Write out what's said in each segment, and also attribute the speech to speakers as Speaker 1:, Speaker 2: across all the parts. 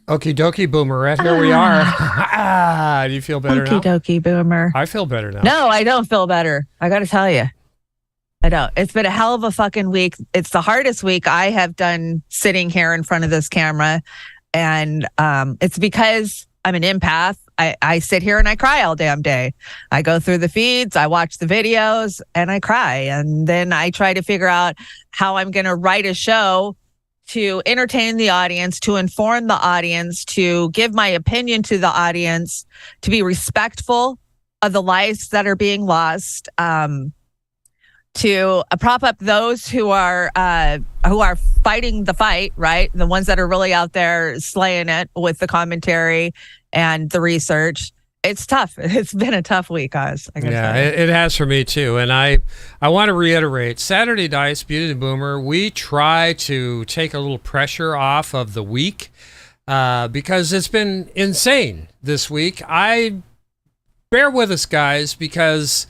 Speaker 1: Okie dokie, Boomerette. Here we are. Do you feel better now?
Speaker 2: Okie dokie, Boomer.
Speaker 1: I feel better now.
Speaker 2: No, I don't feel better. I got to tell you. I don't. It's been a hell of a fucking week. It's the hardest week I have done sitting here in front of this camera. And it's because I'm an empath. I sit here and I cry all damn day. I go through the feeds, I watch the videos, and I cry. And then I try to figure out how I'm going to write a show to entertain the audience, to inform the audience, to give my opinion to the audience, to be respectful of the lives that are being lost, to prop up those who are fighting the fight, right? The ones that are really out there slaying it with the commentary and the research. It's tough. It's been a tough week, Oz.
Speaker 1: Yeah, it has for me too. And I want to reiterate, Saturday Nights, Beauty and Boomer, we try to take a little pressure off of the week because it's been insane this week. Bear with us, guys, because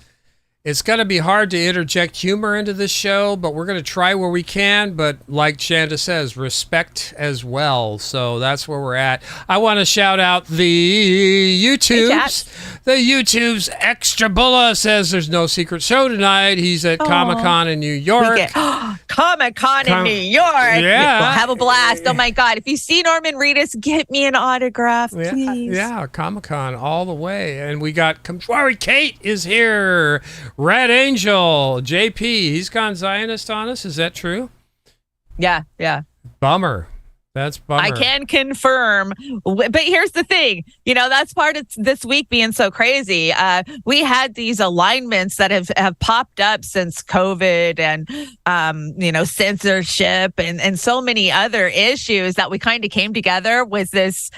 Speaker 1: it's going to be hard to interject humor into this show, but we're going to try where we can. But like Chanda says, respect as well. So that's where we're at. I want to shout out the YouTubes. The YouTube's Extra Bulla says there's no secret show tonight. He's at Comic-Con in New York.
Speaker 2: Comic-Con in New York.
Speaker 1: Yeah.
Speaker 2: We'll have a blast. Oh, my God. If you see Norman Reedus, get me an autograph, please.
Speaker 1: Yeah, Comic-Con all the way. And we got Kamshwari Kate is here. Red Angel, JP, he's gone Zionist on us. Is that true?
Speaker 2: Yeah.
Speaker 1: Bummer. That's bummer.
Speaker 2: I can confirm. But here's the thing. That's part of this week being so crazy. We had these alignments that have popped up since COVID and, censorship and so many other issues that we kind of came together with this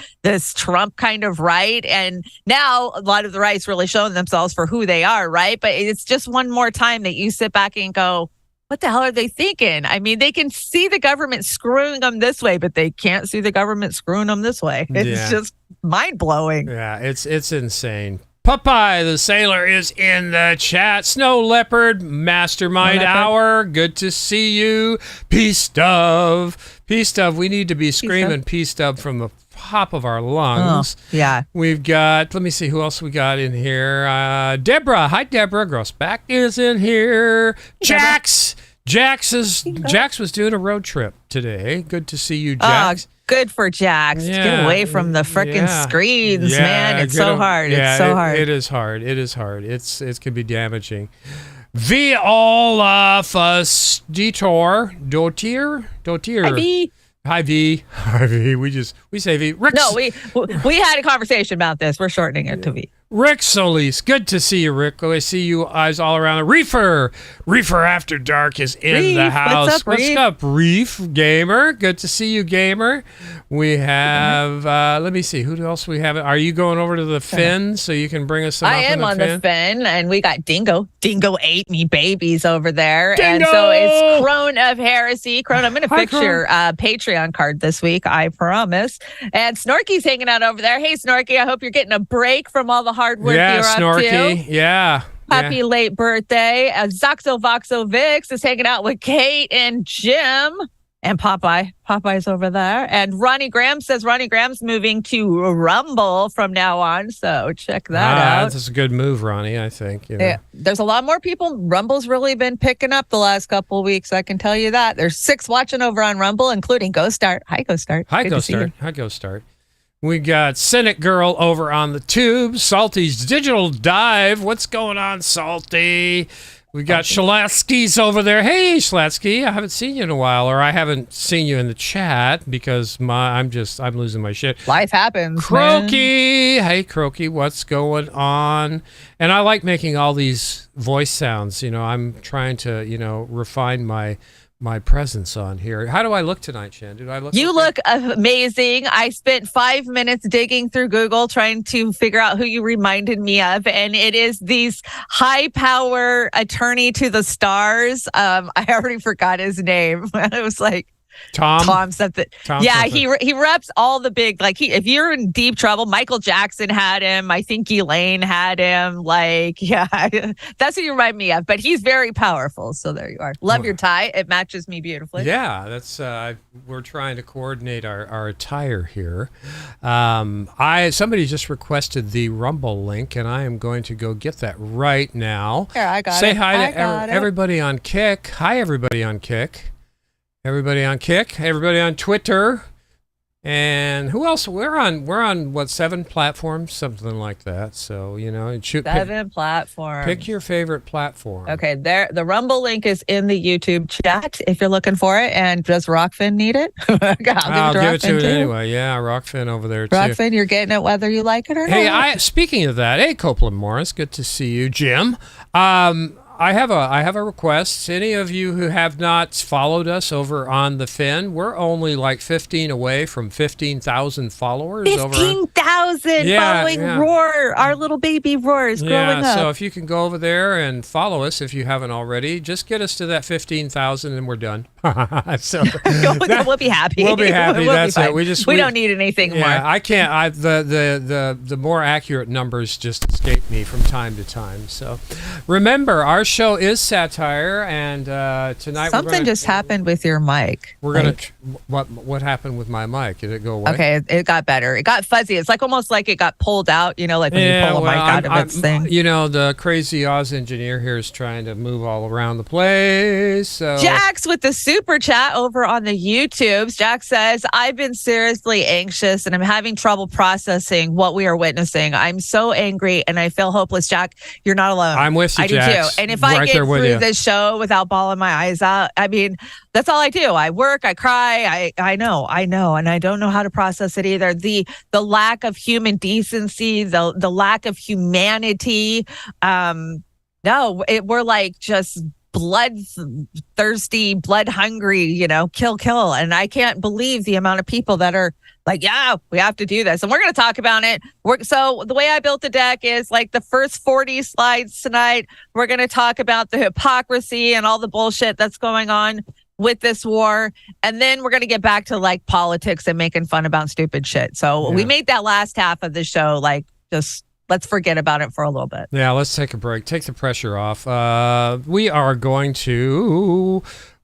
Speaker 2: Trump kind of right. And now a lot of the rights really showing themselves for who they are, right? But it's just one more time that you sit back and go, what the hell are they thinking? I mean, they can see the government screwing them this way, but they can't see the government screwing them this way. It's just mind-blowing.
Speaker 1: Yeah, it's insane. Popeye the Sailor is in the chat. Snow Leopard, Mastermind Hour. Good to see you. Peace Dove. Peace Dove. We need to be screaming Peace Dove from the top of our lungs.
Speaker 2: Oh, yeah.
Speaker 1: We've got, let me see who else we got in here. Deborah. Hi, Deborah. Grossback is in here. Jax. Jax was doing a road trip today. Good to see you, Jax.
Speaker 2: Good for Jax.
Speaker 1: Yeah.
Speaker 2: Get away from the freaking screens, man. It's so hard.
Speaker 1: Yeah,
Speaker 2: it's so hard.
Speaker 1: It is hard. It can be damaging. Viola Detour. Dotier. Hi, V. We say V. Rick.
Speaker 2: No, we had a conversation about this. We're shortening it to V.
Speaker 1: Rick Solis. Good to see you, Rick. I see you eyes all around. Reefer After Dark is in the house. What's up, Reef Gamer? Good to see you, Gamer. We have, let me see, who else we have? Are you going over to the Finn so you can bring us some?
Speaker 2: I am on the Finn, and we got Dingo. Dingo ate me babies over there.
Speaker 1: Dingo!
Speaker 2: And so it's Crone of Heresy. Crone, I'm going to fix your Patreon card this week, I promise. And Snorky's hanging out over there. Hey, Snorky, I hope you're getting a break from all the hard work you're
Speaker 1: Snorky.
Speaker 2: up to.
Speaker 1: Yeah.
Speaker 2: Happy late birthday. Zoxo Voxo Vix is hanging out with Kate and Jim. And Popeye's over there. And Ronnie Graham says Ronnie Graham's moving to Rumble from now on. So check that out.
Speaker 1: That's a good move, Ronnie, I think.
Speaker 2: Yeah, there's a lot more people. Rumble's really been picking up the last couple of weeks. I can tell you that. There's 6 watching over on Rumble, including Go Start. Hi, Go Start.
Speaker 1: Hi, Go Start. We got Cynic Girl over on the tube. Salty's Digital Dive. What's going on, Salty? We got Shalatsky's over there. Hey, Shalatsky, I haven't seen you in a while, or I haven't seen you in the chat because I'm losing my shit.
Speaker 2: Life happens,
Speaker 1: Croaky. Man. Hey, Croaky, what's going on? And I like making all these voice sounds. I'm trying to, refine my presence on here. How do I look tonight, Shan? You
Speaker 2: look amazing. I spent 5 minutes digging through Google trying to figure out who you reminded me of, and it is these high-power attorney to the stars. I already forgot his name. I was like,
Speaker 1: Tom
Speaker 2: something.
Speaker 1: Tom
Speaker 2: Yeah,
Speaker 1: something.
Speaker 2: he reps all the big, like, if you're in deep trouble, Michael Jackson had him. I think Elaine had him. Like, yeah, that's what you remind me of. But he's very powerful. So there you are. Love your tie. It matches me beautifully.
Speaker 1: Yeah, that's we're trying to coordinate our attire here. Somebody just requested the Rumble link, and I am going to go get that right now.
Speaker 2: Here, I got
Speaker 1: Say
Speaker 2: it.
Speaker 1: hi to everybody on Kick. Hi, everybody on Kick. Everybody on Kick. Everybody on Twitter. And who else? We're on what, 7 platforms, something like that. So,
Speaker 2: 7 platforms.
Speaker 1: Pick your favorite platform.
Speaker 2: Okay, there. The Rumble link is in the YouTube chat if you're looking for it. And does Rockfin need it?
Speaker 1: I'll give it to it anyway. Yeah, Rockfin over there too.
Speaker 2: Rockfin, you're getting it whether you like it or not.
Speaker 1: Hey, speaking of that, hey Copeland Morris, good to see you, Jim. I have a request. Any of you who have not followed us over on the Fin, we're only like 15 away from 15,000 followers.
Speaker 2: 15,000 following Roar, our little baby Roar is growing up.
Speaker 1: So if you can go over there and follow us if you haven't already, just get us to that 15,000 and we're done. So
Speaker 2: we'll be happy.
Speaker 1: We'll be happy. That's it. We
Speaker 2: don't need anything more.
Speaker 1: I can't. The more accurate numbers just escape me from time to time. So remember, our show is Satire, and tonight
Speaker 2: something just happened with your mic.
Speaker 1: We're gonna. What happened with my mic? Did it go away?
Speaker 2: Okay, it got better. It got fuzzy. It's like almost like it got pulled out. Like when you pull a mic out of its thing.
Speaker 1: The crazy Oz engineer here is trying to move all around the place. So
Speaker 2: Jax with the super chat over on the YouTubes. Jack says, "I've been seriously anxious and I'm having trouble processing what we are witnessing. I'm so angry and I feel hopeless." Jack, you're not alone.
Speaker 1: I'm with you,
Speaker 2: I do
Speaker 1: Jax.
Speaker 2: too. And if I get through this show without bawling my eyes out, I mean, that's all I do. I work, I cry, I know, and I don't know how to process it either. The lack of human decency, the lack of humanity. We're like just bloodthirsty, blood hungry, kill. And I can't believe the amount of people that are like, yeah, we have to do this. And we're going to talk about it. So the way I built the deck is like the first 40 slides tonight. We're going to talk about the hypocrisy and all the bullshit that's going on with this war. And then we're going to get back to like politics and making fun about stupid shit. So we made that last half of the show like just let's forget about it for a little bit.
Speaker 1: Yeah, let's take a break. Take the pressure off.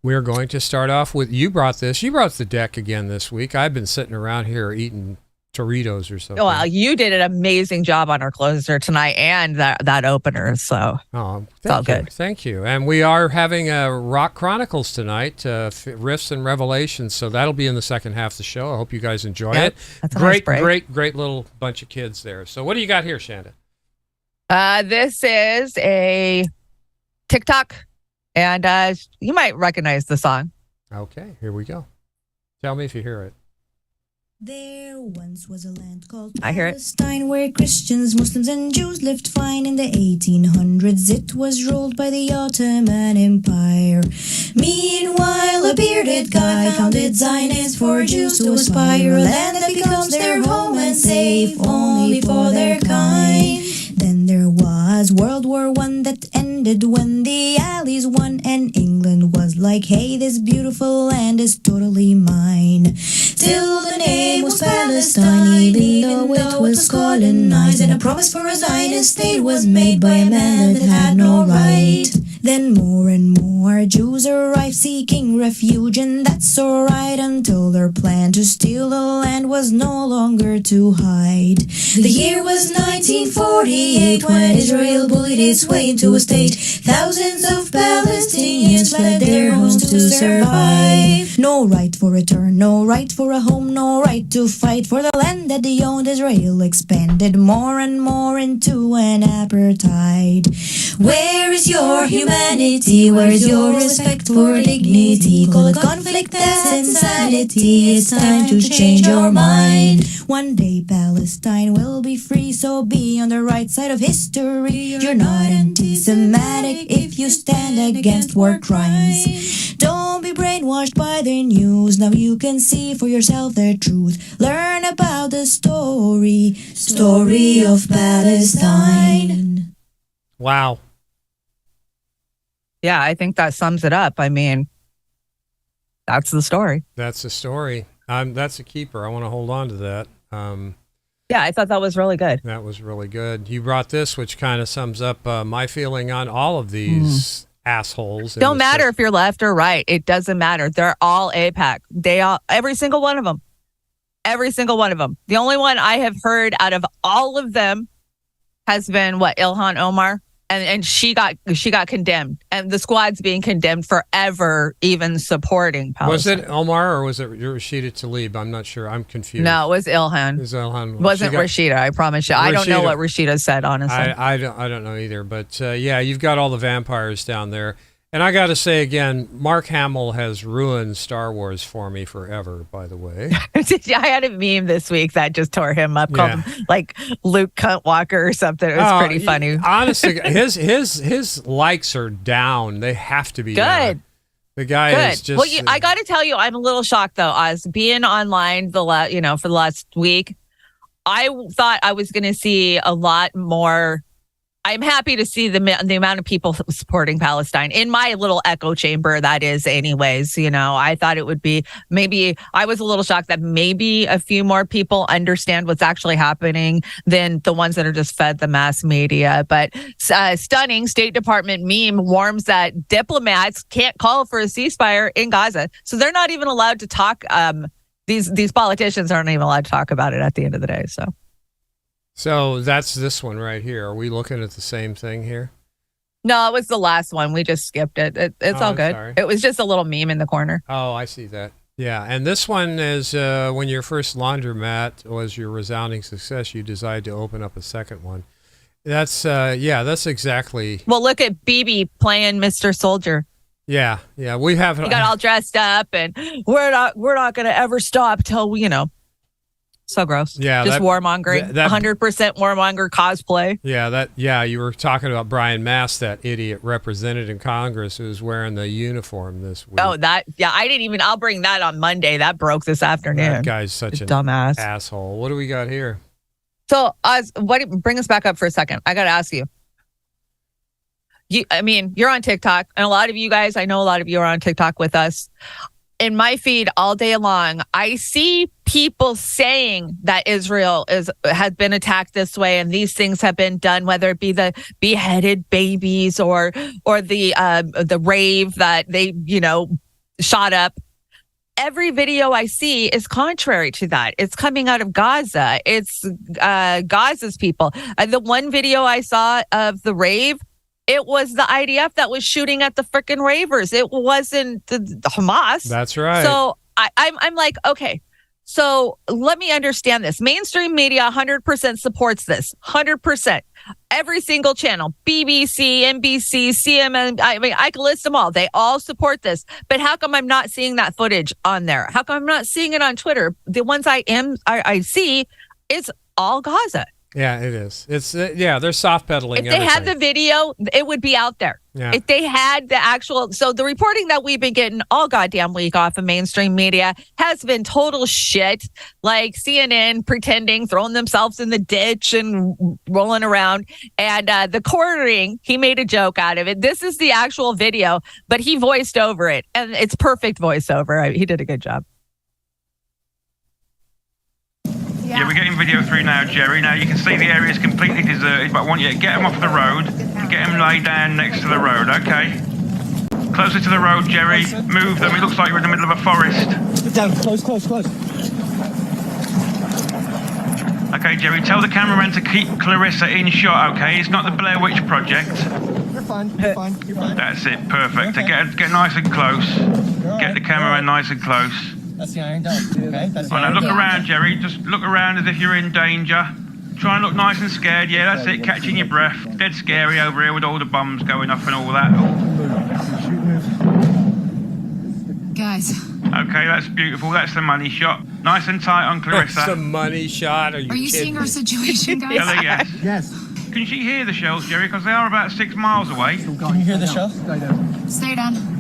Speaker 1: We're going to start off with, you brought the deck again this week. I've been sitting around here eating Doritos or something.
Speaker 2: Well, you did an amazing job on our closer tonight and that opener. So it's all good.
Speaker 1: Thank you. And we are having a Rock Chronicles tonight, Riffs and Revelations. So that'll be in the second half of the show. I hope you guys enjoy it.
Speaker 2: That's a nice break.
Speaker 1: Great little bunch of kids there. So what do you got here, Chanda?
Speaker 2: This is a TikTok, and you might recognize the song.
Speaker 1: Okay, here we go. Tell me if you hear it.
Speaker 3: There once was a land called
Speaker 2: I hear it.
Speaker 3: Palestine, where Christians, Muslims, and Jews lived fine. In the 1800s, it was ruled by the Ottoman Empire. Meanwhile, a bearded guy founded Zionists for Jews to aspire, a land that becomes their home and safe only for their kind. Then there was World War I that ended when the Allies won, and England was like, hey, this beautiful land is totally mine. Till the name was Palestine, even though it was colonized, and a promise for a Zionist state was made by a man that had no right. Then more and more Jews arrived seeking refuge, and that's alright until their plan to steal the land was no longer to hide. The year was 1948 when Israel bullied its way into a state. Thousands of Palestinians fled their homes to survive. No right for return, no right for a home, no right to fight for the land that they owned. Israel expanded more and more into an apartheid. Where is your humanity? Where is your respect for dignity? Call it conflict, that's insanity. It's time to change your mind. One day Palestine will be free, so be on the right side of history. You're not anti-Semitic if you stand against war crimes. Don't be brainwashed by the news. Now you can see for yourself the truth. Learn about the story of Palestine.
Speaker 1: Wow.
Speaker 2: Yeah, I think that sums it up. I mean, That's the story.
Speaker 1: That's the story. That's a keeper. I want to hold on to that.
Speaker 2: Yeah, I thought that was really good.
Speaker 1: That was really good. You brought this, which kind of sums up my feeling on all of these assholes.
Speaker 2: Don't matter if you're left or right. It doesn't matter. They're all AIPAC. Every single one of them. Every single one of them. The only one I have heard out of all of them has been Ilhan Omar. And she got condemned, and the squad's being condemned forever, even supporting Palestine.
Speaker 1: Was it Omar or was it Rashida Tlaib? I'm not sure. I'm confused.
Speaker 2: No, it was Ilhan.
Speaker 1: It was Ilhan.
Speaker 2: It wasn't Rashida. I promise you. I don't know what Rashida said, honestly.
Speaker 1: I don't know either. But yeah, you've got all the vampires down there. And I got to say again, Mark Hamill has ruined Star Wars for me forever, by the way.
Speaker 2: I had a meme this week that just tore him up, called him like Luke Cuntwalker or something. It was pretty funny.
Speaker 1: Honestly, his likes are down. They have to be
Speaker 2: good.
Speaker 1: Down. The guy is just...
Speaker 2: Well, I got to tell you, I'm a little shocked, though, Oz. Being online for the last week, I thought I was going to see a lot more... I'm happy to see the amount of people supporting Palestine in my little echo chamber. That is, anyways. I thought it would be I was a little shocked that maybe a few more people understand what's actually happening than the ones that are just fed the mass media. But stunning State Department meme warns that diplomats can't call for a ceasefire in Gaza, so they're not even allowed to talk. These politicians aren't even allowed to talk about it at the end of the day.
Speaker 1: So that's this one right here. Are we looking at the same thing here?
Speaker 2: No, it was the last one. We just skipped it. It's all good.
Speaker 1: Sorry.
Speaker 2: It was just a little meme in the corner.
Speaker 1: Oh, I see that. Yeah, and this one is when your first laundromat was your resounding success, you decided to open up a second one. That's exactly.
Speaker 2: Well, look at BB playing Mr. Soldier.
Speaker 1: Yeah, we have.
Speaker 2: He got all dressed up, and we're not going to ever stop till we, So gross.
Speaker 1: Yeah.
Speaker 2: Just warmongering. 100% warmonger cosplay.
Speaker 1: Yeah, you were talking about Brian Mast, that idiot represented in Congress who was wearing the uniform this week.
Speaker 2: Oh, I'll bring that on Monday. That broke this afternoon.
Speaker 1: That guy's such an
Speaker 2: dumbass
Speaker 1: asshole. What do we got here?
Speaker 2: So, bring us back up for a second. I got to ask you. You're on TikTok, and a lot of you guys, I know a lot of you are on TikTok with us. In my feed all day long, I see people saying that Israel has been attacked this way, and these things have been done, whether it be the beheaded babies or the rave that they shot up. Every video I see is contrary to that. It's coming out of Gaza. It's Gaza's people. The one video I saw of the rave, it was the IDF that was shooting at the freaking ravers. It wasn't the Hamas.
Speaker 1: That's right.
Speaker 2: So I'm like, okay, so let me understand this. Mainstream media 100% supports this. 100%. Every single channel, BBC, NBC, CNN, I can list them all. They all support this. But how come I'm not seeing that footage on there? How come I'm not seeing it on Twitter? The ones I see, it's all Gaza.
Speaker 1: Yeah, it is. It's they're soft pedaling.
Speaker 2: If they had the video, it would be out there.
Speaker 1: Yeah.
Speaker 2: If they had the actual, so the reporting that we've been getting all goddamn week off of mainstream media has been total shit. Like CNN pretending, throwing themselves in the ditch and rolling around. And the quartering, he made a joke out of it. This is the actual video, but he voiced over it, and it's perfect voiceover. He did a good job.
Speaker 4: Yeah, we're getting video through now, Jerry. Now, you can see the area is completely deserted, but I want you to get them off the road and get them laid down next to the road, okay? Closer to the road, Jerry. Move them. It looks like we're in the middle of a forest.
Speaker 5: Get down. Close.
Speaker 4: Okay, Jerry, tell the cameraman to keep Clarissa in shot, okay? It's not the Blair Witch Project.
Speaker 5: You're fine.
Speaker 4: That's it, perfect. Okay. Get nice and close. Get the cameraman nice and close.
Speaker 5: That's the Iron Dome, okay? That's the
Speaker 4: Now
Speaker 5: Iron
Speaker 4: look
Speaker 5: Dome.
Speaker 4: around, Jerry. Just look around as if you're in danger. Try and look nice and scared. Yeah, that's it. Catching your breath. Dead scary over here with all the bombs going off and all that.
Speaker 6: Guys.
Speaker 4: Okay, that's beautiful. That's the money shot. Nice and tight on Clarissa.
Speaker 1: That's the money shot. Are you
Speaker 6: Are you
Speaker 1: kidding
Speaker 6: seeing
Speaker 1: me?
Speaker 6: our situation, guys?
Speaker 4: Ellie, yes.
Speaker 5: Yes.
Speaker 4: Can she hear the shells, Jerry? Because they are about 6 miles away.
Speaker 5: Can you hear the shell?
Speaker 6: Stay down.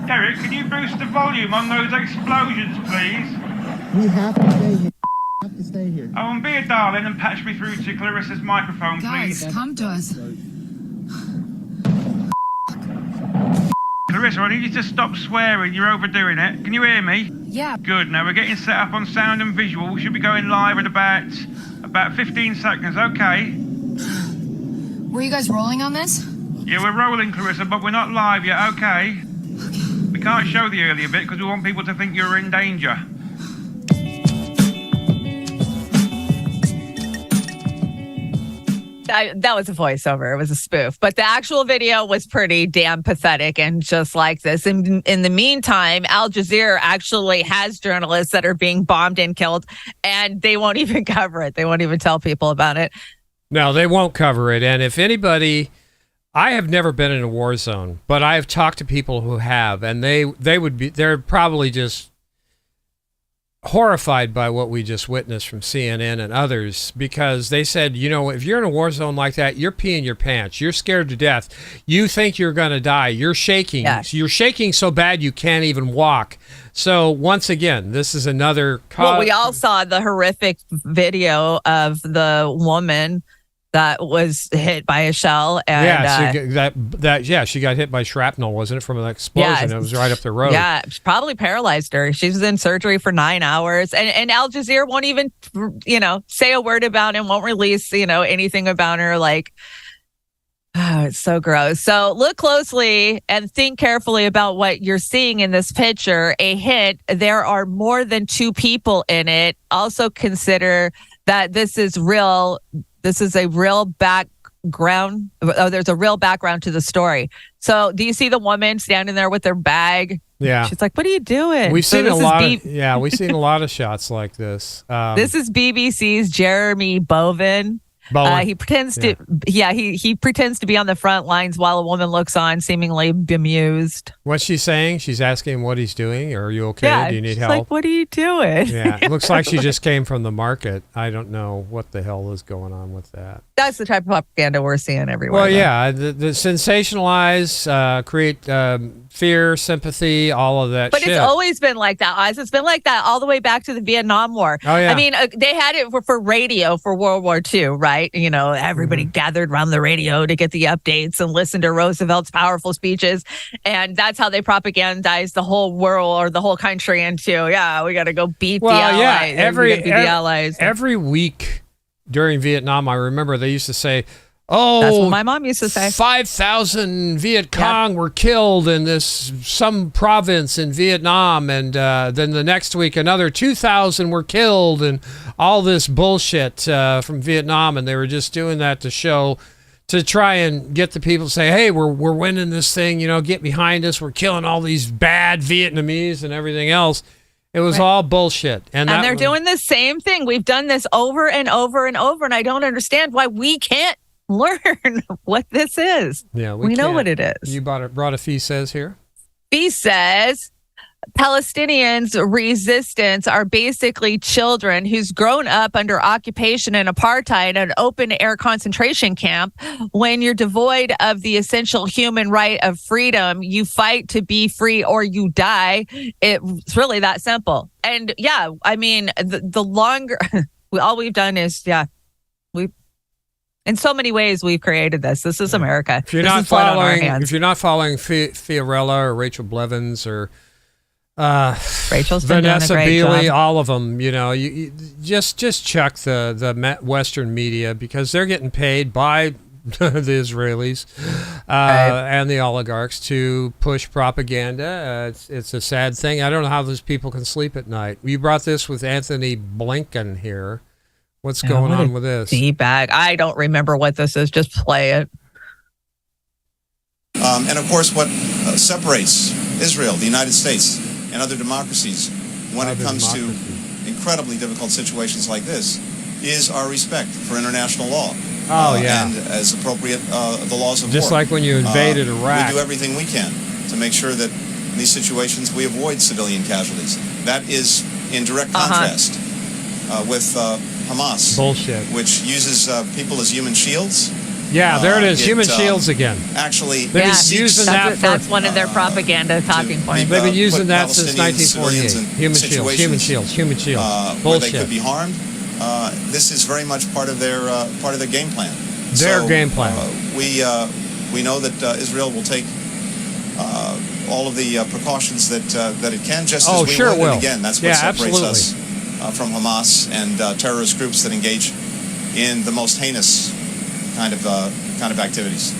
Speaker 4: Derek, can you boost the volume on those explosions, please?
Speaker 5: We have to stay here.
Speaker 4: Oh, and be a darling and patch me through to Clarissa's microphone,
Speaker 6: Guys,
Speaker 4: please.
Speaker 6: come to us.
Speaker 4: Clarissa, I need you to stop swearing. You're overdoing it. Can you hear me?
Speaker 6: Yeah.
Speaker 4: Good. Now we're getting set up on sound and visual. We should be going live in about 15 seconds. Okay.
Speaker 6: Were you guys rolling on this?
Speaker 4: Yeah, we're rolling, Clarissa, but we're not live yet. Okay. We can't show the earlier bit because we want people to think you're in danger.
Speaker 2: That was a voiceover. It was a spoof. But the actual video was pretty damn pathetic and just like this. In the meantime, Al Jazeera actually has journalists that are being bombed and killed, and they won't even cover it. They won't even tell people about it.
Speaker 1: No, they won't cover it. And if anybody, I have never been in a war zone, but I have talked to people who have, and they're probably just horrified by what we just witnessed from CNN and others, because they said, if you're in a war zone like that, you're peeing your pants. You're scared to death. You think you're going to die. You're shaking.
Speaker 2: Yeah.
Speaker 1: You're shaking so bad you can't even walk. So once again, this is another
Speaker 2: Well, we all saw the horrific video of the woman that was hit by a shell. And,
Speaker 1: she got hit by shrapnel, wasn't it, from an explosion?
Speaker 2: Yeah,
Speaker 1: it was right up the road.
Speaker 2: Yeah, it's probably paralyzed her. She was in surgery for 9 hours. And Al Jazeera won't even, say a word about it, won't release, anything about her. Like, oh, it's so gross. So look closely and think carefully about what you're seeing in this picture. A hit, there are more than 2 people in it. Also consider that this is real. This is a real background. Oh, there's a real background to the story. So do you see the woman standing there with her bag?
Speaker 1: Yeah.
Speaker 2: She's like, what are you doing?
Speaker 1: We've seen a lot of shots like this.
Speaker 2: This is BBC's Jeremy Bowen. He pretends to he pretends to be on the front lines while a woman looks on, seemingly bemused.
Speaker 1: What's she saying? She's asking what he's doing. Are you okay?
Speaker 2: Yeah,
Speaker 1: do you need
Speaker 2: she's
Speaker 1: help?
Speaker 2: like, what are you doing?
Speaker 1: Yeah, it looks like she just came from the market. I don't know what the hell is going on with that.
Speaker 2: That's the type of propaganda we're seeing everywhere.
Speaker 1: Well, yeah, the sensationalize, create fear, sympathy, all of that
Speaker 2: But
Speaker 1: shit.
Speaker 2: it's always been like that, Oz. It's been like that all the way back to the Vietnam War.
Speaker 1: Oh, yeah.
Speaker 2: I mean, they had it for radio for World War II, right? Everybody gathered around the radio to get the updates and listen to Roosevelt's powerful speeches. And that's how they propagandized the whole world or the whole country into, we got to go beat the Allies.
Speaker 1: Yeah,
Speaker 2: the Allies.
Speaker 1: Every week during Vietnam, I remember they used to say, that's
Speaker 2: what my mom used to say.
Speaker 1: 5,000 Viet Cong were killed in some province in Vietnam, and then the next week another 2,000 were killed, and all this bullshit from Vietnam, and they were just doing that to try and get the people to say, hey, we're winning this thing, get behind us, we're killing all these bad Vietnamese and everything else. It was all bullshit. And
Speaker 2: they're doing the same thing. We've done this over and over and over, and I don't understand why we can't learn what this is.
Speaker 1: Yeah,
Speaker 2: we know what it is.
Speaker 1: You brought a fee says here.
Speaker 2: Fee says Palestinians' resistance are basically children who's grown up under occupation and apartheid in an open-air concentration camp. When you're devoid of the essential human right of freedom, you fight to be free or you die. It's really that simple. And I mean, the longer all we've done is in so many ways, we've created this. This is America.
Speaker 1: If you're not following Fiorella or Rachel Blevins or
Speaker 2: Rachel's
Speaker 1: Vanessa
Speaker 2: doing a great
Speaker 1: Beeley,
Speaker 2: job.
Speaker 1: all of them, you just check the Western media, because they're getting paid by the Israelis and the oligarchs to push propaganda. It's a sad thing. I don't know how those people can sleep at night. You brought this with Anthony Blinken here. What's going on with this?
Speaker 2: D-bag. I don't remember what this is. Just play it.
Speaker 7: And of course, what separates Israel, the United States, and other democracies when it comes to incredibly difficult situations like this is our respect for international law. And as appropriate, the laws of war.
Speaker 1: Just like when you invaded Iraq.
Speaker 7: We do everything we can to make sure that in these situations we avoid civilian casualties. That is in direct contrast with Hamas, which uses people as human shields.
Speaker 1: Yeah, there it is, human shields again.
Speaker 7: Actually,
Speaker 1: they've been using
Speaker 2: that's one of their propaganda talking points.
Speaker 1: They've been using that since 1948. Human shields.
Speaker 7: Where they could be harmed. This is very much part of their game plan.
Speaker 1: Their game plan.
Speaker 7: We know that Israel will take all of the precautions that it can, just as
Speaker 1: Oh,
Speaker 7: we
Speaker 1: sure
Speaker 7: would.
Speaker 1: will.
Speaker 7: And again, that's what
Speaker 1: Yeah,
Speaker 7: separates
Speaker 1: absolutely.
Speaker 7: us from Hamas and terrorist groups that engage in the most heinous kind of activities.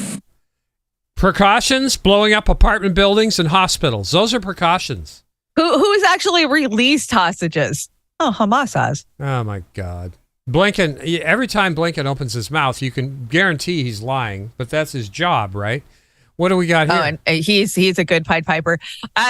Speaker 1: Precautions, blowing up apartment buildings and hospitals. Those are precautions.
Speaker 2: Who's actually released hostages? Oh, Hamas has.
Speaker 1: Oh, my God. Blinken, every time Blinken opens his mouth, you can guarantee he's lying, but that's his job, right? What do we got here?
Speaker 2: Oh, and he's a good Pied Piper.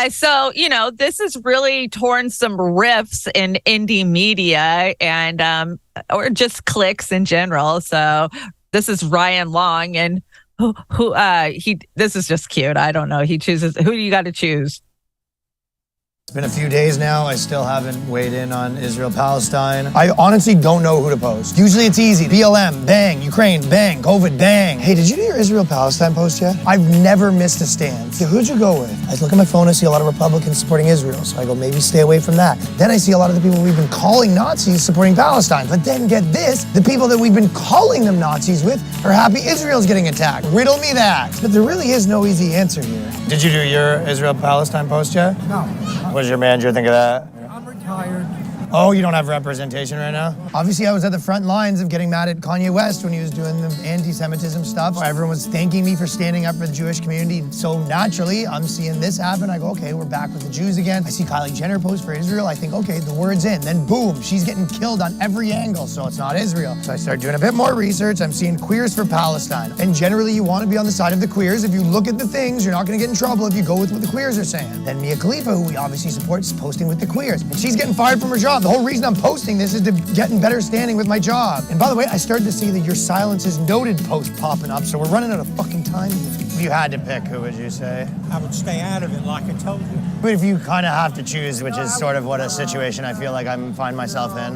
Speaker 2: So, this has really torn some rifts in indie media and or just clicks in general. So this is Ryan Long, and this is just cute. I don't know. He chooses. Who do you got to choose?
Speaker 8: It's been a few days now. I still haven't weighed in on Israel-Palestine. I honestly don't know who to post. Usually it's easy. BLM, bang. Ukraine, bang. COVID, bang. Hey, did you do your Israel-Palestine post yet? I've never missed a stand. So who'd you go with? I look at my phone, I see a lot of Republicans supporting Israel. So I go, maybe stay away from that. Then I see a lot of the people we've been calling Nazis supporting Palestine. But then get this, the people that we've been calling them Nazis with are happy Israel's getting attacked. Riddle me that. But there really is no easy answer here. Did you do your Israel-Palestine post yet?
Speaker 5: No.
Speaker 8: What does your manager think of that?
Speaker 5: I'm retired.
Speaker 8: Oh, you don't have representation right now? Obviously, I was at the front lines of getting mad at Kanye West when he was doing the anti-Semitism stuff. Everyone was thanking me for standing up for the Jewish community. So naturally, I'm seeing this happen. I go, okay, we're back with the Jews again. I see Kylie Jenner post for Israel. I think, okay, the word's in. Then boom, she's getting killed on every angle, so it's not Israel. So I start doing a bit more research. I'm seeing queers for Palestine. And generally, you want to be on the side of the queers. If you look at the things, you're not going to get in trouble if you go with what the queers are saying. Then Mia Khalifa, who we obviously support, is posting with the queers. And she's getting fired from her job. The whole reason I'm posting this is to get in better standing with my job. And by the way, I started to see the Your Silence is Noted post popping up, so we're running out of fucking time here. If you had to pick, who would you say?
Speaker 5: I would stay out of it, like I told you.
Speaker 8: But if you kind of have to choose, which is sort of what a situation I feel like I find myself in.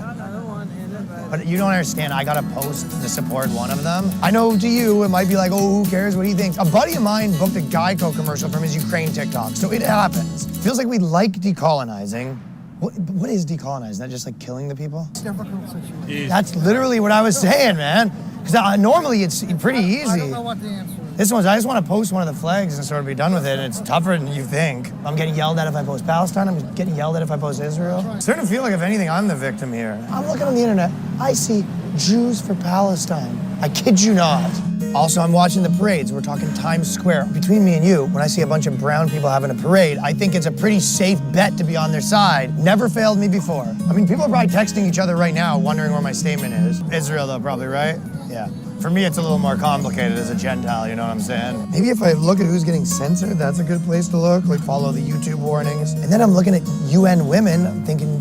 Speaker 8: But you don't understand, I gotta post to support one of them. I know to you, it might be like, oh, who cares what he thinks? A buddy of mine booked a Geico commercial from his Ukraine TikTok, so it happens. Feels like we like decolonizing. What is decolonizing? Is that just like killing the people?
Speaker 5: Difficult situation.
Speaker 8: That's literally what I was saying, man. Because normally it's pretty easy.
Speaker 5: I don't know what the answer is.
Speaker 8: This one's, I just want to post one of the flags and sort of be done with it. And it's tougher than you think. I'm getting yelled at if I post Palestine. I'm getting yelled at if I post Israel. It's starting to feel like, if anything, I'm the victim here. I'm looking on the internet. I see Jews for Palestine. I kid you not. Also, I'm watching the parades. We're talking Times Square. Between me and you, when I see a bunch of brown people having a parade, I think it's a pretty safe bet to be on their side. Never failed me before. I mean, people are probably texting each other right now, wondering where my statement is. Israel, though, probably, right? Yeah. For me, it's a little more complicated as a Gentile, you know what I'm saying? Maybe if I look at who's getting censored, that's a good place to look, like follow the YouTube warnings. And then I'm looking at UN women, I'm thinking,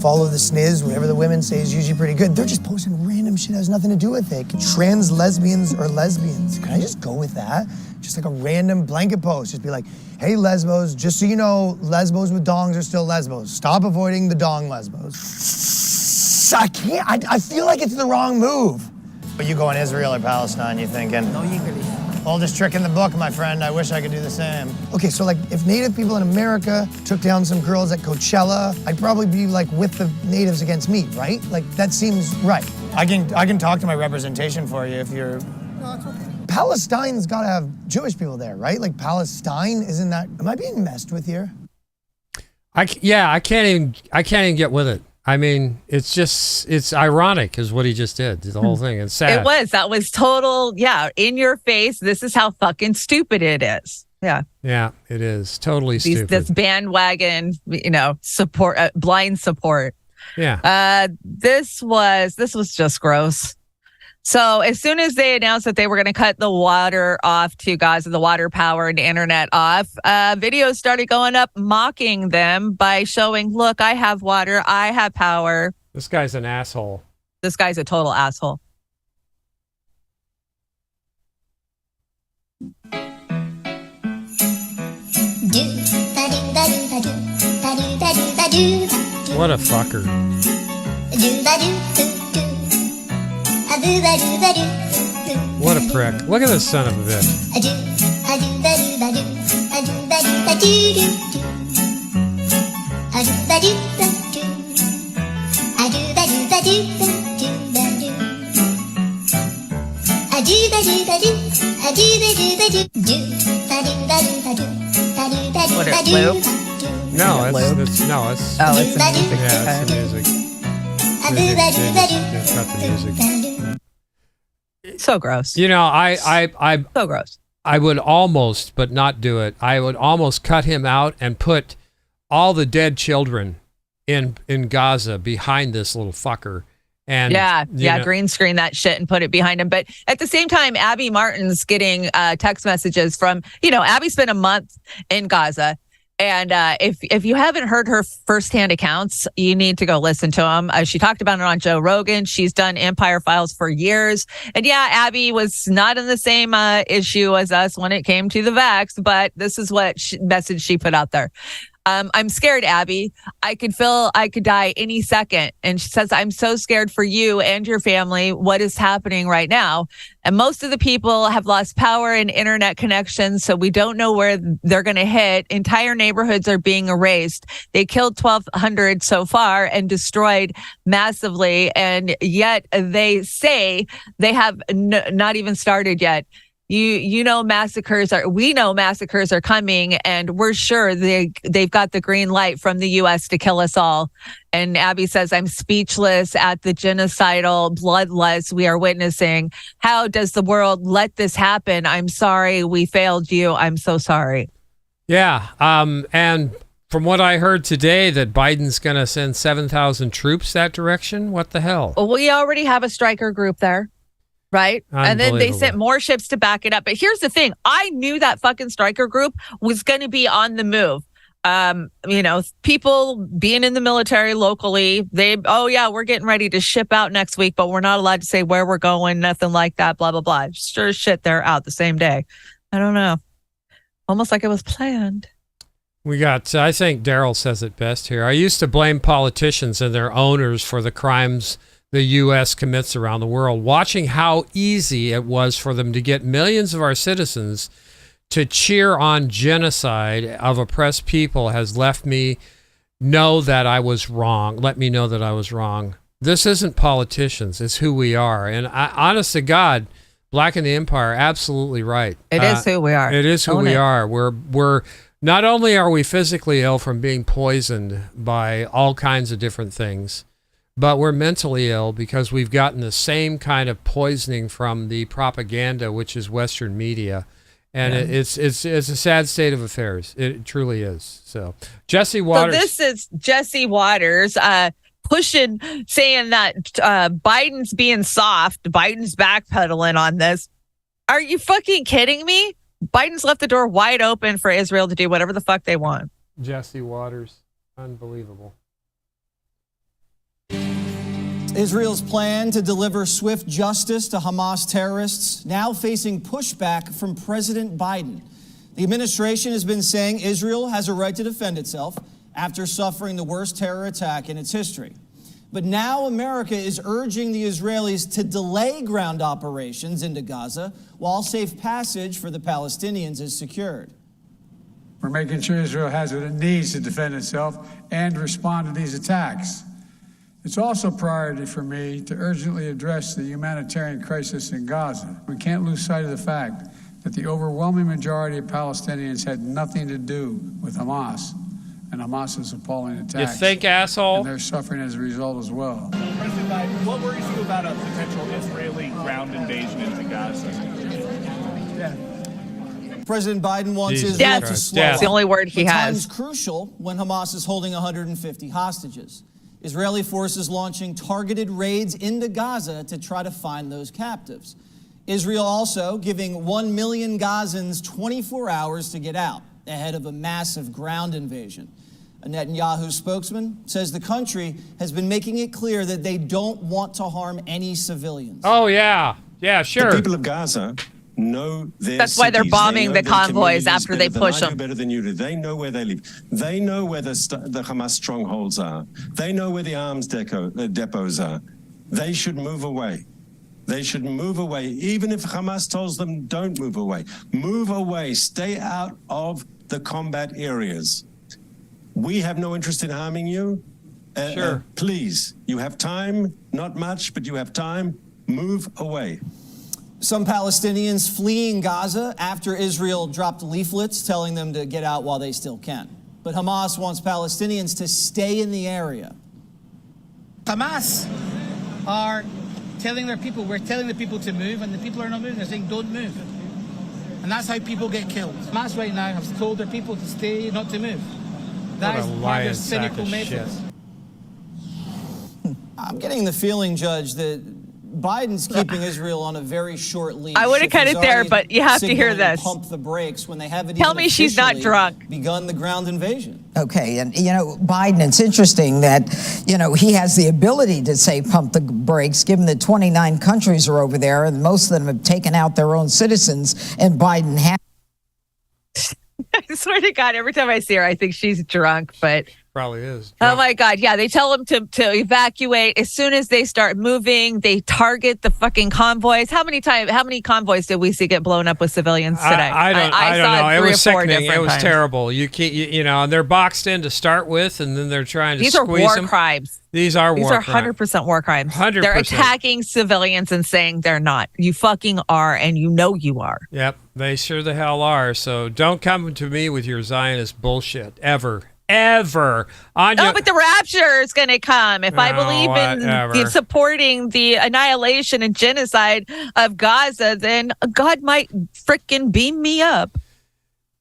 Speaker 8: follow the SNIS, whatever the women say is usually pretty good. They're just posting random shit that has nothing to do with it. Trans lesbians or lesbians. Can I just go with that? Just like a random blanket post. Just be like, hey, lesbos, just so you know, lesbos with dongs are still lesbos. Stop avoiding the dong lesbos. I can't, I feel like it's the wrong move. But you go in Israel or Palestine, you're thinking,
Speaker 5: No English.
Speaker 8: oldest trick in the book, my friend. I wish I could do the same. Okay, so like if Native people in America took down some girls at Coachella, I'd probably be like with the natives against me, right? Like that seems right. I can talk to my representation for you if you're...
Speaker 5: No, it's okay.
Speaker 8: Palestine's gotta have Jewish people there, right? Like Palestine, isn't that... Am I being messed with here?
Speaker 1: I can't even get with it. I mean, it's ironic is what he just did, the whole thing. It's sad.
Speaker 2: That was total, in your face. This is how fucking stupid it is. Yeah.
Speaker 1: Yeah, it is. Totally stupid.
Speaker 2: This bandwagon, support, blind support.
Speaker 1: Yeah.
Speaker 2: This was just gross. So as soon as they announced that they were going to cut the water off to Gaza, the water, power, and internet off, videos started going up mocking them by showing, look, I have water, I have power.
Speaker 1: This guy's an asshole.
Speaker 2: This guy's a total asshole.
Speaker 1: What a fucker. What a prick. Look at this son of a bitch.
Speaker 2: What it loop?
Speaker 1: No, it's
Speaker 2: Loop?
Speaker 1: it's
Speaker 2: Oh, it's the music.
Speaker 1: yeah, it's the music. It's got the music.
Speaker 2: So gross.
Speaker 1: You know, I
Speaker 2: So gross.
Speaker 1: I would almost, but not do it. I would almost cut him out and put all the dead children in Gaza behind this little fucker. And
Speaker 2: Yeah,
Speaker 1: you know,
Speaker 2: green screen that shit and put it behind him. But at the same time, Abby Martin's getting text messages from, Abby spent a month in Gaza. And if you haven't heard her firsthand accounts, you need to go listen to them. She talked about it on Joe Rogan. She's done Empire Files for years. And yeah, Abby was not in the same issue as us when it came to the vax, but this is what message she put out there. I'm scared, Abby. I could die any second. And she says, I'm so scared for you and your family. What is happening right now? And most of the people have lost power and internet connections, so we don't know where they're going to hit. Entire neighborhoods are being erased. They killed 1,200 so far and destroyed massively. And yet they say they have not even started yet. We know massacres are coming, and we're sure they've got the green light from the U.S. to kill us all. And Abby says, I'm speechless at the genocidal bloodlust we are witnessing. How does the world let this happen? I'm sorry we failed you. I'm so sorry.
Speaker 1: Yeah. And from what I heard today, that Biden's going to send 7,000 troops that direction. What the hell?
Speaker 2: Well, we already have a striker group there. Right. And then they sent more ships to back it up. But here's the thing. I knew that fucking striker group was going to be on the move. People being in the military locally, we're getting ready to ship out next week, but we're not allowed to say where we're going, nothing like that, blah, blah, blah. Sure as shit, they're out the same day. I don't know. Almost like it was planned.
Speaker 1: We got, I think Daryl says it best here. I used to blame politicians and their owners for the crimes the U.S. commits around the world. Watching how easy it was for them to get millions of our citizens to cheer on genocide of oppressed people has left me know that I was wrong. Let me know that I was wrong. This isn't politicians. It's who we are. And honest to God, Black in the Empire, absolutely right.
Speaker 2: It is who we are.
Speaker 1: It is who we are. We're not only are we physically ill from being poisoned by all kinds of different things, but we're mentally ill because we've gotten the same kind of poisoning from the propaganda, which is Western media. And it's a sad state of affairs. It truly is. So Jesse Waters.
Speaker 2: So this is Jesse Waters pushing, saying that Biden's being soft. Biden's backpedaling on this. Are you fucking kidding me? Biden's left the door wide open for Israel to do whatever the fuck they want.
Speaker 1: Jesse Waters. Unbelievable.
Speaker 9: Israel's plan to deliver swift justice to Hamas terrorists now facing pushback from President Biden. The administration has been saying Israel has a right to defend itself after suffering the worst terror attack in its history. But now America is urging the Israelis to delay ground operations into Gaza while safe passage for the Palestinians is secured.
Speaker 10: We're making sure Israel has what it needs to defend itself and respond to these attacks. It's also a priority for me to urgently address the humanitarian crisis in Gaza. We can't lose sight of the fact that the overwhelming majority of Palestinians had nothing to do with Hamas and Hamas's appalling attacks.
Speaker 1: You think, asshole?
Speaker 10: And they're suffering as a result as well.
Speaker 11: President Biden, what worries you about a potential Israeli ground invasion into Gaza?
Speaker 9: President Biden wants
Speaker 1: Jesus
Speaker 9: Israel
Speaker 1: Christ.
Speaker 9: to slow
Speaker 2: That's the
Speaker 9: up.
Speaker 2: only word he
Speaker 9: But
Speaker 2: has.
Speaker 9: time's crucial when Hamas is holding 150 hostages. Israeli forces launching targeted raids into Gaza to try to find those captives. Israel also giving 1 million Gazans 24 hours to get out ahead of a massive ground invasion. A Netanyahu spokesman says the country has been making it clear that they don't want to harm any civilians.
Speaker 1: Oh, yeah. Yeah, sure.
Speaker 12: The people of Gaza know their
Speaker 2: That's why they're
Speaker 12: cities.
Speaker 2: bombing
Speaker 12: They know
Speaker 2: the
Speaker 12: their
Speaker 2: convoys
Speaker 12: communities
Speaker 2: after they
Speaker 12: better
Speaker 2: push
Speaker 12: than I
Speaker 2: them.
Speaker 12: do, better than you do. They know where they live. They know where the Hamas strongholds are. They know where the arms depots are. They should move away. They should move away, even if Hamas tells them don't move away. Move away. Stay out of the combat areas. We have no interest in harming you.
Speaker 1: Sure.
Speaker 12: Please, you have time, not much, but you have time. Move away.
Speaker 9: Some Palestinians fleeing Gaza after Israel dropped leaflets telling them to get out while they still can. But Hamas wants Palestinians to stay in the area.
Speaker 13: Hamas are telling their people, we're telling the people to move, and the people are not moving. They're saying, don't move. And that's how people get killed. Hamas right now have told their people to stay, not to move. That is part of their cynical methods.
Speaker 9: I'm getting the feeling, Judge, that Biden's keeping Israel on a very short leash.
Speaker 2: I would have cut it there, but you have to hear this.
Speaker 9: Pump the brakes when they haven't
Speaker 2: Tell me she's not drunk.
Speaker 9: Begun the ground invasion.
Speaker 14: Okay, and Biden, it's interesting that, he has the ability to say pump the brakes, given that 29 countries are over there, and most of them have taken out their own citizens, and Biden has.
Speaker 2: I swear to God, every time I see her, I think she's drunk, but...
Speaker 1: Probably is.
Speaker 2: Oh my God. Yeah. They tell them to evacuate. As soon as they start moving, they target the fucking convoys. How many convoys did we see get blown up with civilians today?
Speaker 1: I don't know. It was sickening. It was
Speaker 2: times.
Speaker 1: terrible. And they're boxed in to start with, and then they're trying to
Speaker 2: These are
Speaker 1: squeeze
Speaker 2: war
Speaker 1: them.
Speaker 2: crimes.
Speaker 1: These are
Speaker 2: 100% war crimes.
Speaker 1: 100%.
Speaker 2: They're attacking civilians and saying they're not. You fucking are, and you know you are.
Speaker 1: Yep. They sure the hell are. So don't come to me with your Zionist bullshit. Ever. But
Speaker 2: the rapture is going to come. If I believe in supporting the annihilation and genocide of Gaza, then God might frickin' beam me up.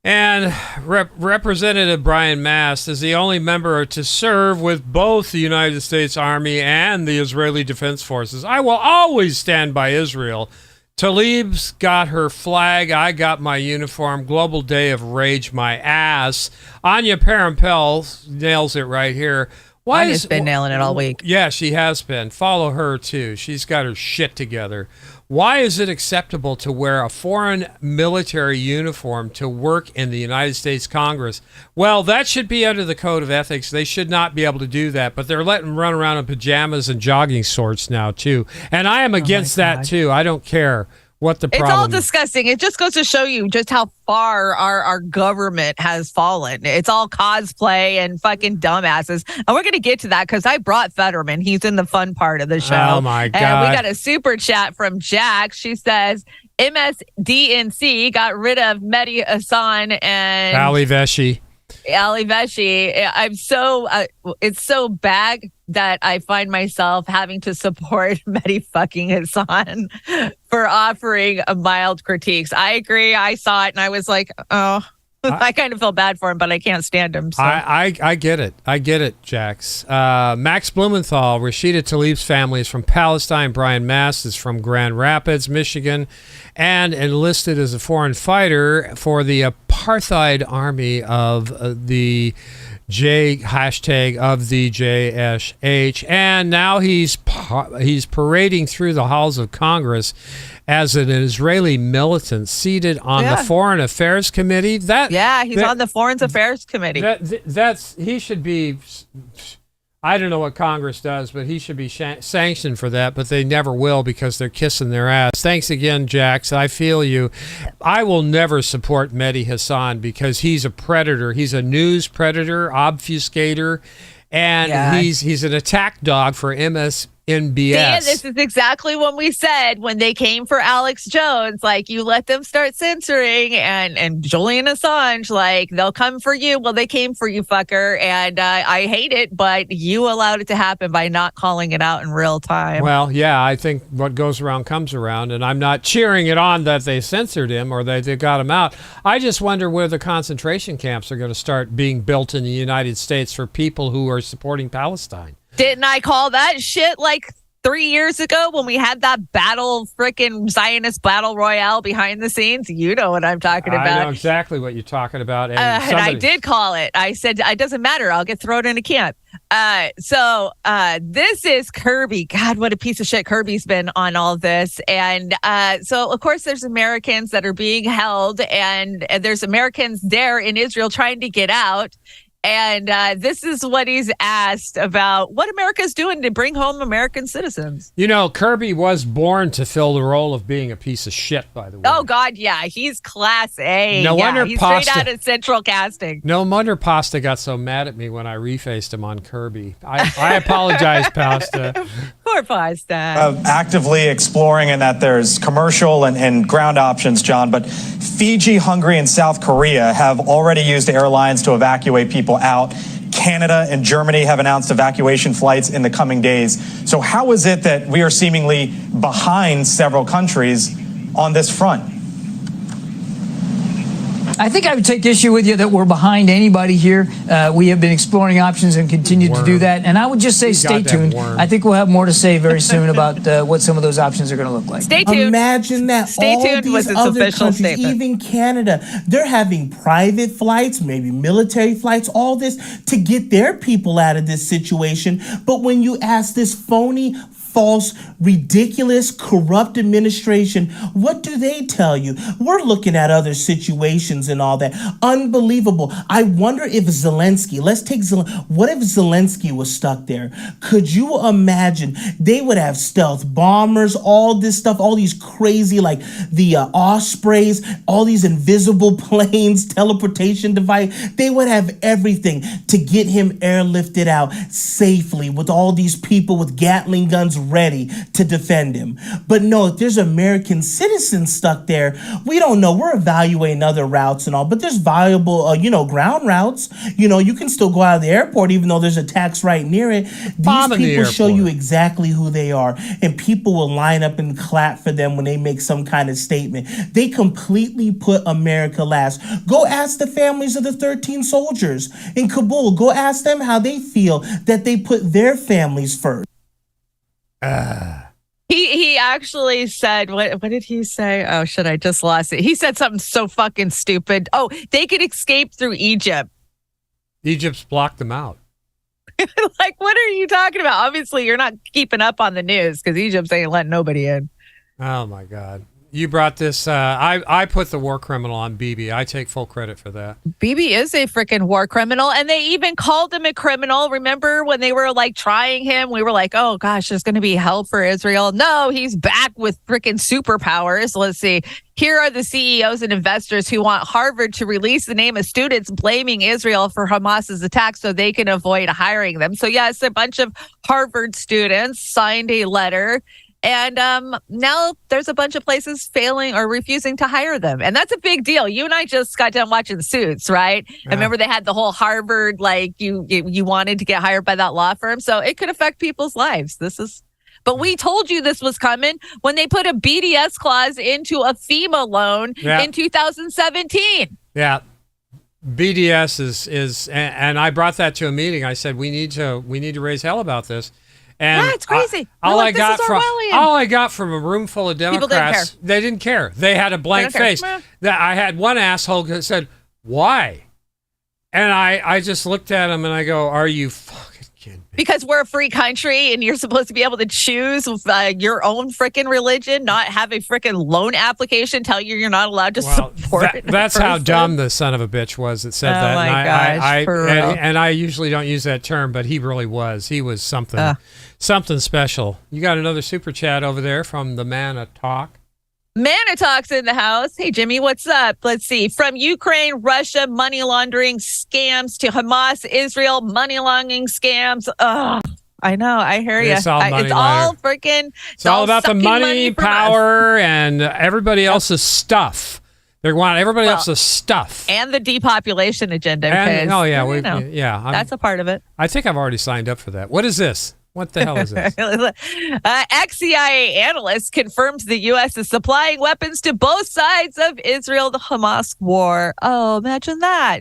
Speaker 1: And Representative Brian Mast is the only member to serve with both the United States Army and the Israeli Defense Forces. I will always stand by Israel. Tlaib's got her flag. I got my uniform. Global Day of Rage, my ass. Anya Parampel nails it right here.
Speaker 2: Anya's been nailing it all week.
Speaker 1: Yeah, she has been. Follow her, too. She's got her shit together. Why is it acceptable to wear a foreign military uniform to work in the United States Congress? Well, that should be under the code of ethics. They should not be able to do that, but they're letting them run around in pajamas and jogging shorts now, too. And I am against that, too. I don't care what the problem is.
Speaker 2: It's all disgusting. It just goes to show you just how far our government has fallen. It's all cosplay and fucking dumbasses. And we're going to get to that because I brought Fetterman. He's in the fun part of the show.
Speaker 1: Oh, my God.
Speaker 2: And we got a super chat from Jack. She says, MSDNC got rid of Mehdi Hassan and
Speaker 1: Ali Veshi.
Speaker 2: I'm so it's so bad that I find myself having to support Mehdi fucking Hassan for offering mild critiques. I agree. I saw it and I was like, oh, I kind of feel bad for him, but I can't stand him. So.
Speaker 1: I get it. I get it, Jax. Max Blumenthal, Rashida Tlaib's family is from Palestine. Brian Mast is from Grand Rapids, Michigan, and enlisted as a foreign fighter for the apartheid army of the of the JSH, and now he's parading through the halls of Congress as an Israeli militant seated on the Foreign Affairs Committee.
Speaker 2: He's on the Foreign Affairs Committee.
Speaker 1: He should be. I don't know what Congress does, but he should be sanctioned for that, but they never will because they're kissing their ass. Thanks again, Jax. I feel you. I will never support Mehdi Hassan because he's a predator. He's a news predator, obfuscator, and he's an attack dog for MSNBS.
Speaker 2: Dan, this is exactly what we said when they came for Alex Jones. Like, you let them start censoring, and Julian Assange, like, they'll come for you. Well, they came for you, fucker. And I hate it, but you allowed it to happen by not calling it out in real time.
Speaker 1: Well, yeah, I think what goes around comes around, and I'm not cheering it on that they censored him or they got him out. I just wonder where the concentration camps are going to start being built in the United States for people who are supporting Palestine.
Speaker 2: Didn't I call that shit like 3 years ago when we had that freaking Zionist battle royale behind the scenes? You know what I'm talking about.
Speaker 1: I know exactly what you're talking about.
Speaker 2: And I did call it. I said, it doesn't matter. I'll get thrown in a camp. So this is Kirby. God, what a piece of shit Kirby's been on all this. And so, of course, there's Americans that are being held, and there's Americans there in Israel trying to get out. And this is what he's asked about what America's doing to bring home American citizens.
Speaker 1: You know, Kirby was born to fill the role of being a piece of shit, by the way.
Speaker 2: Oh, God, yeah. He's class A.
Speaker 1: No wonder
Speaker 2: he's straight out of Central Casting.
Speaker 1: No wonder Pasta got so mad at me when I refaced him on Kirby. I apologize, Pasta.
Speaker 2: Poor Poor Foston.
Speaker 15: Actively exploring and that there's commercial and ground options, John, but Fiji, Hungary, and South Korea have already used airlines to evacuate people out. Canada and Germany have announced evacuation flights in the coming days. So how is it that we are seemingly behind several countries on this front?
Speaker 16: I think I would take issue with you that we're behind anybody here. We have been exploring options and continue to do that. And I would just say stay tuned. I think we'll have more to say very soon about what some of those options are going to look like.
Speaker 2: Stay tuned.
Speaker 17: Imagine that.
Speaker 2: Stay
Speaker 17: all
Speaker 2: tuned
Speaker 17: these
Speaker 2: with its
Speaker 17: other
Speaker 2: official
Speaker 17: countries,
Speaker 2: statement.
Speaker 17: even Canada, they're having private flights, maybe military flights, all this to get their people out of this situation. But when you ask this phony, false, ridiculous, corrupt administration, what do they tell you? We're looking at other situations and all that. Unbelievable. I wonder if Zelensky, what if Zelensky was stuck there? Could you imagine? They would have stealth bombers, all this stuff, all these crazy, like the Ospreys, all these invisible planes, teleportation device. They would have everything to get him airlifted out safely with all these people with Gatling guns ready to defend him. But no, if there's American citizens stuck there, we don't know. We're evaluating other routes and all, but there's viable, ground routes. You can still go out of the airport even though there's attacks right near it. These people show you exactly who they are, and people will line up and clap for them when they make some kind of statement. They completely put America last. Go ask the families of the 13 soldiers in Kabul. Go ask them how they feel that they put their families first.
Speaker 2: He actually said, what did he say? Oh, shit, I just lost it. He said something so fucking stupid. Oh, they could escape through Egypt.
Speaker 1: Egypt's blocked them out.
Speaker 2: Like, what are you talking about? Obviously, you're not keeping up on the news because Egypt's ain't letting nobody in.
Speaker 1: Oh, my God. You brought this. I put the war criminal on Bibi. I take full credit for that.
Speaker 2: Bibi is a freaking war criminal, and they even called him a criminal. Remember when they were like trying him? We were like, oh gosh, there's going to be hell for Israel. No, he's back with freaking superpowers. Let's see. Here are the CEOs and investors who want Harvard to release the name of students blaming Israel for Hamas's attack so they can avoid hiring them. So yes, a bunch of Harvard students signed a letter. And now there's a bunch of places failing or refusing to hire them. And that's a big deal. You and I just got done watching Suits, right? Yeah. I remember they had the whole Harvard, like you wanted to get hired by that law firm. So it could affect people's lives. But we told you this was coming when they put a BDS clause into a FEMA loan in 2017.
Speaker 1: Yeah. BDS is, and I brought that to a meeting. I said, we need to raise hell about this. And
Speaker 2: yeah, it's crazy.
Speaker 1: All I got from a room full of Democrats, they didn't care. They had a blank face. I had one asshole that said, "Why?" And I just looked at him and I go, "Are you fucking kidding me?"
Speaker 2: Because we're a free country and you're supposed to be able to choose your own freaking religion, not have a freaking loan application tell you you're not allowed to support it.
Speaker 1: That's how dumb the son of a bitch was that said that. And I usually don't use that term, but he really was. He was something special. You got another super chat over there from the Man of Talk.
Speaker 2: Mana Talk's in the house. Hey, Jimmy, what's up? Let's see. From Ukraine, Russia, money laundering scams to Hamas, Israel, money laundering scams. Ugh. I know. I hear you.
Speaker 1: It's all
Speaker 2: freaking.
Speaker 1: It's all about the money, power, and everybody else's stuff. They want everybody else's stuff.
Speaker 2: And the depopulation agenda.
Speaker 1: That's
Speaker 2: a part of it.
Speaker 1: I think I've already signed up for that. What is this? What the hell is this?
Speaker 2: Ex-CIA analyst confirms the U.S. is supplying weapons to both sides of Israel-Hamas war. Oh, imagine that.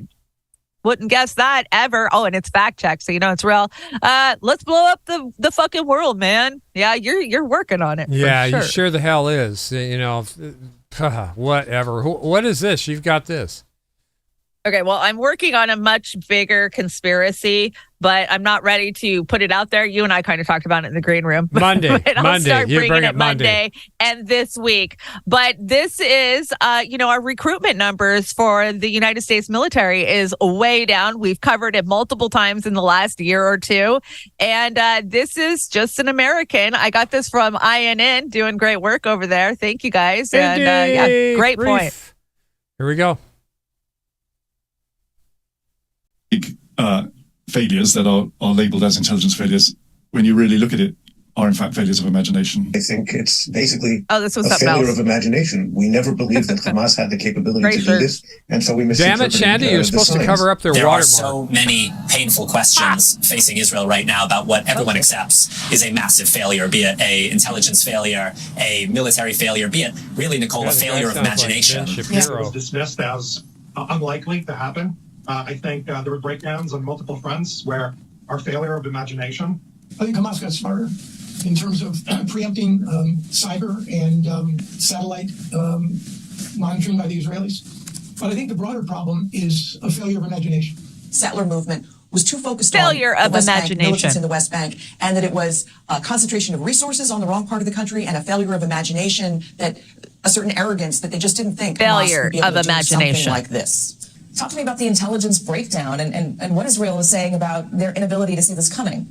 Speaker 2: Wouldn't guess that ever. Oh, and it's fact checked, so you know it's real. Let's blow up the fucking world, man. Yeah, you're working on it.
Speaker 1: Yeah,
Speaker 2: for sure.
Speaker 1: You sure the hell is. Whatever. What is this? You've got this.
Speaker 2: Okay, well, I'm working on a much bigger conspiracy, but I'm not ready to put it out there. You and I kind of talked about it in the green room.
Speaker 1: Monday.
Speaker 2: I'll start bringing it Monday and this week. But this is, our recruitment numbers for the United States military is way down. We've covered it multiple times in the last year or two. And this is just an American. I got this from INN, doing great work over there. Thank you, guys. And great point.
Speaker 1: Here we go.
Speaker 18: Failures that are labeled as intelligence failures, when you really look at it, are in fact failures of imagination. I think it's basically
Speaker 2: a
Speaker 18: failure of imagination. We never believed that Hamas had the capability to do this, and so we misinterpreted.
Speaker 1: Damn it, Chanda, you're supposed to cover up their
Speaker 19: There
Speaker 1: watermark.
Speaker 19: are so many painful questions facing Israel right now about what everyone accepts is a massive failure, be it a intelligence failure, a military failure, be it really, Nicole, a failure of imagination.
Speaker 18: It was dismissed as unlikely to happen. I think there were breakdowns on multiple fronts where our failure of imagination.
Speaker 20: I think Hamas got smarter in terms of preempting cyber and satellite monitoring by the Israelis. But I think the broader problem is a failure of imagination.
Speaker 21: Settler movement was too focused
Speaker 2: failure
Speaker 21: on
Speaker 2: of
Speaker 21: the West Bank,
Speaker 2: imagination
Speaker 21: militants in the West Bank, and that it was a concentration of resources on the wrong part of the country and a failure of imagination, that a certain arrogance that they just didn't think
Speaker 2: failure
Speaker 21: Hamas would be able
Speaker 2: of
Speaker 21: to do
Speaker 2: imagination
Speaker 21: something like this. Talk to me about the intelligence breakdown and what Israel is saying about their inability to see this coming.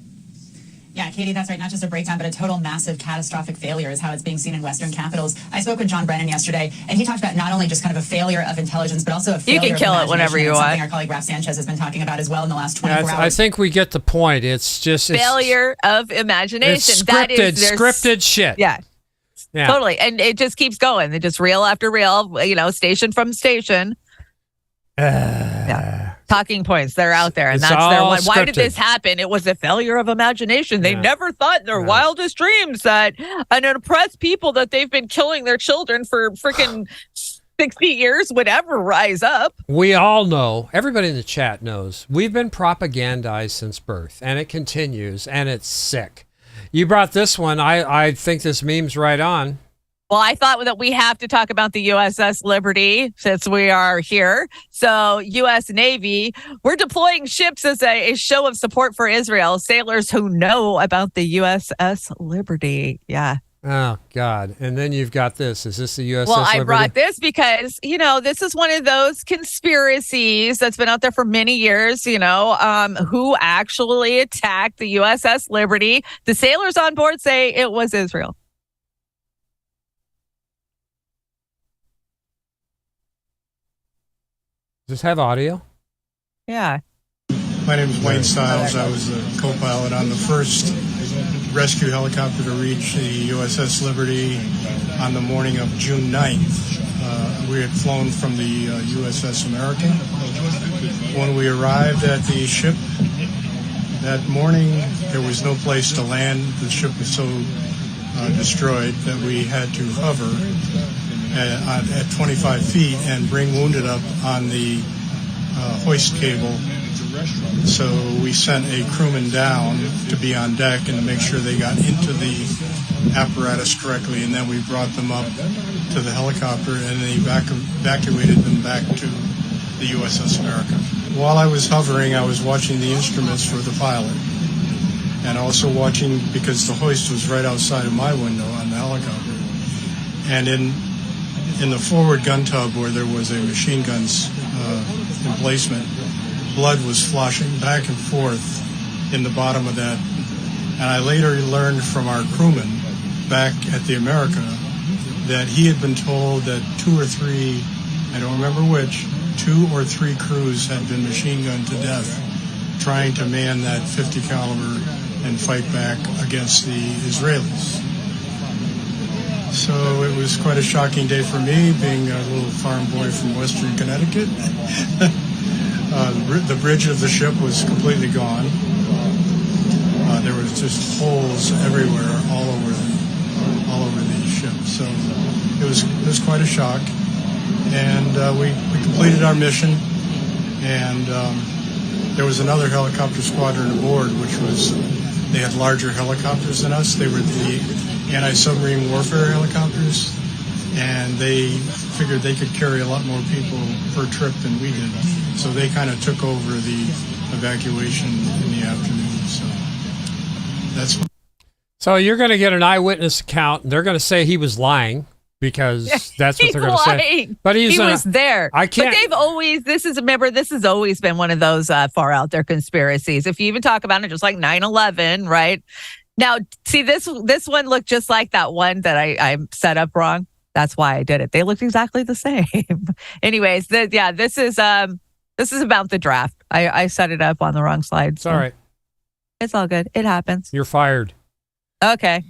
Speaker 22: Yeah, Katie, that's right. Not just a breakdown, but a total massive catastrophic failure is how it's being seen in Western capitals. I spoke with John Brennan yesterday, and he talked about not only just kind of a failure of intelligence, but also a failure of
Speaker 2: You can kill it whenever you want.
Speaker 22: Something our colleague Raf Sanchez has been talking about as well in the last 24 hours.
Speaker 1: I think we get the point. It's just
Speaker 2: failure of imagination.
Speaker 1: It's
Speaker 2: That is
Speaker 1: scripted shit.
Speaker 2: Yeah. Totally. And it just keeps going. It just reel after reel, station from station. Talking points, they're out there, and
Speaker 1: It's
Speaker 2: that's their
Speaker 1: all
Speaker 2: one. Why did
Speaker 1: scripted.
Speaker 2: this happen? It was a failure of imagination. They never thought in their wildest dreams that an oppressed people that they've been killing their children for freaking 60 years would ever rise up.
Speaker 1: We all know, everybody in the chat knows, we've been propagandized since birth, and it continues, and it's sick. You brought this one. I think this meme's right on.
Speaker 2: Well, I thought that we have to talk about the USS Liberty since we are here. So, U.S. Navy, we're deploying ships as a show of support for Israel. Sailors who know about the USS Liberty. Yeah.
Speaker 1: Oh, God. And then you've got this. Is this the USS
Speaker 2: Well,
Speaker 1: Liberty?
Speaker 2: I brought this because, this is one of those conspiracies that's been out there for many years, who actually attacked the USS Liberty. The sailors on board say it was Israel.
Speaker 1: Does this have audio?
Speaker 2: Yeah.
Speaker 23: My name is Wayne Stiles. I was the co-pilot on the first rescue helicopter to reach the USS Liberty on the morning of June 9th. We had flown from the USS American. When we arrived at the ship that morning, there was no place to land. The ship was so destroyed that we had to hover at 25 feet and bring wounded up on the hoist cable. So we sent a crewman down to be on deck and to make sure they got into the apparatus correctly, and then we brought them up to the helicopter and they evacuated them back to the USS America. While I was hovering, I was watching the instruments for the pilot, and also watching, because the hoist was right outside of my window on the helicopter, and in the forward gun tub where there was a machine gun's emplacement, blood was sloshing back and forth in the bottom of that. And I later learned from our crewman back at the America that he had been told that 2 or 3, I don't remember which, 2 or 3 crews had been machine gunned to death trying to man that 50 caliber and fight back against the Israelis. So it was quite a shocking day for me, being a little farm boy from Western Connecticut. The bridge of the ship was completely gone. There was just holes everywhere, all over the ship. So it was quite a shock. And we completed our mission. And there was another helicopter squadron aboard, they had larger helicopters than us. They were the anti-submarine warfare helicopters, and they figured they could carry a lot more people per trip than we did. So they kind of took over the evacuation in the afternoon. So that's what.
Speaker 1: So you're going to get an eyewitness account, and they're going to say he was lying because that's what they're going to say. But he
Speaker 2: was there.
Speaker 1: I can't.
Speaker 2: But they've always, this has always been one of those far out there conspiracies. If you even talk about it, just like 9/11, right? Now, see, this one looked just like that one that I set up wrong. That's why I did it. They looked exactly the same. Anyways, this is about the draft. I set it up on the wrong slide.
Speaker 1: It's all right.
Speaker 2: It's all good. It happens.
Speaker 1: You're fired.
Speaker 2: Okay.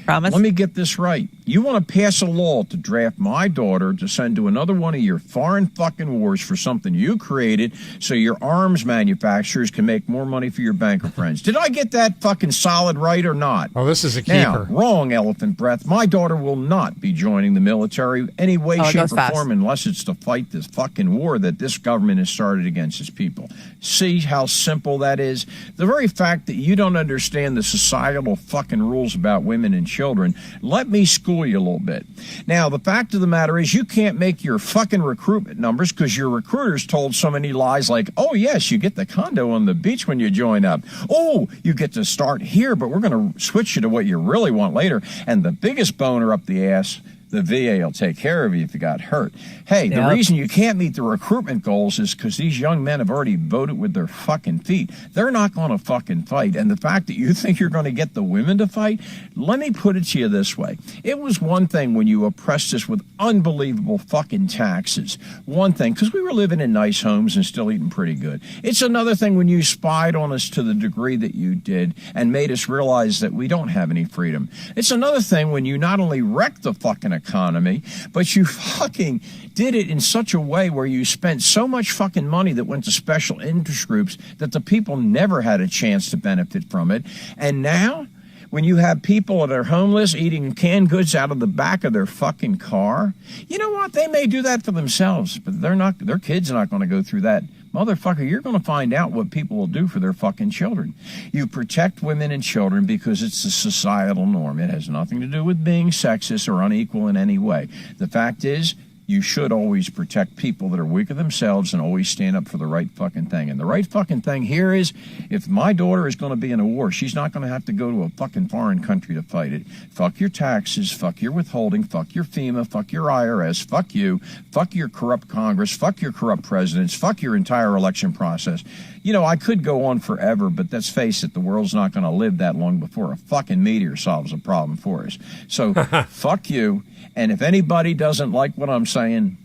Speaker 2: Promise.
Speaker 3: Let me get this right. You want to pass a law to draft my daughter to send to another one of your foreign fucking wars for something you created so your arms manufacturers can make more money for your banker friends. Did I get that fucking solid right or not?
Speaker 1: Oh, this is a
Speaker 3: Now,
Speaker 1: keeper.
Speaker 3: wrong, elephant breath. My daughter will not be joining the military any way, shape, or form unless it's to fight this fucking war that this government has started against its people. See how simple that is? The very fact that you don't understand the societal fucking rules about women and children, let me school you a little bit. Now, the fact of the matter is you can't make your fucking recruitment numbers because your recruiters told so many lies like, oh, yes, you get the condo on the beach when you join up. Oh, you get to start here, but we're going to switch you to what you really want later. And the biggest boner up the ass, the VA will take care of you if you got hurt. Hey, the reason you can't meet the recruitment goals is because these young men have already voted with their fucking feet. They're not going to fucking fight. And the fact that you think you're going to get the women to fight, let me put it to you this way. It was one thing when you oppressed us with unbelievable fucking taxes. One thing, because we were living in nice homes and still eating pretty good. It's another thing when you spied on us to the degree that you did and made us realize that we don't have any freedom. It's another thing when you not only wrecked the fucking economy, but you fucking did it in such a way where you spent so much fucking money that went to special interest groups that the people never had a chance to benefit from it. And now, when you have people that are homeless eating canned goods out of the back of their fucking car, you know what? They may do that for themselves, but their kids are not going to go through that. Motherfucker, you're going to find out what people will do for their fucking children. You protect women and children because it's a societal norm. It has nothing to do with being sexist or unequal in any way. The fact is, you should always protect people that are weaker themselves and always stand up for the right fucking thing. And the right fucking thing here is, if my daughter is going to be in a war, she's not going to have to go to a fucking foreign country to fight it. Fuck your taxes, fuck your withholding, fuck your FEMA, fuck your IRS, fuck you, fuck your corrupt Congress, fuck your corrupt presidents, fuck your entire election process. You know, I could go on forever, but let's face it, the world's not going to live that long before a fucking meteor solves a problem for us. So, fuck you. And if anybody doesn't like what I'm saying,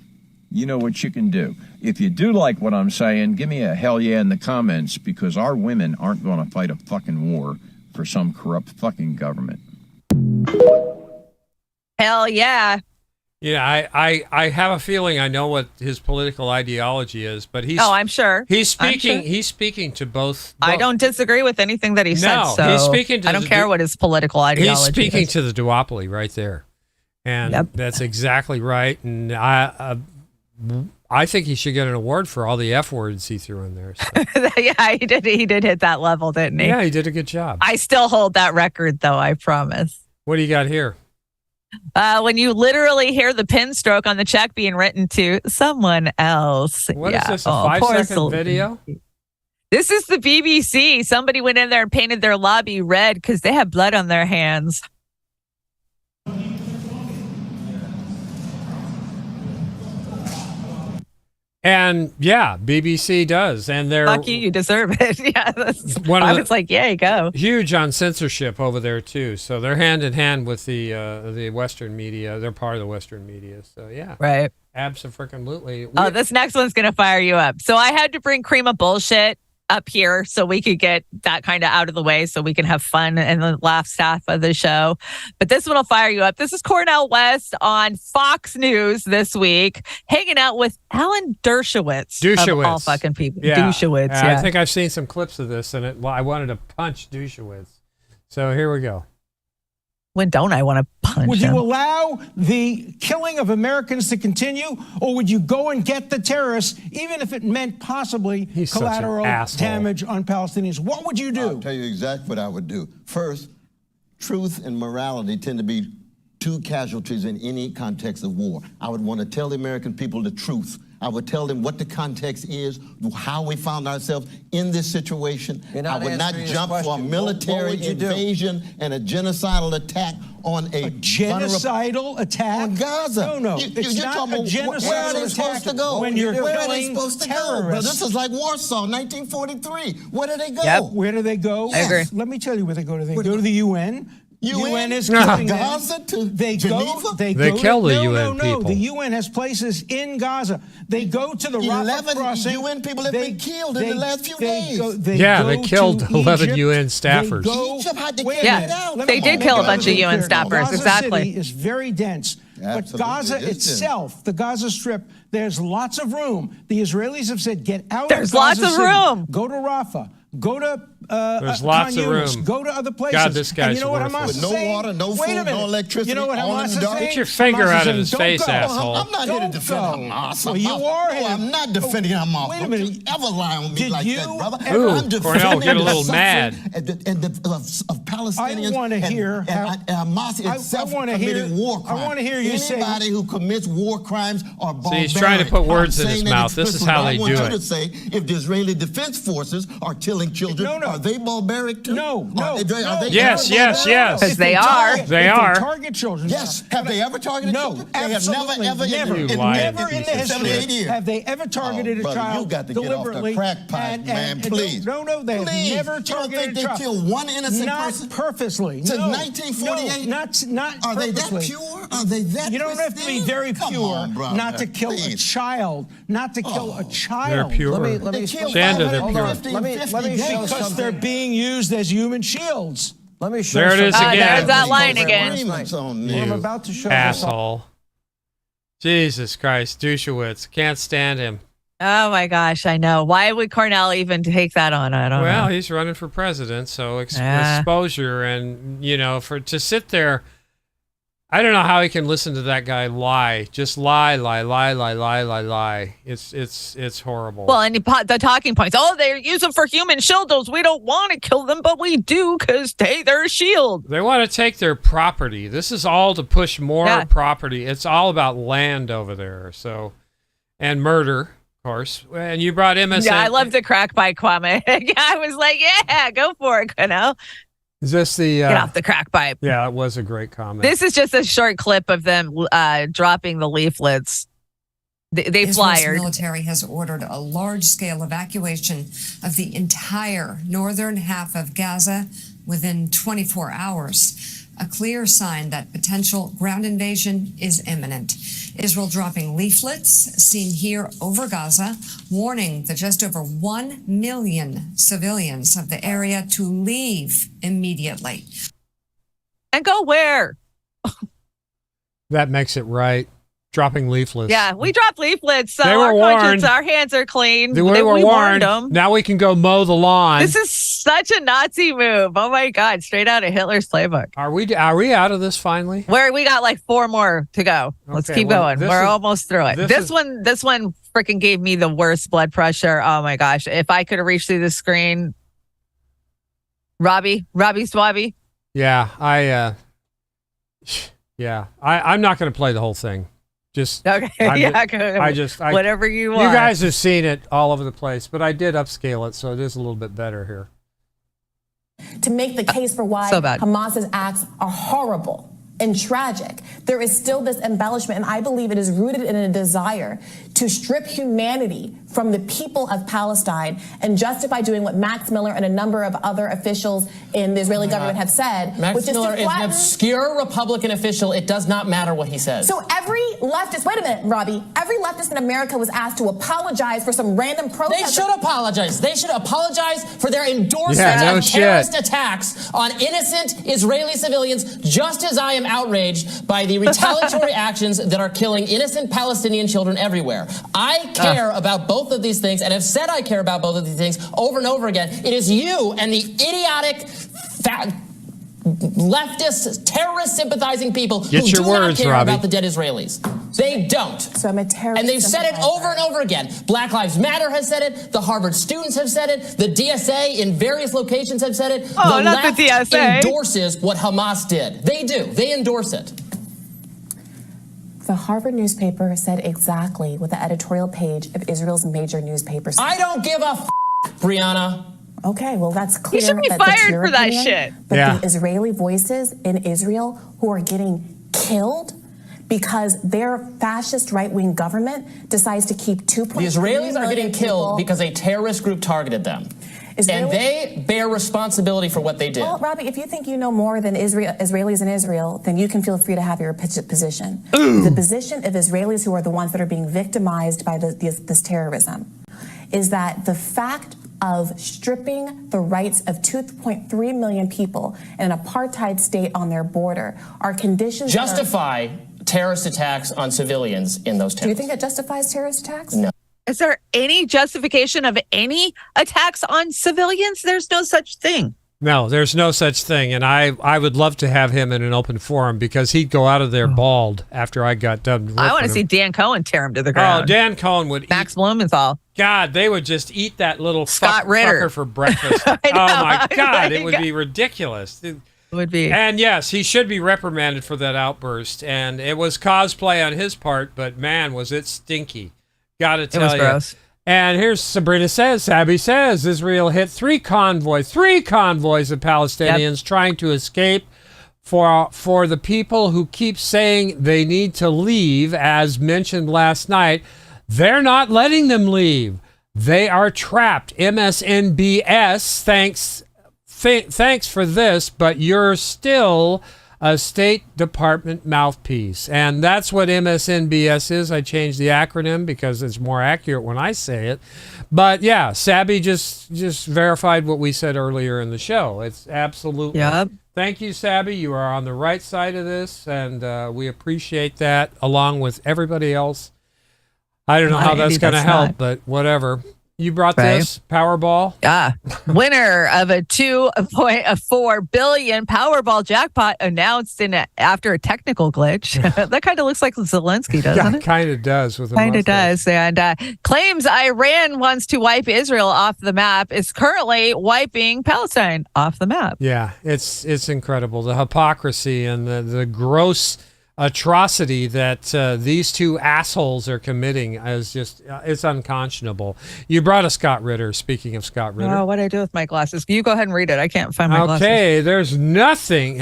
Speaker 3: you know what you can do. If you do like what I'm saying, give me a hell yeah in the comments, because our women aren't going to fight a fucking war for some corrupt fucking government.
Speaker 2: Hell yeah.
Speaker 1: Yeah, I have a feeling I know what his political ideology is, but
Speaker 2: I'm sure.
Speaker 1: He's speaking to both.
Speaker 2: I don't disagree with anything that he said. So
Speaker 1: he's speaking to
Speaker 2: I don't care what his political ideology is.
Speaker 1: He's speaking to the duopoly right there. And that's exactly right. And I think he should get an award for all the F words he threw in there. So.
Speaker 2: Yeah, he did. He did hit that level, didn't he?
Speaker 1: Yeah, he did a good job.
Speaker 2: I still hold that record, though. I promise.
Speaker 1: What do you got here?
Speaker 2: When you literally hear the pen stroke on the check being written to someone else.
Speaker 1: What is this? A 5-second video?
Speaker 2: This is the BBC. Somebody went in there and painted their lobby red because they have blood on their hands.
Speaker 1: And yeah, BBC does, and they're
Speaker 2: fuck you, you deserve it. Yeah, I was like, yeah, you go.
Speaker 1: Huge on censorship over there too. So they're hand in hand with the Western media. They're part of the Western media. So yeah,
Speaker 2: right.
Speaker 1: Absolutely.
Speaker 2: Oh, this next one's gonna fire you up. So I had to bring cream of bullshit up here so we could get that kind of out of the way so we can have fun and the laughs half of the show. But this one will fire you up. This is Cornel West on Fox News this week, hanging out with Alan Dershowitz. Of all fucking people.
Speaker 1: Yeah.
Speaker 2: Dershowitz, yeah.
Speaker 1: I think I've seen some clips of this, and I wanted to punch Dershowitz. So here we go.
Speaker 2: When don't I want to punch
Speaker 4: Would
Speaker 2: him?
Speaker 4: you allow the killing of Americans to continue, or would you go and get the terrorists, even if it meant possibly collateral damage on Palestinians? What would you do?
Speaker 6: I'll tell you exactly what I would do. First, truth and morality tend to be two casualties in any context of war. I would want to tell the American people the truth. I would tell them what the context is, how we found ourselves in this situation. I would not jump for a military invasion and a genocidal attack on a
Speaker 4: genocidal attack
Speaker 6: on Gaza.
Speaker 4: No, it's not a genocidal
Speaker 6: where are they supposed to go?
Speaker 4: When you're
Speaker 6: where are they
Speaker 4: killing
Speaker 6: supposed to
Speaker 4: terrorists.
Speaker 6: go? Bro, this is like Warsaw, 1943. Where do they go?
Speaker 4: Yep. Where do they go?
Speaker 2: I agree.
Speaker 4: Let me tell you where they go. They go to the UN. UN is killing
Speaker 6: Gaza to
Speaker 4: they
Speaker 6: Geneva?
Speaker 4: go.
Speaker 1: They kill the UN people.
Speaker 4: No. The UN has places in Gaza. They go to the Rafah crossing.
Speaker 6: 11 UN people have been killed in the last few days.
Speaker 1: They killed 11 UN staffers.
Speaker 2: They did kill a bunch of UN staffers.
Speaker 4: Gaza
Speaker 2: Exactly.
Speaker 4: City is very dense. But Gaza itself, the Gaza Strip, there's lots of room. The Israelis have said, get out
Speaker 2: There's
Speaker 4: of Gaza
Speaker 2: lots of
Speaker 4: City.
Speaker 2: room.
Speaker 4: Go to Rafah. Go to
Speaker 1: There's lots of room.
Speaker 4: Go to other places.
Speaker 1: God, this guy's
Speaker 4: and you know what Hamas
Speaker 6: With
Speaker 4: is
Speaker 6: no
Speaker 4: saying?
Speaker 6: water, no
Speaker 4: Wait a
Speaker 6: food,
Speaker 4: minute.
Speaker 6: no electricity.
Speaker 4: You know what
Speaker 6: all in
Speaker 4: Hamas
Speaker 6: the
Speaker 4: is
Speaker 6: dark.
Speaker 4: saying?
Speaker 1: Get your finger
Speaker 4: Hamas
Speaker 1: out
Speaker 4: is
Speaker 1: of his
Speaker 4: saying,
Speaker 1: face,
Speaker 4: don't go.
Speaker 1: asshole.
Speaker 6: I'm not here to defend Hamas.
Speaker 4: Well, you are.
Speaker 6: No, I'm not defending Hamas.
Speaker 4: Wait a minute.
Speaker 6: Don't you ever lie on me like that, brother.
Speaker 1: Ooh,
Speaker 6: I'm defending
Speaker 1: Cornell, get a
Speaker 6: the
Speaker 1: little
Speaker 6: suffering
Speaker 1: mad.
Speaker 6: of Palestinians.
Speaker 4: I want to hear
Speaker 6: and Hamas itself committing war crimes.
Speaker 4: I want to hear you say.
Speaker 6: Anybody who commits war crimes are barbaric.
Speaker 1: See, he's trying to put words in his mouth. This is how they do
Speaker 6: I want you
Speaker 1: it.
Speaker 6: to say, if the Israeli Defense Forces are killing children, are they barbaric too?
Speaker 4: No.
Speaker 1: Yes.
Speaker 2: Because they are.
Speaker 1: They are.
Speaker 4: Target children.
Speaker 6: Yes. Have they ever targeted children? They have
Speaker 4: absolutely
Speaker 6: never
Speaker 4: never
Speaker 6: in
Speaker 4: the history
Speaker 6: 78 years.
Speaker 4: have they ever targeted a child
Speaker 6: You got to get off
Speaker 4: deliberately.
Speaker 6: the crack pipe, man. Please.
Speaker 4: No, they have never
Speaker 6: You don't think
Speaker 4: targeted a
Speaker 6: they
Speaker 4: child.
Speaker 6: killed one innocent person?
Speaker 4: Not purposely.
Speaker 6: Since
Speaker 4: no.
Speaker 6: 1948?
Speaker 4: No, not
Speaker 6: Are they that
Speaker 4: purposely.
Speaker 6: pure? Are they that
Speaker 4: You don't have to be very pure not to kill a child. Not to kill a child.
Speaker 1: They're pure.
Speaker 4: Let me
Speaker 1: Chanda, they're pure.
Speaker 4: Let me show because they're being used as human shields.
Speaker 5: Let me show
Speaker 1: There it is again.
Speaker 2: There's that line again.
Speaker 1: You
Speaker 5: I'm about to show
Speaker 1: asshole. Jesus Christ, Dushowitz. Can't stand him.
Speaker 2: Oh my gosh, I know. Why would Cornell even take that on? I don't know.
Speaker 1: Well, he's running for president, so exposure and, to sit there. I don't know how he can listen to that guy lie. Just lie. It's horrible.
Speaker 2: Well, and the talking points. Oh, they use them for human shields. We don't want to kill them, but we do because they're a shield.
Speaker 1: They want to take their property. This is all to push more property. It's all about land over there. So, and murder, of course. And you brought MSN.
Speaker 2: Yeah, I love the crack by Kwame. I was like, yeah, go for it, Cornell.
Speaker 1: Is this the
Speaker 2: get off the crack pipe?
Speaker 1: Yeah, it was a great comment.
Speaker 2: This is just a short clip of them dropping the leaflets. They flyered.
Speaker 7: Israel's military has ordered a large-scale evacuation of the entire northern half of Gaza within 24 hours. A clear sign that potential ground invasion is imminent. Israel dropping leaflets seen here over Gaza, warning the just over 1 million civilians of the area to leave immediately.
Speaker 2: And go where?
Speaker 1: That makes it right. Dropping leaflets.
Speaker 2: Yeah, we dropped leaflets, so
Speaker 1: they were warned.
Speaker 2: Our hands are clean.
Speaker 1: We were warned. Them. Now we can go mow the lawn.
Speaker 2: This is such a Nazi move. Oh my God, straight out of Hitler's playbook.
Speaker 1: Are we out of this finally?
Speaker 2: We got like 4 more to go. Let's keep going. We're almost through it. This one freaking gave me the worst blood pressure. Oh my gosh. If I could have reached through the screen. Robbie Swabby.
Speaker 1: Yeah, I'm not going to play the whole thing. Just
Speaker 2: okay. Whatever you want.
Speaker 1: You guys have seen it all over the place, but I did upscale it, so it is a little bit better here.
Speaker 8: To make the case for why Hamas's acts are horrible and tragic, there is still this embellishment, and I believe it is rooted in a desire to strip humanity from the people of Palestine and justify doing what Max Miller and a number of other officials in the Israeli government have said.
Speaker 24: Max Miller is an obscure Republican official. It does not matter what he says.
Speaker 8: So every leftist, wait a minute, Robbie, every leftist in America was asked to apologize for some random protest.
Speaker 24: They should apologize. They should apologize for their endorsement of terrorist attacks on innocent Israeli civilians, just as I am outraged by the retaliatory actions that are killing innocent Palestinian children everywhere. I care about both of these things and have said I care about both of these things over and over again. It is you and the idiotic leftist, terrorist sympathizing people who do not care about the dead Israelis. They don't.
Speaker 8: So I'm a terrorist.
Speaker 24: And they've said it over and over again. Black Lives Matter has said it. The Harvard students have said it. The DSA in various locations have said it.
Speaker 2: Oh,
Speaker 24: the
Speaker 2: not
Speaker 24: left
Speaker 2: the DSA.
Speaker 24: endorses what Hamas did. They do. They endorse it.
Speaker 8: The Harvard newspaper said exactly what the editorial page of Israel's major newspaper said.
Speaker 24: I don't give a Brianna.
Speaker 8: Okay, well, that's clear.
Speaker 2: You should be fired for that shit.
Speaker 8: But the Israeli voices in Israel who are getting killed because their fascist right-wing government decides to keep 2.3
Speaker 24: The Israelis are getting
Speaker 8: million
Speaker 24: killed
Speaker 8: people.
Speaker 24: because a terrorist group targeted them. And they bear responsibility for what they did.
Speaker 8: Well, Robbie, if you think you know more than Israelis in Israel, then you can feel free to have your position.
Speaker 1: Ooh.
Speaker 8: The position of Israelis who are the ones that are being victimized by this terrorism is that the fact of stripping the rights of 2.3 million people in an apartheid state on their border are conditions
Speaker 24: justify terrorist attacks on civilians in those towns.
Speaker 8: Do you think that justifies terrorist attacks?
Speaker 24: No.
Speaker 2: Is there any justification of any attacks on civilians? There's no such thing.
Speaker 1: No, there's no such thing. And I would love to have him in an open forum because he'd go out of there bald after I got done.
Speaker 2: I want to see Dan Cohen tear him to the ground.
Speaker 1: Oh, Dan Cohen would
Speaker 2: Max Blumenthal.
Speaker 1: God, they would just eat that little
Speaker 2: Scott Ritter
Speaker 1: fucker for breakfast. Oh, my God. It would be ridiculous. It
Speaker 2: would be.
Speaker 1: And, yes, he should be reprimanded for that outburst. And it was cosplay on his part, but, man, was it stinky. Got to tell you.
Speaker 2: It was gross.
Speaker 1: And here's Sabrina says, Sabby says, Israel hit three convoys of Palestinians trying to escape for the people who keep saying they need to leave, as mentioned last night. They're not letting them leave. They are trapped. MSNBS, thanks for this, but you're still a State Department mouthpiece. And that's what MSNBS is. I changed the acronym because it's more accurate when I say it. But yeah, Sabby just verified what we said earlier in the show. It's absolutely.
Speaker 2: Yep.
Speaker 1: Thank you, Sabby. You are on the right side of this, and we appreciate that along with everybody else. I don't know how that's going to help, but whatever. You brought this Powerball?
Speaker 2: Yeah. Winner of a $2.4 billion Powerball jackpot announced after a technical glitch. That kind of looks like Zelensky, doesn't it?
Speaker 1: Kind of does.
Speaker 2: Kind of does. And claims Iran wants to wipe Israel off the map, is currently wiping Palestine off the map.
Speaker 1: Yeah, it's incredible. The hypocrisy and the gross atrocity that these two assholes are committing is just it's unconscionable. You brought a Scott Ritter. Speaking of Scott Ritter,
Speaker 2: what do I do with my glasses? You go ahead and read it. I can't find my glasses.
Speaker 1: Okay, there's nothing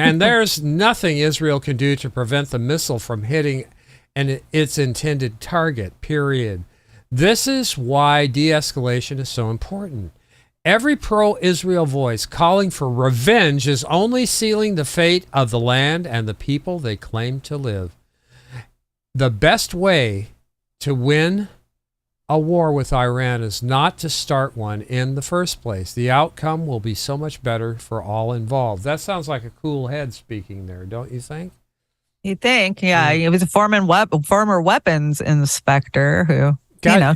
Speaker 1: Israel can do to prevent the missile from hitting its intended target. Period. This is why de-escalation is so important. Every pro-Israel voice calling for revenge is only sealing the fate of the land and the people they claim to live. The best way to win a war with Iran is not to start one in the first place. The outcome will be so much better for all involved. That sounds like a cool head speaking there, don't you think?
Speaker 2: You think? Yeah, he was a former weapons inspector who,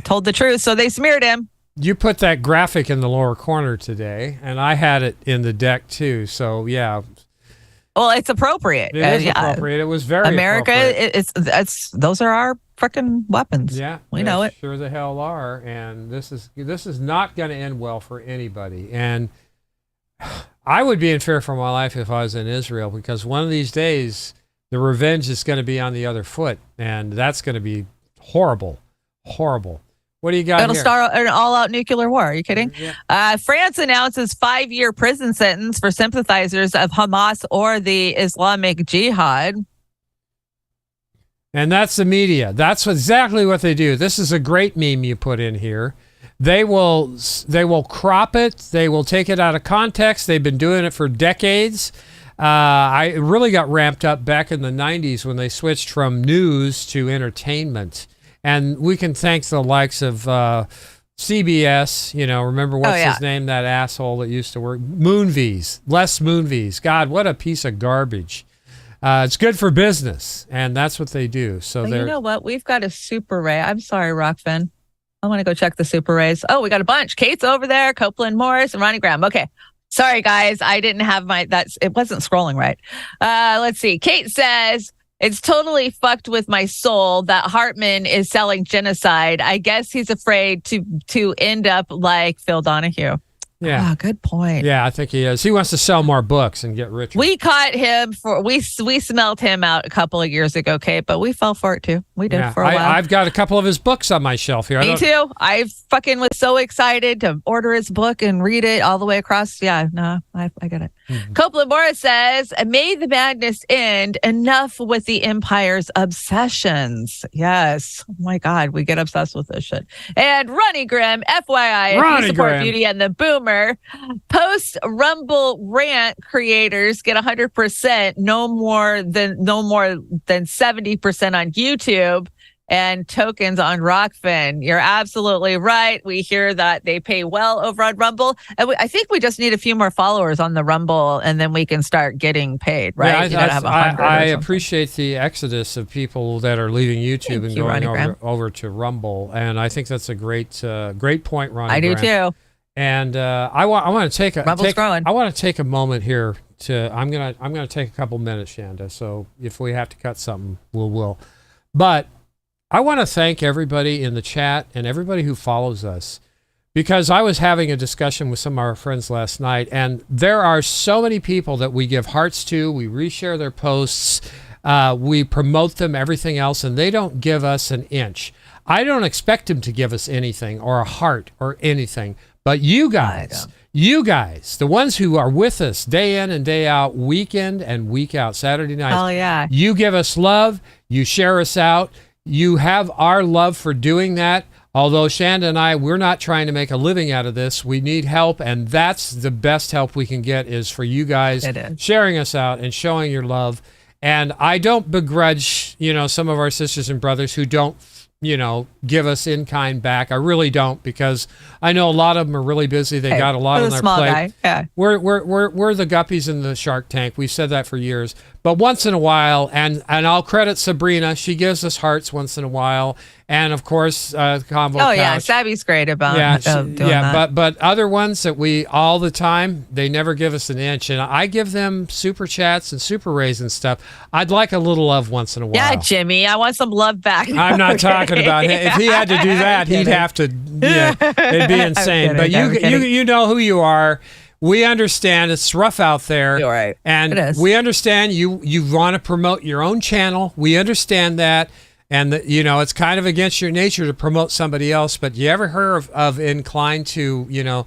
Speaker 2: told the truth, so they smeared him.
Speaker 1: You put that graphic in the lower corner today, and I had it in the deck too. So yeah.
Speaker 2: Well, it's appropriate.
Speaker 1: It is appropriate. It was very
Speaker 2: America.
Speaker 1: Appropriate.
Speaker 2: Those are our freaking weapons.
Speaker 1: Yeah,
Speaker 2: we know it.
Speaker 1: Sure the hell are. And this is not going to end well for anybody. And I would be in fear for my life if I was in Israel, because one of these days the revenge is going to be on the other foot, and that's going to be horrible, horrible. What do you got?
Speaker 2: It'll start an all-out nuclear war. Are you kidding? Yeah. France announces 5-year prison sentence for sympathizers of Hamas or the Islamic Jihad.
Speaker 1: And that's the media. That's exactly what they do. This is a great meme you put in here. They will crop it. They will take it out of context. They've been doing it for decades. I really got ramped up back in the 90s when they switched from news to entertainment. And we can thank the likes of CBS, remember what's his name, that asshole that used to work, Moonves, Les Moonves. God, what a piece of garbage. It's good for business, and that's what they do. So
Speaker 2: you know what? We've got a Super Ray. I'm sorry, Rockfin. I want to go check the Super Rays. Oh, we got a bunch. Kate's over there, Copeland Morris, and Ronnie Graham. Okay. Sorry, guys. I didn't have it wasn't scrolling right. Let's see. Kate says, it's totally fucked with my soul that Hartman is selling genocide. I guess he's afraid to end up like Phil Donahue.
Speaker 1: Yeah.
Speaker 2: Good point.
Speaker 1: Yeah, I think he is. He wants to sell more books and get richer.
Speaker 2: We caught him we smelled him out a couple of years ago, Kate, but we fell for it too. We did for a while.
Speaker 1: I've got a couple of his books on my shelf here.
Speaker 2: Me too. I fucking was so excited to order his book and read it all the way across. Yeah, no, I get it. Mm-hmm. Copeland Morris says, may the madness end. Enough with the empire's obsessions. Yes. Oh my God, we get obsessed with this shit. And Ronnie Grimm, FYI, if you support Beauty and the Boomers, boomer. Post Rumble rant creators get 100%, no more than 70% on YouTube, and tokens on Rockfin. You're absolutely right. We hear that they pay well over on Rumble. And I think we just need a few more followers on the Rumble, and then we can start getting paid, right?
Speaker 1: Yeah,
Speaker 2: You gotta have 100
Speaker 1: I
Speaker 2: or something.
Speaker 1: appreciate the exodus of people that are leaving YouTube and going over to Rumble, and I think that's a great point, Ronnie.
Speaker 2: I do
Speaker 1: Graham.
Speaker 2: too.
Speaker 1: And I want to take
Speaker 2: growing.
Speaker 1: I want to take a moment here to I'm gonna take a couple minutes, Chanda. So if we have to cut something, we'll. But I want to thank everybody in the chat and everybody who follows us, because I was having a discussion with some of our friends last night, and there are so many people that we give hearts to, we reshare their posts, we promote them, everything else, and they don't give us an inch. I don't expect them to give us anything or a heart or anything, but you guys, the ones who are with us day in and day out, week in and week out, Saturday nights,
Speaker 2: Oh, yeah.
Speaker 1: you give us love, you share us out. You have our love for doing that. Although Chanda and we're not trying to make a living out of this. We need help, and that's the best help we can get is for you guys sharing us out and showing your love. And I don't begrudge, some of our sisters and brothers who don't, give us in kind back. I really don't, because I know a lot of them are really busy. They got a lot on their plate.
Speaker 2: Yeah.
Speaker 1: We're the guppies in the Shark Tank. We've said that for years. But once in a while, and I'll credit Sabrina. She gives us hearts once in a while. And of course, Convo Couch.
Speaker 2: Yeah, Savvy's great about doing that.
Speaker 1: But other ones that we all the time, they never give us an inch. And I give them super chats and super rays and stuff. I'd like a little love once in a while.
Speaker 2: Yeah, Jimmy, I want some love back.
Speaker 1: I'm not talking about him. If he had to do that, he'd have to. Yeah, it'd be insane. But you know who you are. We understand it's rough out there.
Speaker 2: You're right.
Speaker 1: And we understand you want to promote your own channel. We understand that. And, it's kind of against your nature to promote somebody else. But you ever heard of inclined to,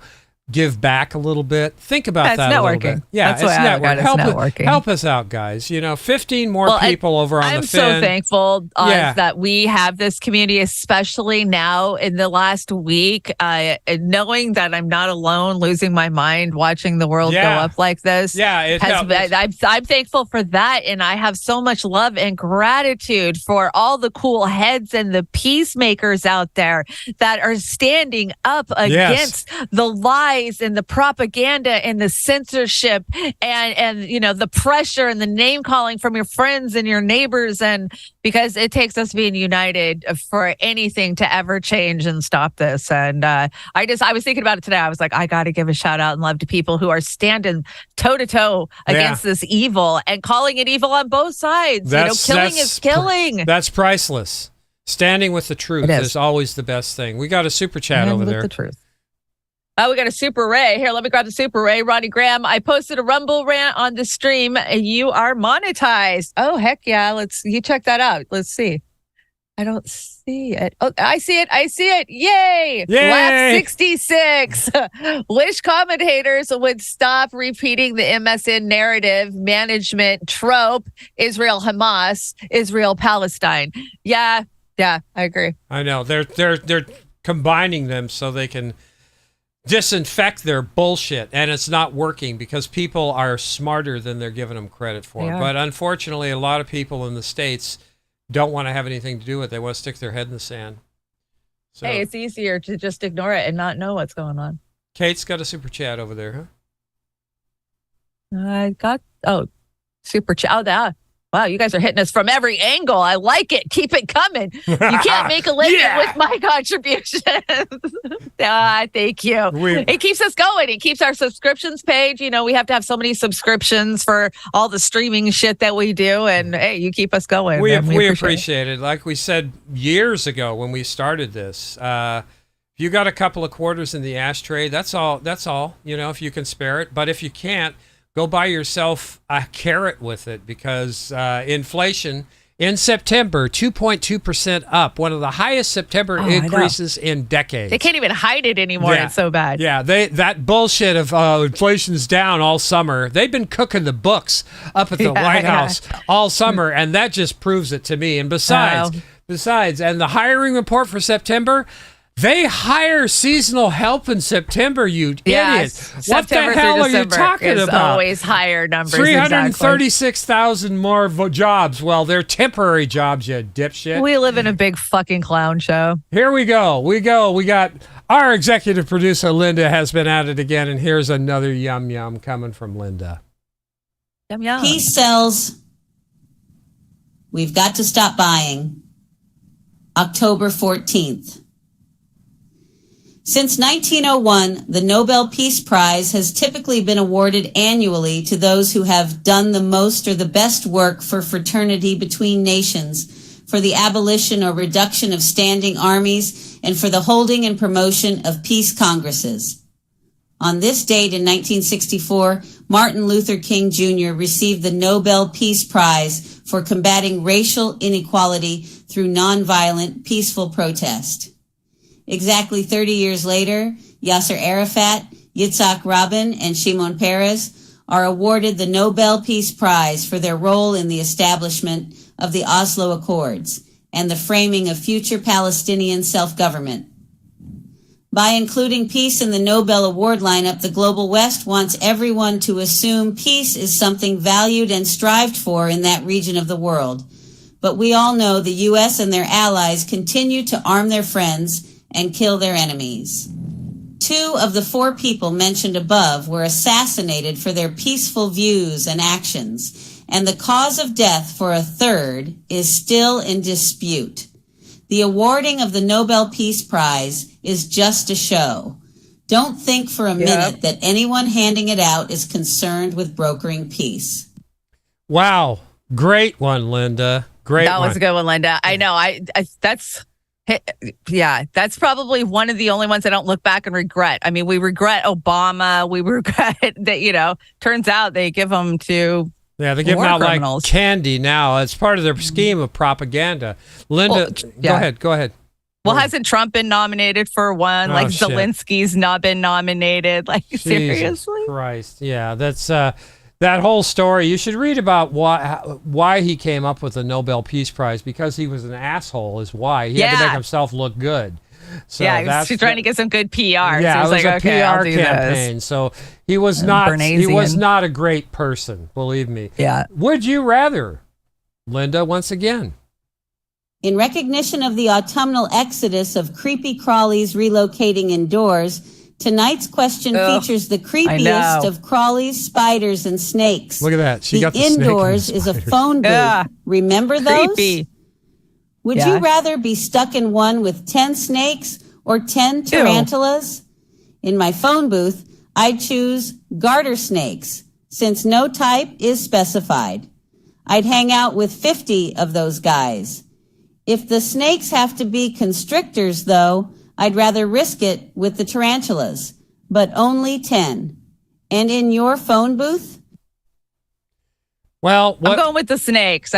Speaker 1: give back a little bit? Think about that a little bit. Yeah,
Speaker 2: That's networking.
Speaker 1: Help us out, guys. 15 more people over on the Fin.
Speaker 2: I'm so thankful that we have this community, especially now in the last week, knowing that I'm not alone, losing my mind, watching the world go up like this.
Speaker 1: Yeah,
Speaker 2: I'm thankful for that, and I have so much love and gratitude for all the cool heads and the peacemakers out there that are standing up against the lies and the propaganda and the censorship and the pressure and the name calling from your friends and your neighbors, and because it takes us being united for anything to ever change and stop this. And I was thinking about it today. I was like, I got to give a shout out and love to people who are standing toe to toe against this evil and calling it evil on both sides. Killing is killing.
Speaker 1: That's priceless. Standing with the truth is always the best thing. We got a super chat over there.
Speaker 2: The truth. We got a super Ray. Here, let me grab the super Ray. Ronnie Graham, I posted a Rumble rant on the stream. You are monetized. Oh, heck yeah. You check that out. Let's see. I don't see it. Oh, I see it. Yay. Lap 66. Wish commentators would stop repeating the MSN narrative management trope. Israel, Hamas, Israel, Palestine. Yeah, I agree.
Speaker 1: I know. They're combining them so they can disinfect their bullshit, and it's not working because people are smarter than they're giving them credit for. But unfortunately, a lot of people in the States don't want to have anything to do with it. They want to stick their head in the sand. So,
Speaker 2: hey, it's easier to just ignore it and not know what's going on.
Speaker 1: Kate's got a super chat over there, huh?
Speaker 2: I got super chat. Wow, you guys are hitting us from every angle. I like it. Keep it coming. You can't make a living with my contributions. Thank you. It keeps us going. It keeps our subscriptions page. We have to have so many subscriptions for all the streaming shit that we do. And hey, you keep us going.
Speaker 1: We appreciate it. Like we said years ago when we started this, you got a couple of quarters in the ashtray. That's all. If you can spare it. But if you can't, go buy yourself a carrot with it, because inflation in September, 2.2% up, one of the highest September increases in decades.
Speaker 2: They can't even hide it anymore. It's so bad.
Speaker 1: Yeah, that bullshit of inflation's down all summer. They've been cooking the books up at the White House all summer, and that just proves it to me. And besides, and the hiring report for September, They hire seasonal help in September, you idiots. What
Speaker 2: September
Speaker 1: the hell
Speaker 2: through
Speaker 1: are you
Speaker 2: December
Speaker 1: talking
Speaker 2: is
Speaker 1: about?
Speaker 2: Always higher numbers.
Speaker 1: 336,000 more jobs. Well, they're temporary jobs, you dipshit.
Speaker 2: We live in a big fucking clown show.
Speaker 1: Here we go. We got our executive producer, Linda, has been at it again, and here's another yum yum coming from Linda.
Speaker 2: Yum yum.
Speaker 5: Peace sells. We've got to stop buying. October 14th. Since 1901, the Nobel Peace Prize has typically been awarded annually to those who have done the most or the best work for fraternity between nations, for the abolition or reduction of standing armies, and for the holding and promotion of peace congresses. On this date in 1964, Martin Luther King Jr. received the Nobel Peace Prize for combating racial inequality through nonviolent, peaceful protest. Exactly 30 years later, Yasser Arafat, Yitzhak Rabin, and Shimon Peres are awarded the Nobel Peace Prize for their role in the establishment of the Oslo Accords and the framing of future Palestinian self-government. By including peace in the Nobel Award lineup, the Global West wants everyone to assume peace is something valued and strived for in that region of the world. But we all know the U.S. and their allies continue to arm their friends and kill their enemies. 2 of the 4 people mentioned above were assassinated for their peaceful views and actions, and the cause of death for a third is still in dispute. The awarding of the Nobel Peace Prize is just a show. Don't think for a minute that anyone handing it out is concerned with brokering peace.
Speaker 1: Wow. Great one, Linda. Great one.
Speaker 2: That was a good one, Linda. I know. That's probably one of the only ones I don't look back and regret. I mean, we regret Obama. We regret that, turns out they give them to
Speaker 1: they give them out
Speaker 2: criminals.
Speaker 1: Like candy now. It's part of their scheme of propaganda. Linda, go ahead.
Speaker 2: Well, hasn't Trump been nominated for one? Zelensky's not been nominated.
Speaker 1: Jesus
Speaker 2: Seriously?
Speaker 1: Christ. Yeah, that's that whole story. You should read about why he came up with the Nobel Peace Prize, because he was an asshole is why. He had to make himself look good. So
Speaker 2: he's trying to get some good PR.
Speaker 1: Yeah,
Speaker 2: so
Speaker 1: it was
Speaker 2: like,
Speaker 1: a
Speaker 2: I'll
Speaker 1: PR
Speaker 2: do
Speaker 1: campaign.
Speaker 2: This.
Speaker 1: So he was not a great person, believe me.
Speaker 2: Yeah.
Speaker 1: Would you rather, Linda, once again?
Speaker 5: In recognition of the autumnal exodus of creepy crawlies relocating indoors, tonight's question features the creepiest of crawlies, spiders, and snakes.
Speaker 1: Look at that. She got the
Speaker 5: indoors
Speaker 1: snake and the
Speaker 5: is a phone booth. Remember those?
Speaker 2: Creepy.
Speaker 5: Would you rather be stuck in one with 10 snakes or 10 tarantulas? In my phone booth, I'd choose garter snakes, since no type is specified. I'd hang out with 50 of those guys. If the snakes have to be constrictors, though, I'd rather risk it with the tarantulas, but only 10. And in your phone booth?
Speaker 1: Well,
Speaker 2: I'm going with the snakes.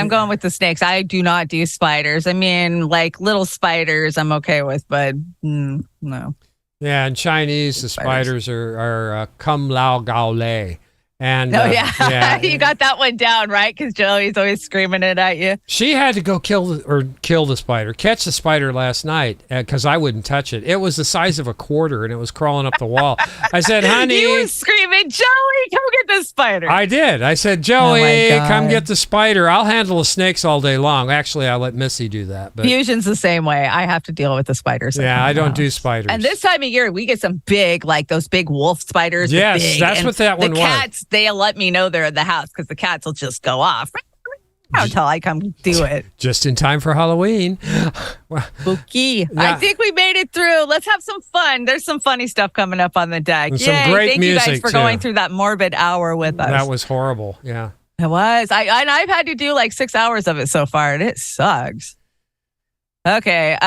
Speaker 2: I do not do spiders. I mean, like little spiders I'm okay with, but no.
Speaker 1: Yeah, in Chinese, the spiders are cum lao gao lei. And
Speaker 2: you got that one down, right? Because Joey's always screaming it at you.
Speaker 1: She had to go kill the spider, catch the spider last night because I wouldn't touch it. It was the size of a quarter and it was crawling up the wall. I said, honey.
Speaker 2: You were screaming, Joey, come get the spider.
Speaker 1: I did. I said, Joey, come get the spider. I'll handle the snakes all day long. Actually, I'll let Missy do that. But
Speaker 2: Fusion's the same way. I have to deal with the spiders.
Speaker 1: Yeah, I don't do spiders.
Speaker 2: And this time of year, we get some big, like those big wolf spiders.
Speaker 1: Yes, that's what that one was.
Speaker 2: The cats, they'll let me know they're in the house because the cats will just go off until I come do it.
Speaker 1: Just in time for Halloween.
Speaker 2: Spooky. I think we made it through. Let's have some fun. There's some funny stuff coming up on the deck.
Speaker 1: And some great
Speaker 2: Thank
Speaker 1: music,
Speaker 2: you guys for going through that morbid hour with us.
Speaker 1: That was horrible. Yeah.
Speaker 2: It was. I've had to do like 6 hours of it so far, and it sucks. Okay,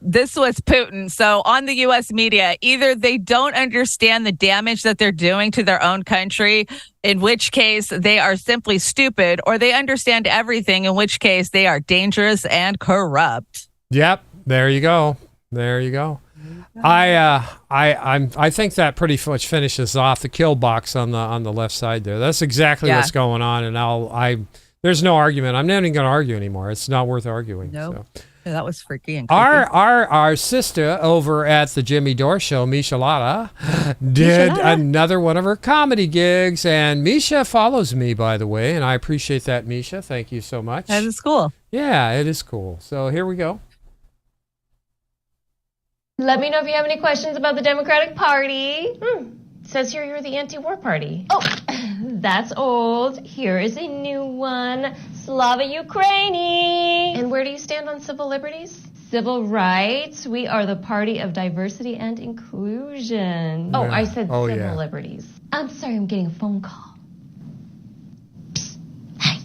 Speaker 2: this was Putin. So on the U.S. media, either they don't understand the damage that they're doing to their own country, in which case they are simply stupid, or they understand everything, in which case they are dangerous and corrupt.
Speaker 1: Yep, there you go. I think that pretty much finishes off the kill box on the left side there. That's exactly what's going on, and there's no argument. I'm not even going to argue anymore. It's not worth arguing.
Speaker 2: Nope.
Speaker 1: So.
Speaker 2: Yeah, that was freaky and creepy.
Speaker 1: Our sister over at the Jimmy Dore Show, Misha Lara, did another one of her comedy gigs, and Misha follows me, by the way, and I appreciate that, Misha. Thank you so much.
Speaker 2: That is cool.
Speaker 1: Yeah, it is cool. So here we go.
Speaker 10: Let me know if you have any questions about the Democratic Party. Says here you're the anti-war party. Oh, that's old. Here is a new one. Slava Ukraini. And where do you stand on civil liberties? Civil rights. We are the party of diversity and inclusion. Oh, I said civil liberties. I'm sorry, I'm getting a phone call. Psst. Hi.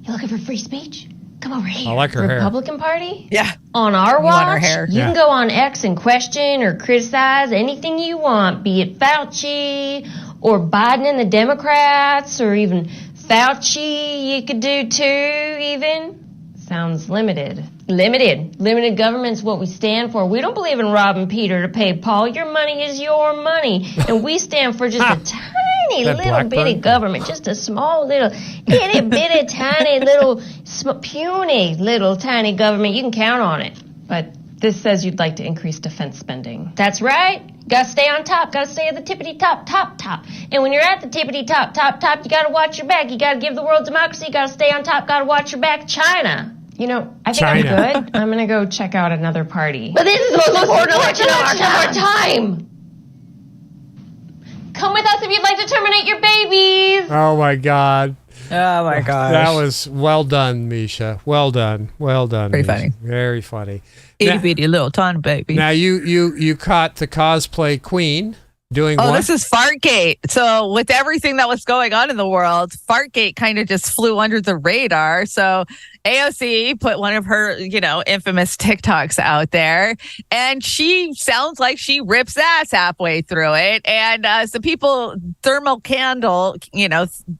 Speaker 10: You looking for free speech? Come over here.
Speaker 1: I like her hair.
Speaker 10: Republican Party?
Speaker 2: Yeah.
Speaker 10: On our watch,
Speaker 2: her hair.
Speaker 10: you can go on X and question or criticize anything you want, be it Fauci or Biden and the Democrats or even Fauci you could do too, even. Sounds limited. Limited government's what we stand for. We don't believe in robbing Peter to pay Paul. Your money is your money. And we stand for just a tiny little bitty government. Just a small little itty bitty tiny little puny little tiny government. You can count on it. But this says you'd like to increase defense spending. That's right. Gotta stay on top. Gotta stay at the tippity top. And when you're at the tippity top, you gotta watch your back. You gotta give the world democracy. You gotta stay on top. Gotta watch your back. China. You know, I think I'm good. I'm going to go check out another party. But this is the most important election of our time. Come with us if you'd like to terminate your babies.
Speaker 1: Oh, my God.
Speaker 2: Oh, my gosh.
Speaker 1: That was well done, Misha. Well done.
Speaker 2: Pretty funny.
Speaker 1: Very funny.
Speaker 2: Itty bitty little tiny baby.
Speaker 1: Now, you caught the cosplay queen doing what?
Speaker 2: This is Fartgate. So with everything that was going on in the world, Fartgate kind of just flew under the radar. So AOC put one of her, infamous TikToks out there, and she sounds like she rips ass halfway through it. And some people thermal candle,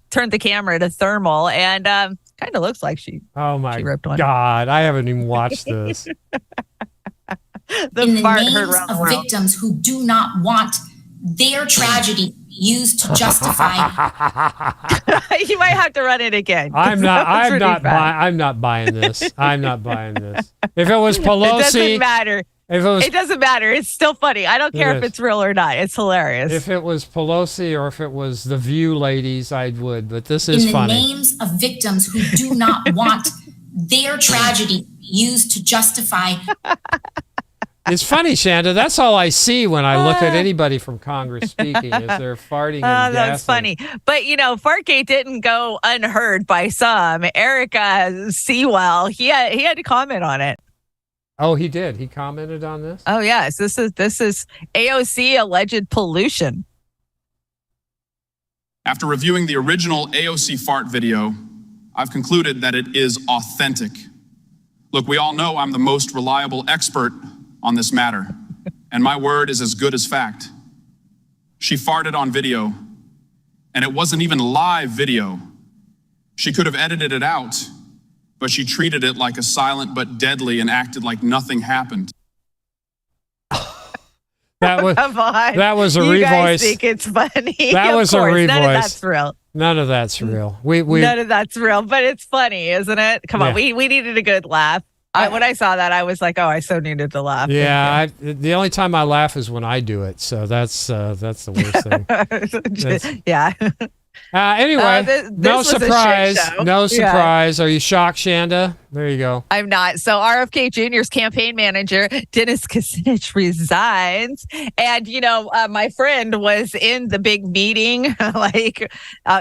Speaker 2: turned the camera to thermal, and kind of looks like she ripped one.
Speaker 1: God, I haven't even watched this.
Speaker 11: The fart heard around the world. Victims who do not want their tragedy used to justify.
Speaker 2: You might have to run it again.
Speaker 1: I'm not buying this. I'm not buying this. If it was Pelosi,
Speaker 2: it doesn't matter. It doesn't matter. It's still funny. I don't care if it's real or not. It's hilarious.
Speaker 1: If it was Pelosi or if it was the View ladies, I would. But this is funny.
Speaker 11: In the names of victims who do not want their tragedy used to justify.
Speaker 1: It's funny, Chanda. That's all I see when I look at anybody from Congress speaking is they're farting and
Speaker 2: that's funny. But, Fartgate didn't go unheard by some. Eric Sewell, he had to comment on it.
Speaker 1: Oh, he did? He commented on this?
Speaker 2: Oh, yes. This is AOC alleged pollution.
Speaker 12: After reviewing the original AOC fart video, I've concluded that it is authentic. Look, we all know I'm the most reliable expert on this matter, and my word is as good as fact. She farted on video, and it wasn't even live video. She could have edited it out, but she treated it like a silent but deadly and acted like nothing happened.
Speaker 1: That was a revoice.
Speaker 2: You guys think it's funny?
Speaker 1: That was a revoice.
Speaker 2: None of that's real.
Speaker 1: None of that's real.
Speaker 2: None of that's real, but it's funny, isn't it? Come on, we needed a good laugh. When I saw that, I was like, "Oh, I so needed to laugh."
Speaker 1: Yeah, the only time I laugh is when I do it, so that's the worst thing.
Speaker 2: Yeah.
Speaker 1: Anyway, no surprise. No surprise. Are you shocked, Chanda? There you go.
Speaker 2: I'm not. So RFK Jr.'s campaign manager, Dennis Kucinich, resigns. And, my friend was in the big meeting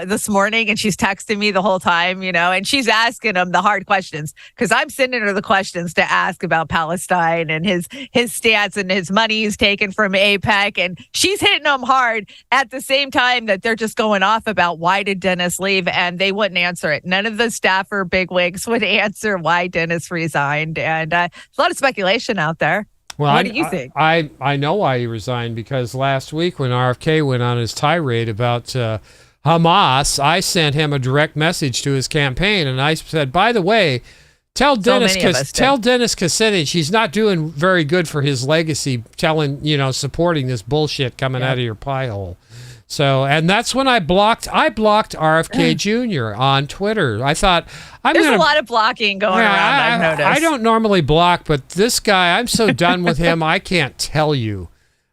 Speaker 2: this morning, and she's texting me the whole time, and she's asking him the hard questions because I'm sending her the questions to ask about Palestine and his stats and his money he's taken from AIPAC. And she's hitting him hard at the same time that they're just going off about why did Dennis leave, and they wouldn't answer it. None of the staffer bigwigs would answer why Dennis resigned, and a lot of speculation out there.
Speaker 1: Well,
Speaker 2: what do you think?
Speaker 1: I know why he resigned, because last week when RFK went on his tirade about Hamas, I sent him a direct message to his campaign, and I said, by the way, tell Dennis Kucinich he's not doing very good for his legacy, supporting this bullshit coming out of your pie hole. So, and that's when I blocked RFK Jr. on Twitter. I thought,
Speaker 2: there's a lot of blocking going around, I've noticed.
Speaker 1: I don't normally block, but this guy, I'm so done with him, I can't tell you.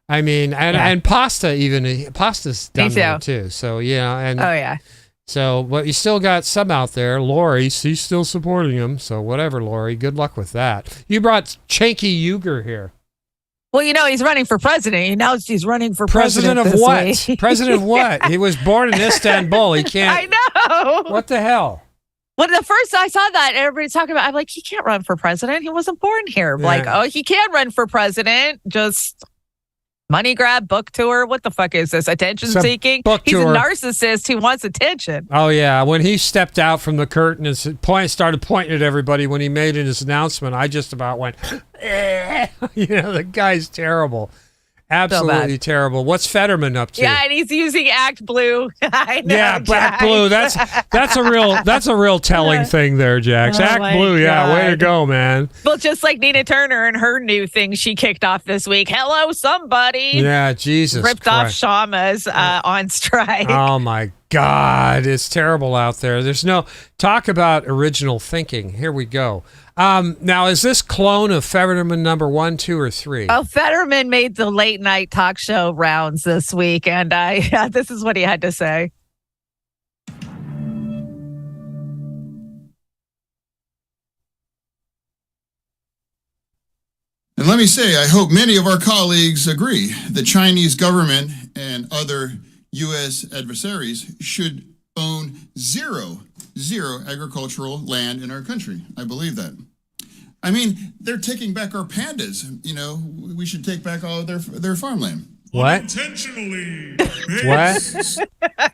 Speaker 1: I mean, and Pasta's done there too. So, and
Speaker 2: oh yeah.
Speaker 1: So, but you still got some out there. Lori, she's still supporting him. So, whatever, Lori. Good luck with that. You brought Chanky Uger here.
Speaker 2: Well, he's running for president. He announced he's running for president
Speaker 1: of
Speaker 2: this
Speaker 1: what?
Speaker 2: week.
Speaker 1: President of what? He was born in Istanbul. He can't.
Speaker 2: I know.
Speaker 1: What the hell?
Speaker 2: When the first I saw that, everybody's talking about, I'm like, he can't run for president. He wasn't born here.
Speaker 1: Yeah.
Speaker 2: Like, oh, he can run for president. Just money grab, book tour. What the fuck is this? Attention seeking? He's a narcissist who wants attention.
Speaker 1: Oh, yeah. When he stepped out from the curtain and started pointing at everybody when he made his announcement, I just about went, the guy's terrible. Absolutely terrible. What's Fetterman up to?
Speaker 2: Yeah, and he's using Act Blue. I know,
Speaker 1: yeah, Act Blue. That's a real telling thing there, Jax. Act Blue. Yeah, way to go, man.
Speaker 2: Well, just like Nina Turner and her new thing she kicked off this week. Hello, somebody.
Speaker 1: Yeah, Jesus
Speaker 2: ripped
Speaker 1: Christ.
Speaker 2: off Shama's on strike.
Speaker 1: Oh my God, it's terrible out there. There's no talk about original thinking. Here we go. Now, is this clone of Fetterman number 1, 2, or 3?
Speaker 2: Oh, Fetterman made the late night talk show rounds this week, and this is what he had to say.
Speaker 9: And let me say, I hope many of our colleagues agree the Chinese government and other U.S. adversaries should own zero agricultural land in our country. I believe that. I mean, they're taking back our pandas. We should take back all of their farmland.
Speaker 1: What?
Speaker 9: Unintentionally.
Speaker 1: What?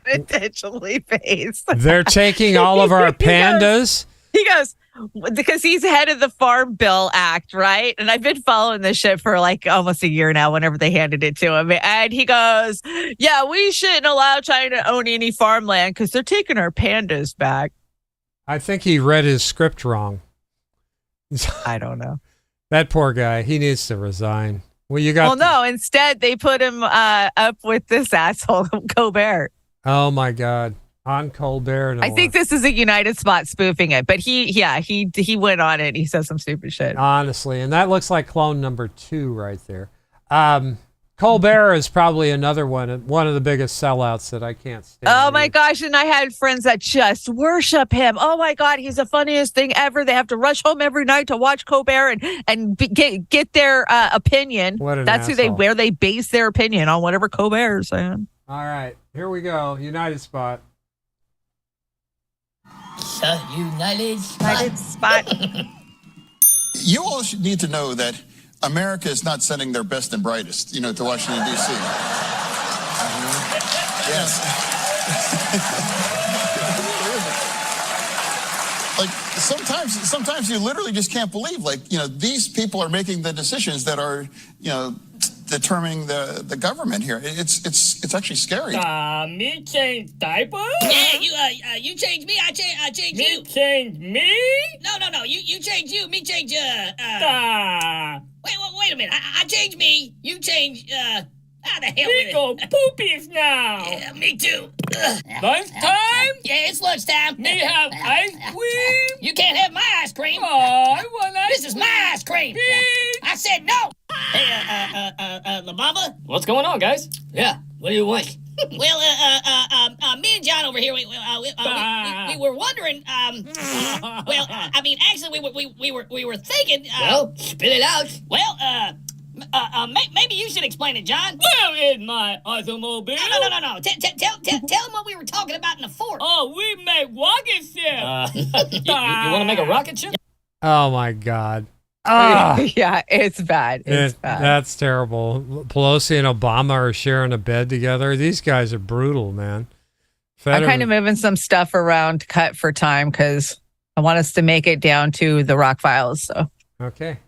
Speaker 2: Unintentionally based.
Speaker 1: They're taking all of our pandas?
Speaker 2: He goes, because he's head of the Farm Bill Act, right? And I've been following this shit for like almost a year now, whenever they handed it to him. And he goes, yeah, we shouldn't allow China to own any farmland because they're taking our pandas back.
Speaker 1: I think he read his script wrong.
Speaker 2: I don't know.
Speaker 1: That poor guy, he needs to resign. Well,
Speaker 2: no, instead they put him up with this asshole, Colbert.
Speaker 1: Oh my God. On Colbert.
Speaker 2: I think this is a United Spot spoofing it, but he went on it. He said some stupid shit.
Speaker 1: Honestly, and that looks like clone number 2 right there. Colbert is probably another one of the biggest sellouts that I can't stand.
Speaker 2: Oh my gosh, and I had friends that just worship him. Oh my God, he's the funniest thing ever. They have to rush home every night to watch Colbert and get their opinion. That's
Speaker 1: asshole.
Speaker 2: where they base their opinion on whatever Colbert is saying.
Speaker 1: All right, here we go. United Spot.
Speaker 2: United Spot.
Speaker 9: You all should need to know that America is not sending their best and brightest, to Washington, D.C. Yes. Like, sometimes you literally just can't believe, these people are making the decisions that are, determining the government here. It's actually scary.
Speaker 13: Me change diaper?
Speaker 14: Yeah, you change me, I change you.
Speaker 13: Me change me?
Speaker 14: No, you change you, me change Wait a minute. I change me, you change how the hell
Speaker 13: Riko poopies now.
Speaker 14: Yeah, me too.
Speaker 13: Lunchtime?
Speaker 14: Yeah, it's lunchtime.
Speaker 13: Me have ice cream?
Speaker 14: You can't have my ice cream.
Speaker 13: Oh, I want ice cream.
Speaker 14: This is my ice cream. I said no. Hey, La Bamba?
Speaker 13: What's going on, guys?
Speaker 14: Yeah, what do you want? Well, me and John over here, we were wondering. Actually, we were thinking.
Speaker 13: Well, spit it out.
Speaker 14: Well, maybe you should explain it, John.
Speaker 13: Well, in my automobile.
Speaker 14: No. Tell him what we were talking about in the fort.
Speaker 13: Oh, we make rocket ship.
Speaker 14: You want to make a rocket ship?
Speaker 1: Oh my God.
Speaker 2: Yeah, it's bad. It's bad.
Speaker 1: That's terrible. Pelosi and Obama are sharing a bed together. These guys are brutal, man.
Speaker 2: I'm kind of moving some stuff around, cut for time, because I want us to make it down to the rock files. So
Speaker 1: okay.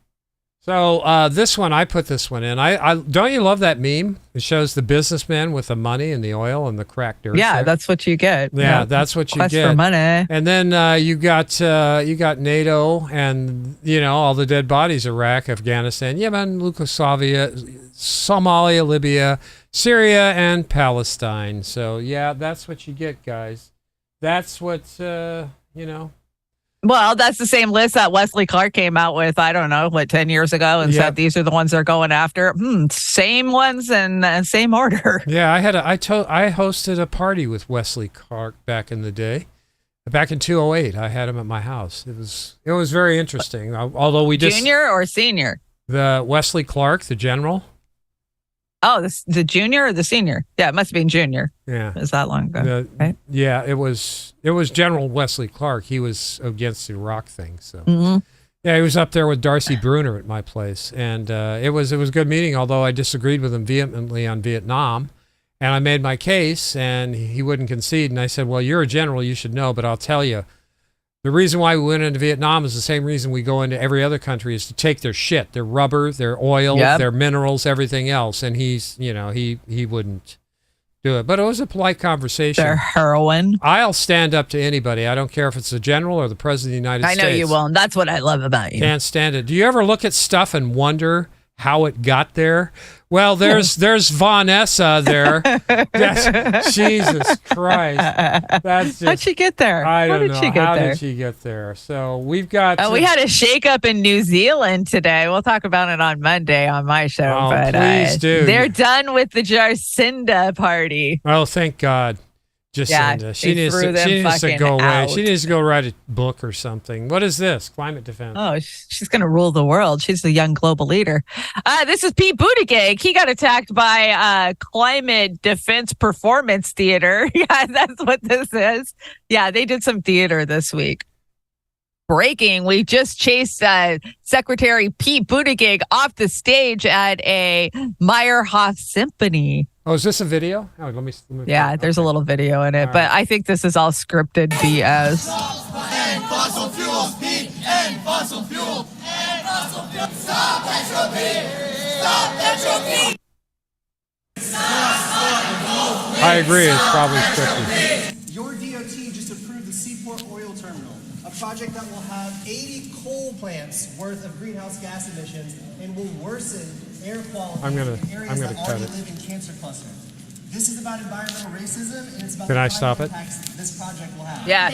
Speaker 1: So this one, I put this one in. I don't you love that meme? It shows the businessman with the money and the oil and the crack dirt.
Speaker 2: Yeah, that's what you get.
Speaker 1: Yeah, that's what you
Speaker 2: Quest
Speaker 1: get.
Speaker 2: for money.
Speaker 1: And then you got NATO and all the dead bodies: Iraq, Afghanistan, Yemen, Yugoslavia, Somalia, Libya, Syria, and Palestine. So, yeah, that's what you get, guys. That's what,
Speaker 2: Well, that's the same list that Wesley Clark came out with, I don't know, 10 years ago and said these are the ones they're going after. Same ones and same order.
Speaker 1: Yeah, I hosted a party with Wesley Clark back in the day. Back in 2008, I had him at my house. It was very interesting. Although we just
Speaker 2: Junior or senior?
Speaker 1: The Wesley Clark, the general.
Speaker 2: Oh, the junior or the senior? Yeah, it must have been junior.
Speaker 1: Yeah,
Speaker 2: it was that long ago. Right?
Speaker 1: Yeah, it was General Wesley Clark. He was against the Iraq thing. So yeah, he was up there with Darcy Bruner at my place, and it was a good meeting. Although I disagreed with him vehemently on Vietnam. And I made my case, and he wouldn't concede. And I said, well, you're a general, you should know, but I'll tell you, the reason why we went into Vietnam is the same reason we go into every other country, is to take their shit, their rubber, their oil, their minerals, everything else. And he's, he wouldn't do it. But it was a polite conversation.
Speaker 2: Their heroin.
Speaker 1: I'll stand up to anybody. I don't care if it's the general or the president of the United States.
Speaker 2: I know you will. And that's what I love about you.
Speaker 1: Can't stand it. Do you ever look at stuff and wonder how it got there? Well, there's Vanessa there. Jesus Christ. That's just,
Speaker 2: how'd she get there?
Speaker 1: I don't know. How did she get there? So we've got...
Speaker 2: we had a shakeup in New Zealand today. We'll talk about it on Monday on my show.
Speaker 1: Oh,
Speaker 2: but
Speaker 1: please do.
Speaker 2: They're done with the Jacinda party.
Speaker 1: Oh, thank God. Jacinda. She needs to go away. She needs to go write a book or something. What is this? Climate defense.
Speaker 2: Oh, she's going to rule the world. She's the young global leader. This is Pete Buttigieg. He got attacked by Climate Defense Performance Theater. Yeah, that's what this is. Yeah, they did some theater this week. Breaking, we just chased Secretary Pete Buttigieg off the stage at a Meyerhoff Symphony.
Speaker 1: Oh, is this a video? Oh, let me
Speaker 2: yeah, there's a little video in it, but I think this is all scripted BS.
Speaker 15: End fossil fuels, Pete! End fossil fuels! End fossil fuels! Stop entropy! Stop entropy!
Speaker 1: I agree, it's probably scripted.
Speaker 16: Your DOT just approved the Seaport Oil Terminal, a project that will have 80 coal plants worth of greenhouse gas emissions and will worsen air quality in areas that already live in cancer clusters. This is about environmental racism, and it's about
Speaker 1: Can I stop it?
Speaker 16: This project will have.
Speaker 2: Yeah.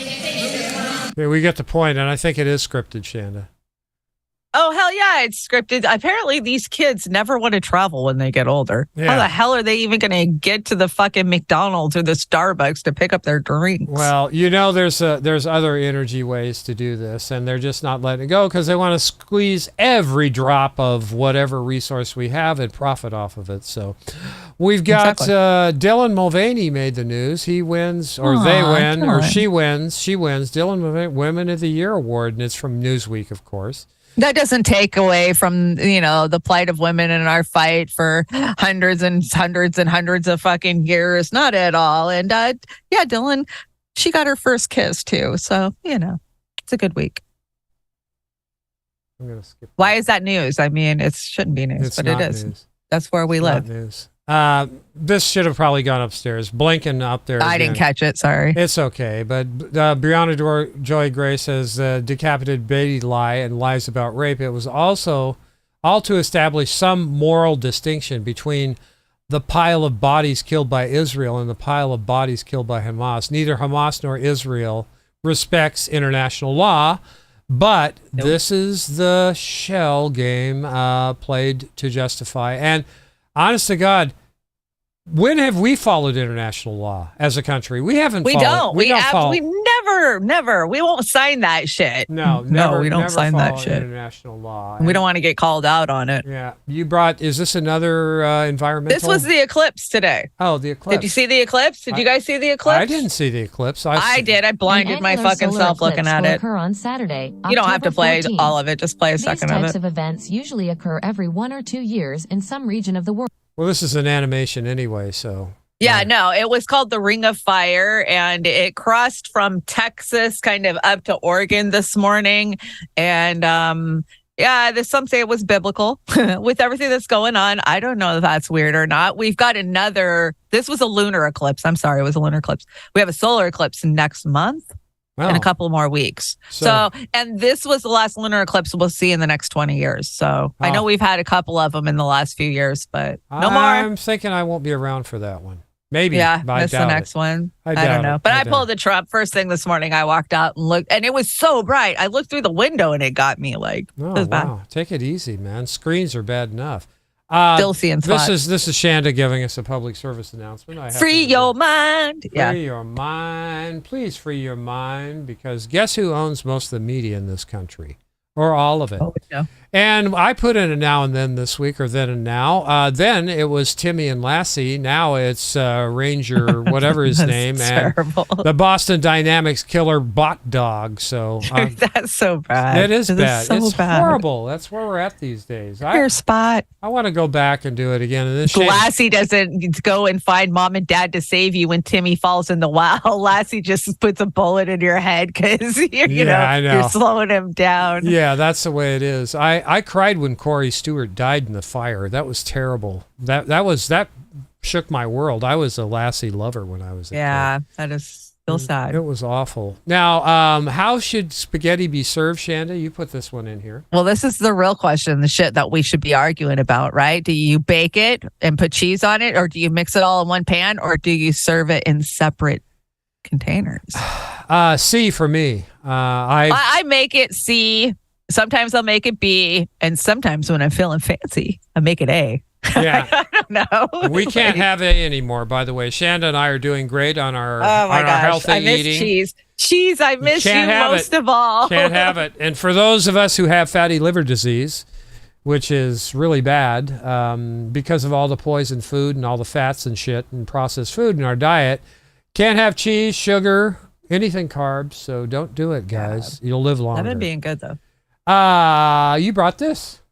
Speaker 1: Yeah, we get the point, and I think it is scripted, Chanda.
Speaker 2: Oh, hell yeah, it's scripted. Apparently, these kids never want to travel when they get older.
Speaker 1: Yeah.
Speaker 2: How the hell are they even going to get to the fucking McDonald's or the Starbucks to pick up their drinks?
Speaker 1: Well, there's other energy ways to do this, and they're just not letting it go because they want to squeeze every drop of whatever resource we have and profit off of it. So we've got Dylan Mulvaney made the news. He wins, or they win, or she wins. She wins. Dylan Mulvaney Women of the Year Award, and it's from Newsweek, of course.
Speaker 2: That doesn't take away from, the plight of women in our fight for hundreds and hundreds and hundreds of fucking years. Not at all. And yeah, Dylan, she got her first kiss too. So, it's a good week.
Speaker 1: I'm going to skip.
Speaker 2: Why is that news? I mean, it shouldn't be news, but it is. News. That's where we live.
Speaker 1: Not news. This should have probably gone upstairs. Blinken up there.
Speaker 2: I didn't catch it. Sorry.
Speaker 1: It's okay. But Brianna Joy Gray says decapitated baby lie and lies about rape. It was also all to establish some moral distinction between the pile of bodies killed by Israel and the pile of bodies killed by Hamas. Neither Hamas nor Israel respects international law. But this is the shell game played to justify. And honest to God, when have we followed international law as a country? We haven't.
Speaker 2: We
Speaker 1: followed.
Speaker 2: Don't. We never. We won't sign that shit.
Speaker 1: No,
Speaker 2: we don't sign that shit.
Speaker 1: International law.
Speaker 2: We don't want to get called out on it.
Speaker 1: Yeah, is this another environmental?
Speaker 2: This was the eclipse today.
Speaker 1: Oh, the eclipse.
Speaker 2: Did you see the eclipse? Did you guys see the eclipse?
Speaker 1: I didn't see the eclipse.
Speaker 2: I did. I blinded my fucking self looking at it.
Speaker 17: Occur on Saturday,
Speaker 2: you don't have to play
Speaker 17: 14th.
Speaker 2: all of it. Just play a second of it.
Speaker 17: These types of events usually occur every 1 or 2 years in some region of the world.
Speaker 1: Well, this is an animation anyway, so.
Speaker 2: Yeah, no, it was called the Ring of Fire, and it crossed from Texas kind of up to Oregon this morning. And some say it was biblical with everything that's going on. I don't know if that's weird or not. We've got this was a lunar eclipse. I'm sorry, it was a lunar eclipse. We have a solar eclipse next month. in a couple more weeks. So, and this was the last lunar eclipse we'll see in the next 20 years. So I know we've had a couple of them in the last few years, but no more.
Speaker 1: I'm thinking I won't be around for that one. Maybe.
Speaker 2: Yeah,
Speaker 1: but
Speaker 2: that's the next one.
Speaker 1: I
Speaker 2: don't know.
Speaker 1: it.
Speaker 2: But I pulled the Trump first thing this morning. I walked out and looked, and it was so bright. I looked through the window and it got me like,
Speaker 1: oh,
Speaker 2: it was bad.
Speaker 1: wow. Take it easy, man. Screens are bad enough.
Speaker 2: Still seeing spots.
Speaker 1: This is Chanda giving us a public service announcement.
Speaker 2: Free your mind.
Speaker 1: Free your mind. Please free your mind, because guess who owns most of the media in this country? Or all of it.
Speaker 2: Oh, yeah.
Speaker 1: And I put in a now and then this week, or then and now. Then it was Timmy and Lassie. Now it's Ranger, whatever his name,
Speaker 2: terrible.
Speaker 1: and the Boston Dynamics killer bot dog. So
Speaker 2: that's so bad.
Speaker 1: It is bad.
Speaker 2: So
Speaker 1: it's
Speaker 2: bad.
Speaker 1: horrible. That's where we're at these days.
Speaker 2: Your spot.
Speaker 1: I want to go back and do it again. And this
Speaker 2: Lassie doesn't go and find mom and dad to save you when Timmy falls in the well. Lassie just puts a bullet in your head because you're slowing him down.
Speaker 1: Yeah, that's the way it is. I cried when Corey Stewart died in the fire. That was terrible. That shook my world. I was a Lassie lover when I was a kid.
Speaker 2: That is still sad.
Speaker 1: It was awful. Now, how should spaghetti be served, Chanda? You put this one in here.
Speaker 2: Well, this is the real question, the shit that we should be arguing about, right? Do you bake it and put cheese on it, or do you mix it all in one pan, or do you serve it in separate containers?
Speaker 1: C for me.
Speaker 2: I make it C. Sometimes I'll make it B, and sometimes when I'm feeling fancy, I make it A.
Speaker 1: Yeah.
Speaker 2: I don't know.
Speaker 1: We can't have A anymore, by the way. Shanda and I are doing great on our, our healthy
Speaker 2: I miss
Speaker 1: eating.
Speaker 2: Cheese. Cheese, I miss you most of all.
Speaker 1: Can't have it. And for those of us who have fatty liver disease, which is really bad because of all the poisoned food and all the fats and shit and processed food in our diet, can't have cheese, sugar, anything carbs. So don't do it, guys. You'll live longer.
Speaker 2: I've been being good, though.
Speaker 1: You brought this?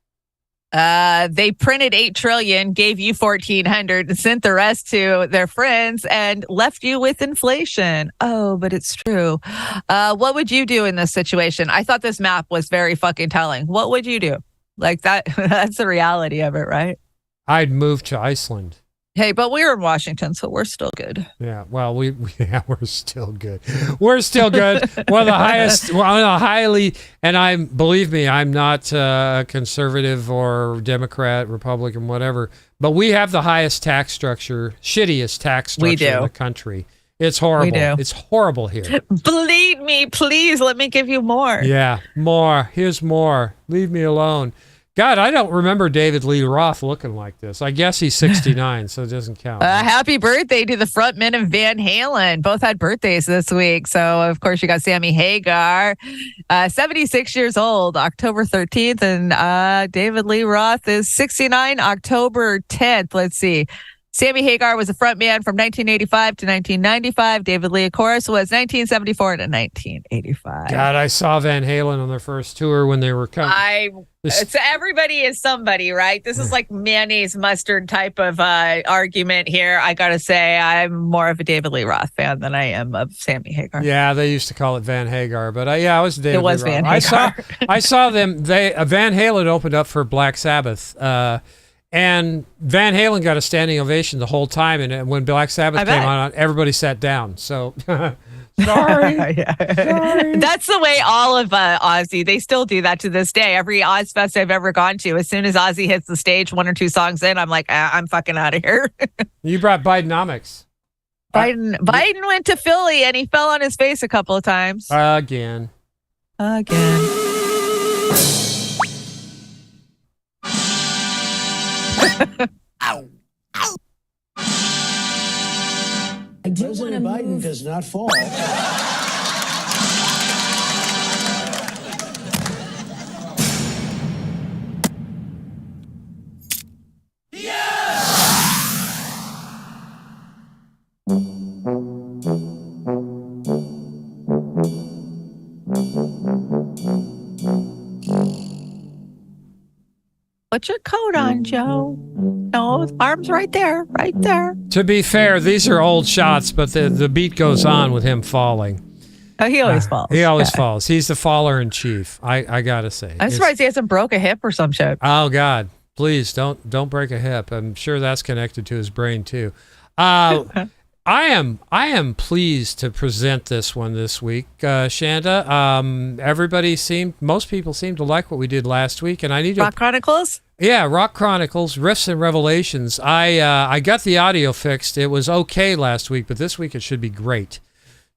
Speaker 2: They printed 8 trillion, gave you 1,400, and sent the rest to their friends and left you with inflation. Oh, but it's true. What would you do in this situation? I thought this map was very fucking telling. What would you do? Like that's the reality of it, right?
Speaker 1: I'd move to Iceland.
Speaker 2: Hey, but we're in Washington, so we're still good.
Speaker 1: Yeah, well, we're still good. We're still good. One of the highest, highly, and believe me, I'm not conservative or Democrat, Republican, whatever, but we have the highest tax structure, shittiest tax structure in the country. It's horrible.
Speaker 2: We do.
Speaker 1: It's horrible here.
Speaker 2: Bleed me, please. Let me give you more.
Speaker 1: Yeah, more. Here's more. Leave me alone. God, I don't remember David Lee Roth looking like this. I guess he's 69, so it doesn't count.
Speaker 2: Happy birthday to the frontmen of Van Halen. Both had birthdays this week. So, of course, you got Sammy Hagar, 76 years old, October 13th. And David Lee Roth is 69, October 10th. Let's see. Sammy Hagar was a frontman from 1985 to 1995. David Lee, of course, was 1974 to 1985.
Speaker 1: God, I saw Van Halen on their first tour when they were coming.
Speaker 2: Everybody is somebody, right? This is like mayonnaise mustard type of argument here. I got to say, I'm more of a David Lee Roth fan than I am of Sammy Hagar.
Speaker 1: Yeah, they used to call it Van Hagar, but I was David Lee Roth.
Speaker 2: Van Hagar.
Speaker 1: I saw them. Van Halen opened up for Black Sabbath. And Van Halen got a standing ovation the whole time. And when Black Sabbath came on, everybody sat down. So, sorry. Sorry.
Speaker 2: That's the way all of Ozzy, they still do that to this day. Every Ozfest I've ever gone to, as soon as Ozzy hits the stage, 1 or 2 songs in, I'm like, I'm fucking out of here.
Speaker 1: You brought Bidenomics.
Speaker 2: Biden went to Philly and he fell on his face a couple of times.
Speaker 1: Again.
Speaker 2: Ow.
Speaker 4: President Biden does not fall.
Speaker 2: Put your coat on, Joe. No, arms right there, right there.
Speaker 1: To be fair, these are old shots, but the beat goes on with him falling.
Speaker 2: Oh, he always falls.
Speaker 1: He always falls. He's the faller in chief. I gotta say.
Speaker 2: I'm surprised he hasn't broke a hip or some shit.
Speaker 1: Oh God, please don't break a hip. I'm sure that's connected to his brain too. I am pleased to present this one this week, Chanda. Most people seem to like what we did last week, and I need to
Speaker 2: Rock Chronicles.
Speaker 1: Yeah, Rock Chronicles, Riffs and Revelations. I got the audio fixed. It was okay last week, but this week it should be great.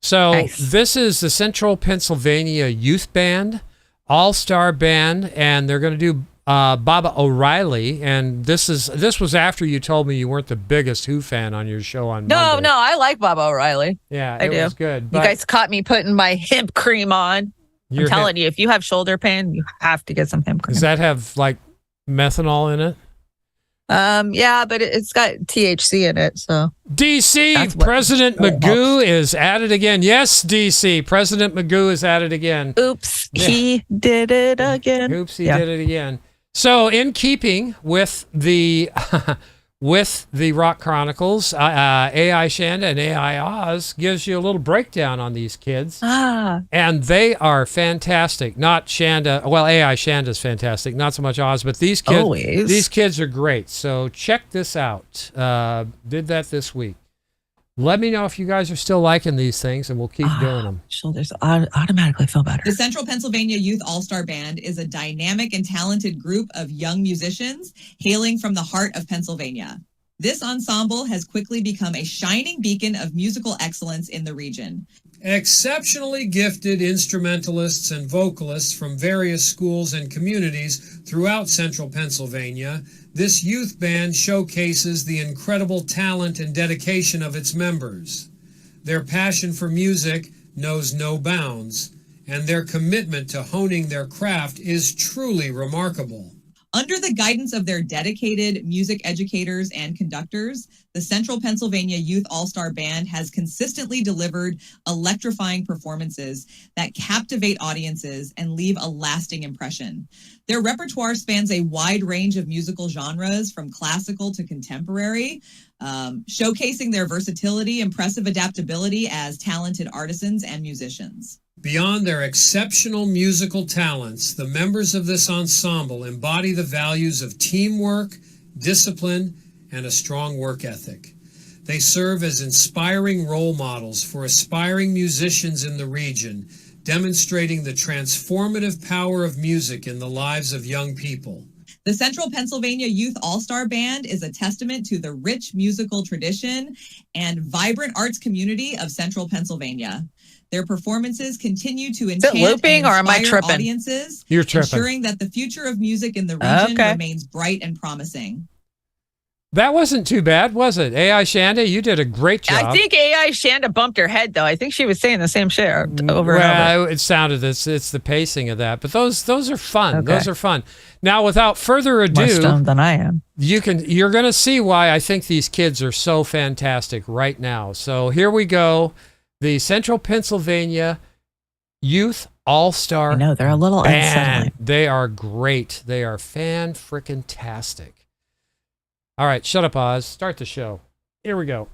Speaker 1: So This is the Central Pennsylvania Youth Band, all-star band, and they're going to do Baba O'Reilly. And this was after you told me you weren't the biggest Who fan on your show on Monday.
Speaker 2: No, I like Baba O'Reilly.
Speaker 1: Yeah,
Speaker 2: I
Speaker 1: it
Speaker 2: do.
Speaker 1: was good.
Speaker 2: You guys caught me putting my hemp cream on. I'm telling you, if you have shoulder pain, you have to get some hemp cream.
Speaker 1: Does that have like methanol in it?
Speaker 2: Yeah, but it's got THC in it, so.
Speaker 1: DC, President Magoo is at it again. Yes, DC, President Magoo is at it again.
Speaker 2: Oops, he did it again.
Speaker 1: Oops, he did it again. So, in keeping with the Rock Chronicles, AI Chanda and AI Oz gives you a little breakdown on these kids. And they are fantastic. Not Chanda. Well, AI Chanda is fantastic. Not so much Oz, but these kids. These kids are great. So check this out. Did that this week. Let me know if you guys are still liking these things, and we'll keep doing them.
Speaker 2: Shoulders automatically feel better.
Speaker 18: The Central Pennsylvania Youth All-Star Band is a dynamic and talented group of young musicians hailing from the heart of Pennsylvania. This ensemble has quickly become a shining beacon of musical excellence in the region.
Speaker 1: Exceptionally gifted instrumentalists and vocalists from various schools and communities throughout central Pennsylvania, this youth band showcases the incredible talent and dedication of its members. Their passion for music knows no bounds, and their commitment to honing their craft is truly remarkable.
Speaker 18: Under the guidance of their dedicated music educators and conductors, the Central Pennsylvania Youth All-Star Band has consistently delivered electrifying performances that captivate audiences and leave a lasting impression. Their repertoire spans a wide range of musical genres, from classical to contemporary, showcasing their versatility, impressive adaptability as talented artisans and musicians.
Speaker 1: Beyond their exceptional musical talents, the members of this ensemble embody the values of teamwork, discipline, and a strong work ethic. They serve as inspiring role models for aspiring musicians in the region, demonstrating the transformative power of music in the lives of young people.
Speaker 18: The Central Pennsylvania Youth All-Star Band is a testament to the rich musical tradition and vibrant arts community of Central Pennsylvania. Their performances continue to enchant
Speaker 2: looping,
Speaker 18: and
Speaker 2: or am I
Speaker 18: inspire
Speaker 2: tripping?
Speaker 18: audiences,
Speaker 1: You're tripping.
Speaker 18: ensuring that the future of music in the region remains bright and promising.
Speaker 1: That wasn't too bad, was it? AI Chanda, you did a great job.
Speaker 2: I think AI Chanda bumped her head, though. I think she was saying the same shit over and over.
Speaker 1: It sounded, it's the pacing of that. But those are fun. Okay. Those are fun. Now, without further ado,
Speaker 2: more stoned than I am.
Speaker 1: You're going to see why I think these kids are so fantastic right now. So here we go. The Central Pennsylvania Youth All-Star.
Speaker 2: I know, they're a little unsettling.
Speaker 1: They are great. They are fan-frickin-tastic. All right, shut up, Oz. Start the show. Here we go.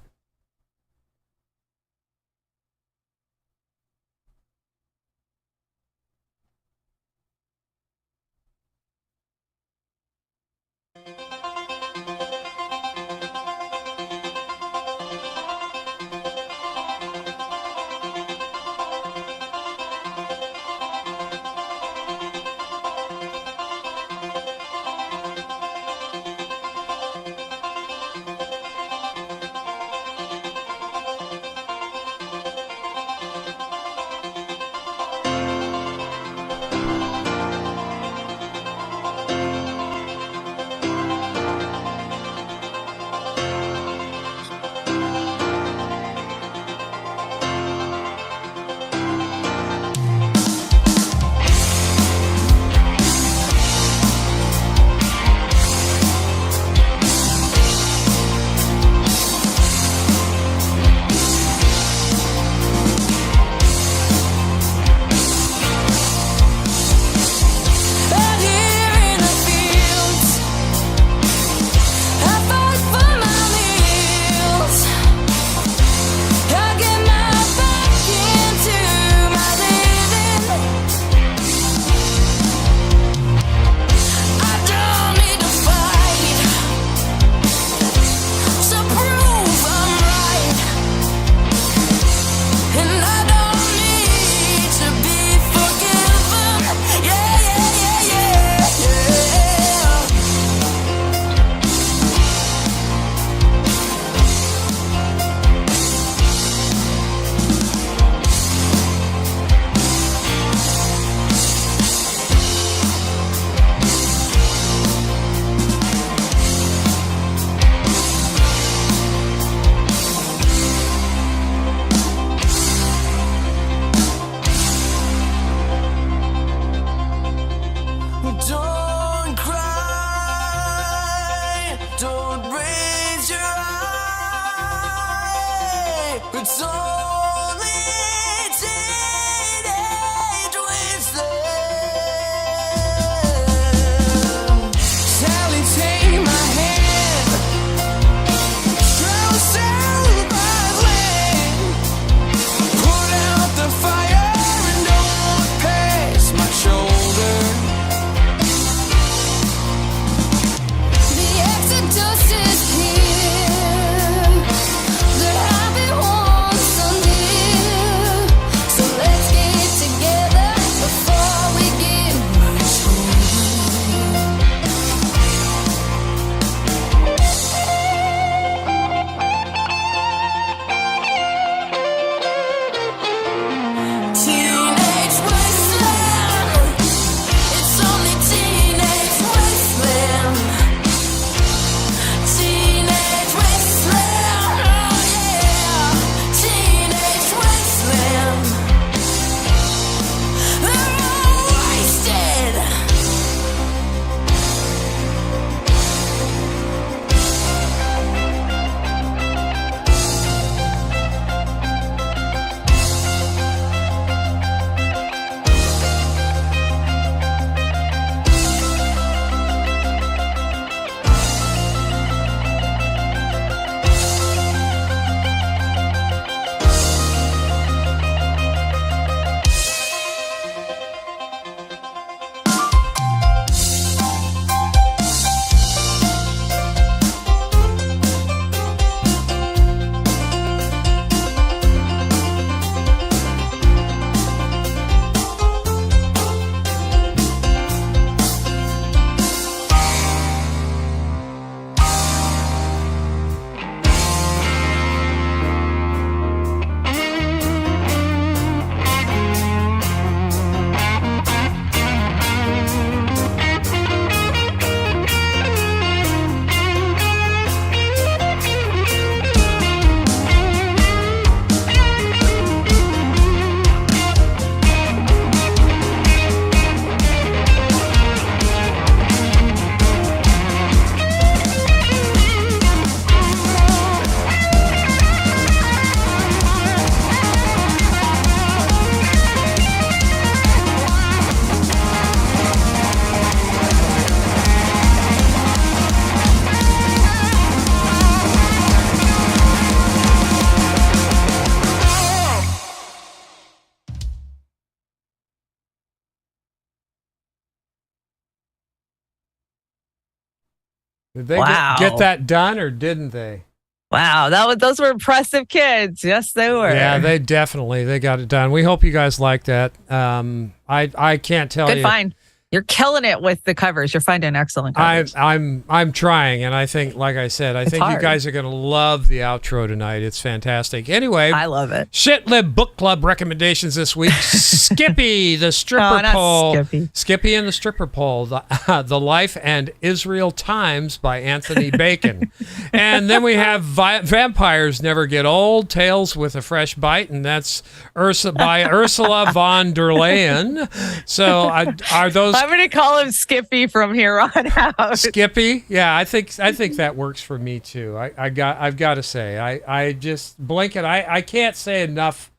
Speaker 1: Did they get that done, or didn't they?
Speaker 2: Wow, those were impressive kids. Yes, they were.
Speaker 1: Yeah, they got it done. We hope you guys like that. I can't tell you.
Speaker 2: Good find. You're killing it with the covers. You're finding excellent covers.
Speaker 1: I'm trying, and I think, like I said, I think you guys are going to love the outro tonight. It's fantastic. Anyway,
Speaker 2: I love it.
Speaker 1: Shit Lib Book Club recommendations this week. Skippy, the stripper pole. Skippy and the stripper pole. The Life and Israel Times by Anthony Bacon. And then we have Vampires Never Get Old, Tales with a Fresh Bite, and that's by Ursula von der Leyen. So are those...
Speaker 2: I'm going to call him Skippy from here on out.
Speaker 1: Skippy? Yeah, I think that works for me too. I've got to say, I just Blinken. I can't say enough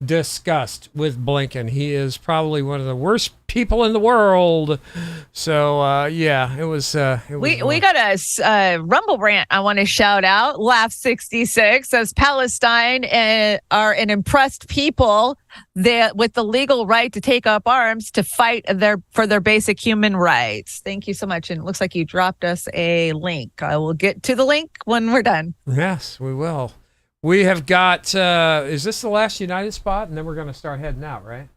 Speaker 1: disgust with Blinken. He is probably one of the worst people in the world. So yeah, it was.
Speaker 2: We got a Rumble rant. I want to shout out. Laugh 66 says Palestine are an impressed people with the legal right to take up arms to fight for their basic human rights. Thank you so much. And it looks like you dropped us a link. I will get to the link when we're done.
Speaker 1: Yes, we will. We have got, is this the last United spot? And then we're going to start heading out, right?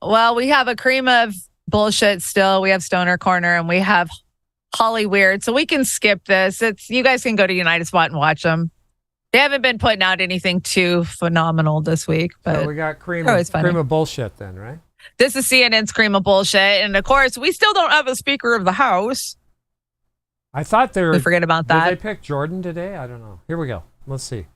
Speaker 2: Well, we have a cream of bullshit still. We have Stoner Corner and we have Holly Weird. So we can skip this. You guys can go to United Spot and watch them. They haven't been putting out anything too phenomenal this week. But
Speaker 1: so we got cream of bullshit then, right?
Speaker 2: This is CNN's cream of bullshit. And of course, we still don't have a Speaker of the House.
Speaker 1: I thought we
Speaker 2: forget about that.
Speaker 1: Did they pick Jordan today? I don't know. Here we go. Let's see.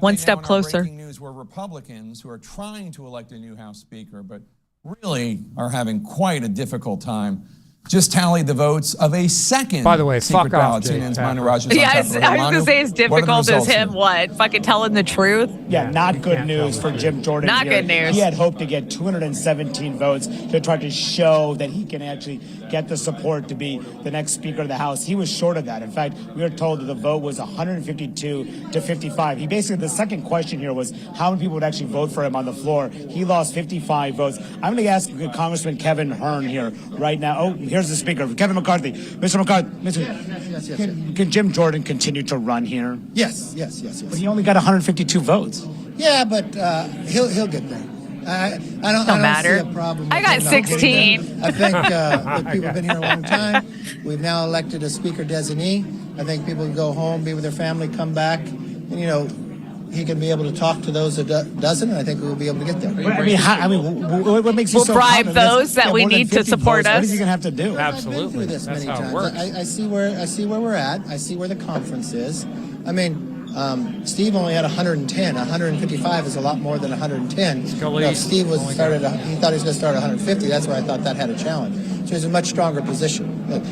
Speaker 2: One step closer.
Speaker 19: Breaking news where Republicans who are trying to elect a new House Speaker, but really are having quite a difficult time
Speaker 20: just tallied the votes of a second
Speaker 1: By the way,
Speaker 20: secret
Speaker 1: fuck
Speaker 20: ballot.
Speaker 1: off, Jake
Speaker 20: Nan's
Speaker 1: Tapper.
Speaker 20: Manu Rogers on
Speaker 2: Yeah, I was
Speaker 20: Capitol Hill.
Speaker 2: going to say it's
Speaker 20: Manu, what are the
Speaker 2: difficult as
Speaker 20: results
Speaker 2: him.
Speaker 20: here?
Speaker 2: What? Fucking telling the truth?
Speaker 21: Yeah, not good news for Jim Jordan.
Speaker 2: Not
Speaker 21: here.
Speaker 2: good news.
Speaker 21: He had hoped to get 217 votes to try to show that he can actually get the support to be the next Speaker of the House. He was short of that. In fact, we were told that the vote was 152 to 55. He basically, the second question here was how many people would actually vote for him on the floor. He lost 55 votes. I'm going to ask Congressman Kevin Hearn here right now. Oh, here's the Speaker, Kevin McCarthy. Mr. McCarthy, can Jim Jordan continue to run here?
Speaker 22: Yes.
Speaker 21: But he only got 152 votes.
Speaker 22: Yeah, but he'll get there. I don't
Speaker 2: matter.
Speaker 22: see a problem.
Speaker 2: I got 16.
Speaker 22: I think that people have been here a long time. We've now elected a speaker designee. I think people can go home, be with their family, come back, and he can be able to talk to those that doesn't, and I think we'll be able to get there.
Speaker 21: What makes you
Speaker 2: We'll
Speaker 21: so
Speaker 2: bribe
Speaker 21: confident?
Speaker 2: those that we
Speaker 21: more than
Speaker 2: need to
Speaker 21: 50
Speaker 2: support
Speaker 21: votes. What
Speaker 2: us.
Speaker 21: is he going to have to do?
Speaker 1: Absolutely.
Speaker 22: I've been through this
Speaker 1: That's
Speaker 22: many
Speaker 1: how it
Speaker 22: times.
Speaker 1: works.
Speaker 22: I see where we're at. I see where the conference is. I mean, Steve only had 110. 155 is a lot more than 110. Steve he thought he was going to start 150. That's why I thought that had a challenge. So he's in a much stronger position. Look,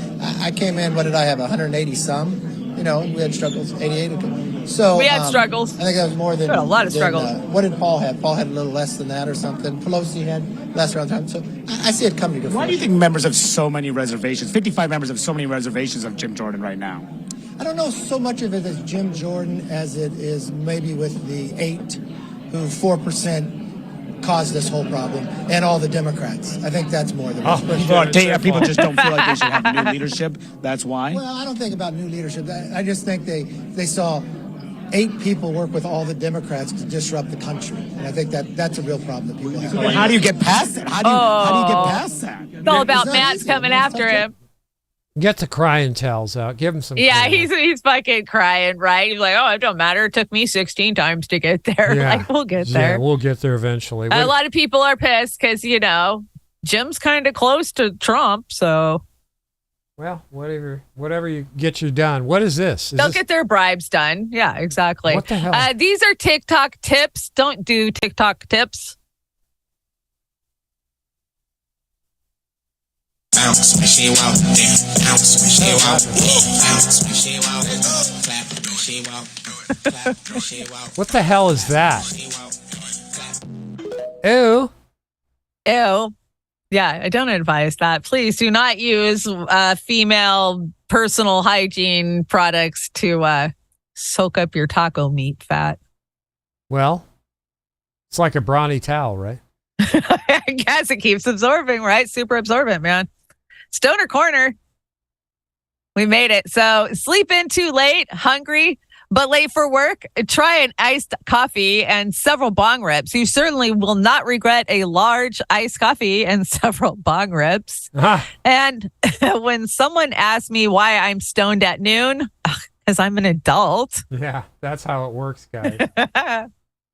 Speaker 22: I came in. What did I have? 180 some. We had struggles. 88. So
Speaker 2: We had struggles.
Speaker 22: I think that was more than
Speaker 2: A lot of struggles.
Speaker 22: What did Paul have? Paul had a little less than that or something. Pelosi had less around time. So I see it coming to fruition.
Speaker 21: Why do you think members have so many reservations? 55 members have so many reservations of Jim Jordan right now.
Speaker 22: I don't know so much of it as Jim Jordan as it is maybe with the 8 who 4% caused this whole problem and all the Democrats. I think that's more than
Speaker 21: People just don't feel like they should have new leadership. That's why.
Speaker 22: Well, I don't think about new leadership. I just think they saw 8 people work with all the Democrats to disrupt the country, and I think that's a real problem that people have.
Speaker 21: Well, how do you get past that? How do you get past that?
Speaker 2: It's all about Matt's coming after him.
Speaker 1: Get the crying towels out. Give him some.
Speaker 2: Yeah,
Speaker 1: crying.
Speaker 2: he's fucking crying, right? He's like, oh, it don't matter. It took me 16 times to get there.
Speaker 1: Yeah.
Speaker 2: Like, we'll get there.
Speaker 1: Yeah, we'll get there eventually.
Speaker 2: A lot of people are pissed because, Jim's kind of close to Trump, so.
Speaker 1: Well, whatever you get you done. What is this?
Speaker 2: They'll get their bribes done. Yeah, exactly.
Speaker 1: What the hell?
Speaker 2: These are TikTok tips. Don't do TikTok tips.
Speaker 15: Bounce when she walk, bounce when she walk, bounce when she walk, clap when she walk, clap when she walk.
Speaker 1: What the hell is that? Ew.
Speaker 2: Ew. Yeah, I don't advise that. Please do not use female personal hygiene products to soak up your taco meat fat.
Speaker 1: Well, it's like a brawny towel, right?
Speaker 2: I guess it keeps absorbing, right? Super absorbent, man. Stoner Corner. We made it. So sleep in too late, hungry, but late for work. Try an iced coffee and several bong rips. You certainly will not regret a large iced coffee and several bong rips. And when someone asks me why I'm stoned at noon, because I'm an adult.
Speaker 1: Yeah, that's how it works, guys.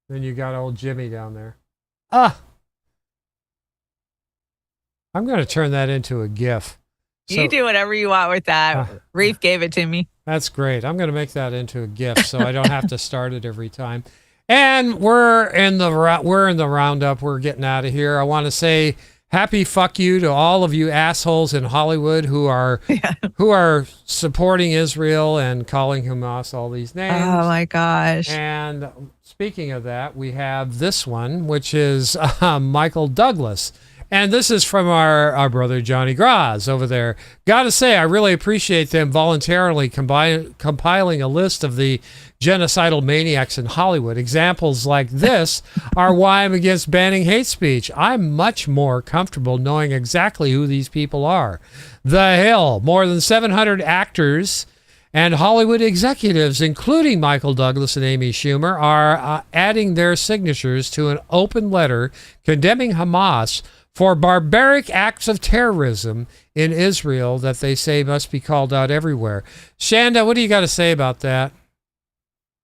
Speaker 1: Then you got old Jimmy down there. I'm going to turn that into a GIF.
Speaker 2: You do whatever you want with that. Reef gave it to me.
Speaker 1: That's great. I'm going to make that into a GIF so I don't have to start it every time. And we're in the roundup. We're getting out of here. I want to say happy fuck you to all of you assholes in Hollywood who are supporting Israel and calling Hamas all these names.
Speaker 2: Oh my gosh.
Speaker 1: And speaking of that, we have this one, which is Michael Douglas. And this is from our brother Johnny Graz over there. Gotta say, I really appreciate them voluntarily compiling a list of the genocidal maniacs in Hollywood. Examples like this are why I'm against banning hate speech. I'm much more comfortable knowing exactly who these people are. The Hill, more than 700 actors and Hollywood executives, including Michael Douglas and Amy Schumer, are adding their signatures to an open letter condemning Hamas for barbaric acts of terrorism in Israel that they say must be called out everywhere. Chanda, what do you got to say about that?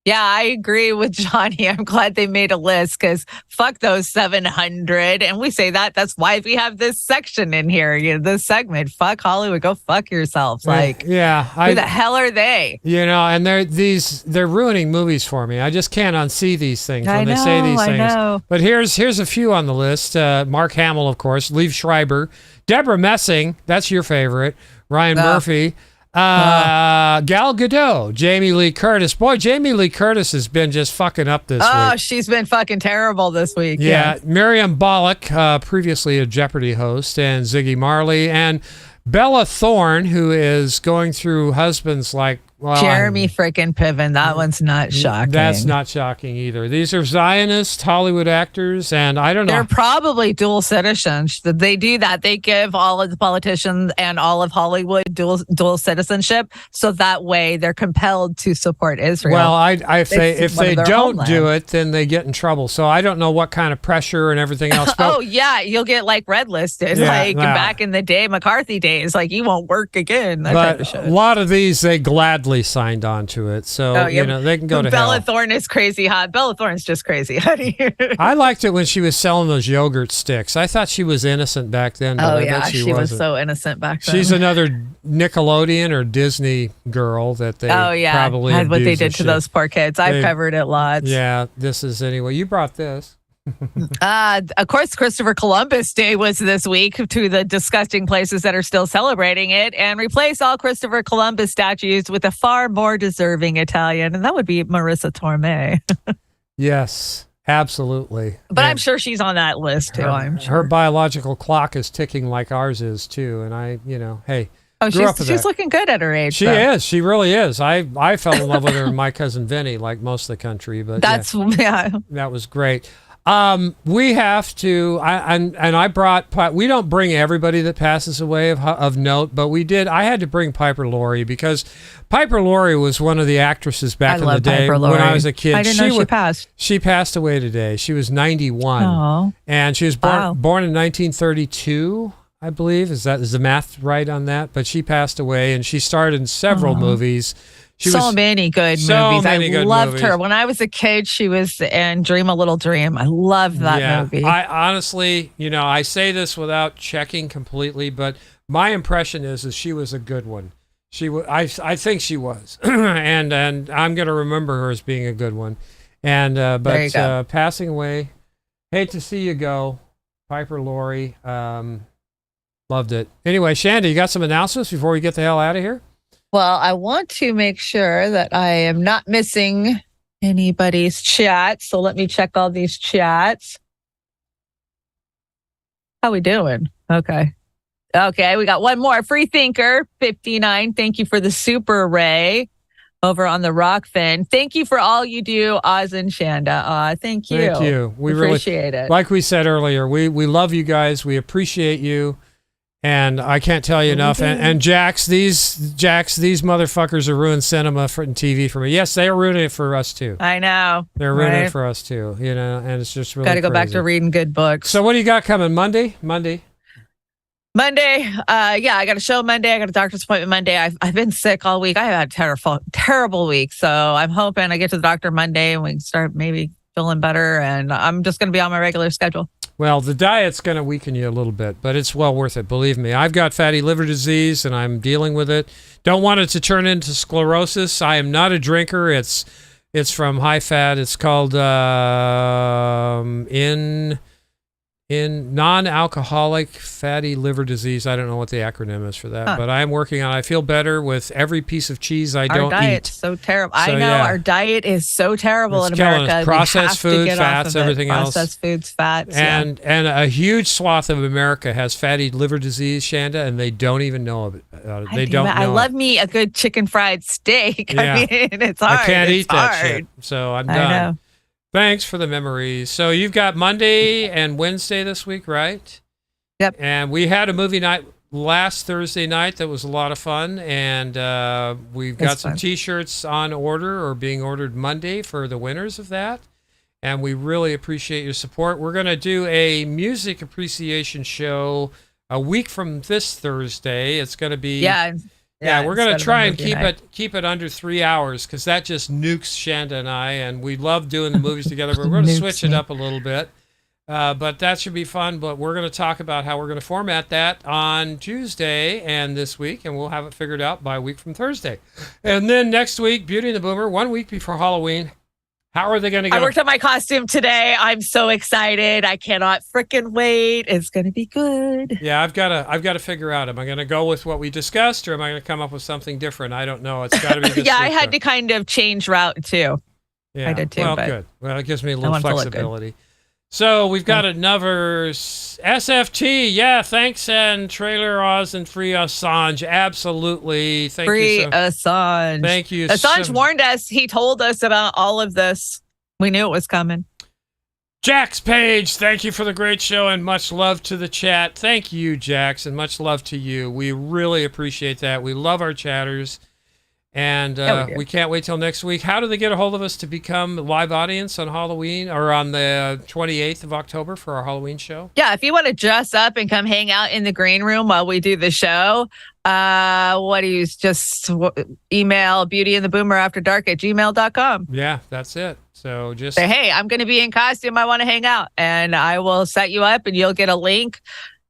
Speaker 2: Yeah, I agree with Johnny. I'm glad they made a list because fuck those 700. And we say that's why we have this section in here, this segment. Fuck Hollywood. Go fuck yourselves. Like, who the hell are they?
Speaker 1: And they're ruining movies for me. I just can't unsee these things when they say these things.
Speaker 2: I know.
Speaker 1: But here's a few on the list. Mark Hamill, of course. Liev Schreiber. Deborah Messing. That's your favorite. Ryan Murphy. Gal Gadot, Jamie Lee Curtis. Boy, Jamie Lee Curtis has been just fucking up this week.
Speaker 2: Oh, she's been fucking terrible this week.
Speaker 1: Yeah. Miriam Bollock, previously a Jeopardy host, and Ziggy Marley, and Bella Thorne, who is going through husbands like
Speaker 2: Jeremy freaking Piven. That one's not shocking.
Speaker 1: That's not shocking either. These are Zionist Hollywood actors, and I don't know.
Speaker 2: They're probably dual citizens. They do that. They give all of the politicians and all of Hollywood dual citizenship, so that way they're compelled to support Israel.
Speaker 1: Well, if they don't do it, then they get in trouble. So I don't know what kind of pressure and everything else.
Speaker 2: Oh yeah, you'll get like red listed, back in the day, McCarthy days. Like you won't work again. That type of shit.
Speaker 1: A lot of these they gladly signed on to it, so they can go to
Speaker 2: Bella
Speaker 1: hell.
Speaker 2: Thorne is crazy hot. Bella Thorne's just crazy, honey.
Speaker 1: I liked it when she was selling those yogurt sticks. I thought she was innocent back then. But I bet
Speaker 2: she was so innocent back then.
Speaker 1: She's another Nickelodeon or Disney girl that they probably
Speaker 2: had what they did to those poor kids. I've covered it lots.
Speaker 1: Yeah, this is anyway. You brought this.
Speaker 2: Of course, Christopher Columbus Day was this week to the disgusting places that are still celebrating it, and replace all Christopher Columbus statues with a far more deserving Italian, and that would be Marissa Tomei.
Speaker 1: Yes, absolutely.
Speaker 2: But I'm sure she's on that list too.
Speaker 1: Her biological clock is ticking like ours is too, and hey.
Speaker 2: Oh, she's looking good at her age.
Speaker 1: She is. She really is. I fell in love with her and My Cousin Vinny, like most of the country. But that was great. We have to, I brought, we don't bring everybody that passes away of note, but we did. I had to bring Piper Laurie because Piper Laurie was one of the actresses back in the day when I was a kid.
Speaker 2: I didn't know she passed.
Speaker 1: She passed away today. She was 91.
Speaker 2: Oh.
Speaker 1: And she was born in 1932. I believe is the math right on that? But she passed away, and she starred in several movies.
Speaker 2: Many good movies. I loved her. When I was a kid, she was in Dream a Little Dream. I loved that movie.
Speaker 1: I honestly, I say this without checking completely, but my impression is she was a good one. I think she was, and I'm going to remember her as being a good one. And but passing away, hate to see you go, Piper Laurie. Loved it. Anyway, Chanda, you got some announcements before we get the hell out of here?
Speaker 2: Well, I want to make sure that I am not missing anybody's chat. So let me check all these chats. How we doing? Okay, we got one more. Freethinker 59. Thank you for the super ray over on the Rockfin. Thank you for all you do, Oz and Chanda. Thank you.
Speaker 1: Thank you. We
Speaker 2: appreciate it.
Speaker 1: Like we said earlier, we love you guys. We appreciate you. And I can't tell you enough. And Jax, these motherfuckers are ruining cinema and TV for me. Yes, they are ruining it for us too.
Speaker 2: I know.
Speaker 1: They're ruining it for us too. And it's just really
Speaker 2: got to go back to reading good books.
Speaker 1: So what do you got coming Monday?
Speaker 2: I got a show Monday. I got a doctor's appointment Monday. I've been sick all week. I had a terrible week. So I'm hoping I get to the doctor Monday and we can start maybe feeling better. And I'm just going to be on my regular schedule.
Speaker 1: Well, the diet's going to weaken you a little bit, but it's well worth it. Believe me. I've got fatty liver disease and I'm dealing with it. Don't want it to turn into sclerosis. I am not a drinker. It's from high fat. It's called in non-alcoholic fatty liver disease. I don't know what the acronym is for that, but I'm working on it. I feel better with every piece of cheese I don't eat.
Speaker 2: Our diet's so terrible. I know our diet is so terrible in America.
Speaker 1: Processed food, fats, everything else.
Speaker 2: Processed foods, fats.
Speaker 1: And a huge swath of America has fatty liver disease, Chanda, and they don't even know about it. They don't know.
Speaker 2: I love me a good chicken fried steak. Yeah. I mean, it's hard.
Speaker 1: I can't eat that shit, so I'm done.
Speaker 2: I know.
Speaker 1: Thanks for the memories. So you've got Monday and Wednesday this week, right?
Speaker 2: Yep.
Speaker 1: And we had a movie night last Thursday night that was a lot of fun, and we've got some T-shirts on order or being ordered Monday for the winners of that, and we really appreciate your support. We're going to do a music appreciation show a week from this Thursday. It's going to be Yeah, we're going to try and keep it under 3 hours because that just nukes Chanda and I, and we love doing the movies together. But we're going to switch it up a little bit. But that should be fun. But we're going to talk about how we're going to format that on Tuesday and this week, and we'll have it figured out by a week from Thursday. And then next week, Beauty and the Boomer, 1 week before Halloween. How are they going to get?
Speaker 2: I worked on my costume today. I'm so excited. I cannot freaking wait. It's going to be good.
Speaker 1: Yeah, I've got to figure out. Am I going to go with what we discussed, or am I going to come up with something different? I don't know. It's got to be this
Speaker 2: yeah, I had to kind of change route too.
Speaker 1: Yeah,
Speaker 2: I did too.
Speaker 1: Well,
Speaker 2: but
Speaker 1: good. Well, it gives me a little flexibility. So we've got another SFT. Yeah, thanks, and Trailer Oz and Free Assange. Absolutely. Thank
Speaker 2: you.
Speaker 1: Free
Speaker 2: Assange.
Speaker 1: Thank you.
Speaker 2: Assange warned us. He told us about all of this. We knew it was coming.
Speaker 1: Jax Page, thank you for the great show and much love to the chat. Thank you, Jax, and much love to you. We really appreciate that. We love our chatters. And we can't wait till next week. How do they get a hold of us to become a live audience on Halloween or on the 28th of October for our Halloween show?
Speaker 2: Yeah, if you want to dress up and come hang out in the green room while we do the show, just email beautyandtheboomerafterdark@gmail.com.
Speaker 1: Yeah, that's it. So just
Speaker 2: say, hey, I'm going to be in costume. I want to hang out. And I will set you up and you'll get a link,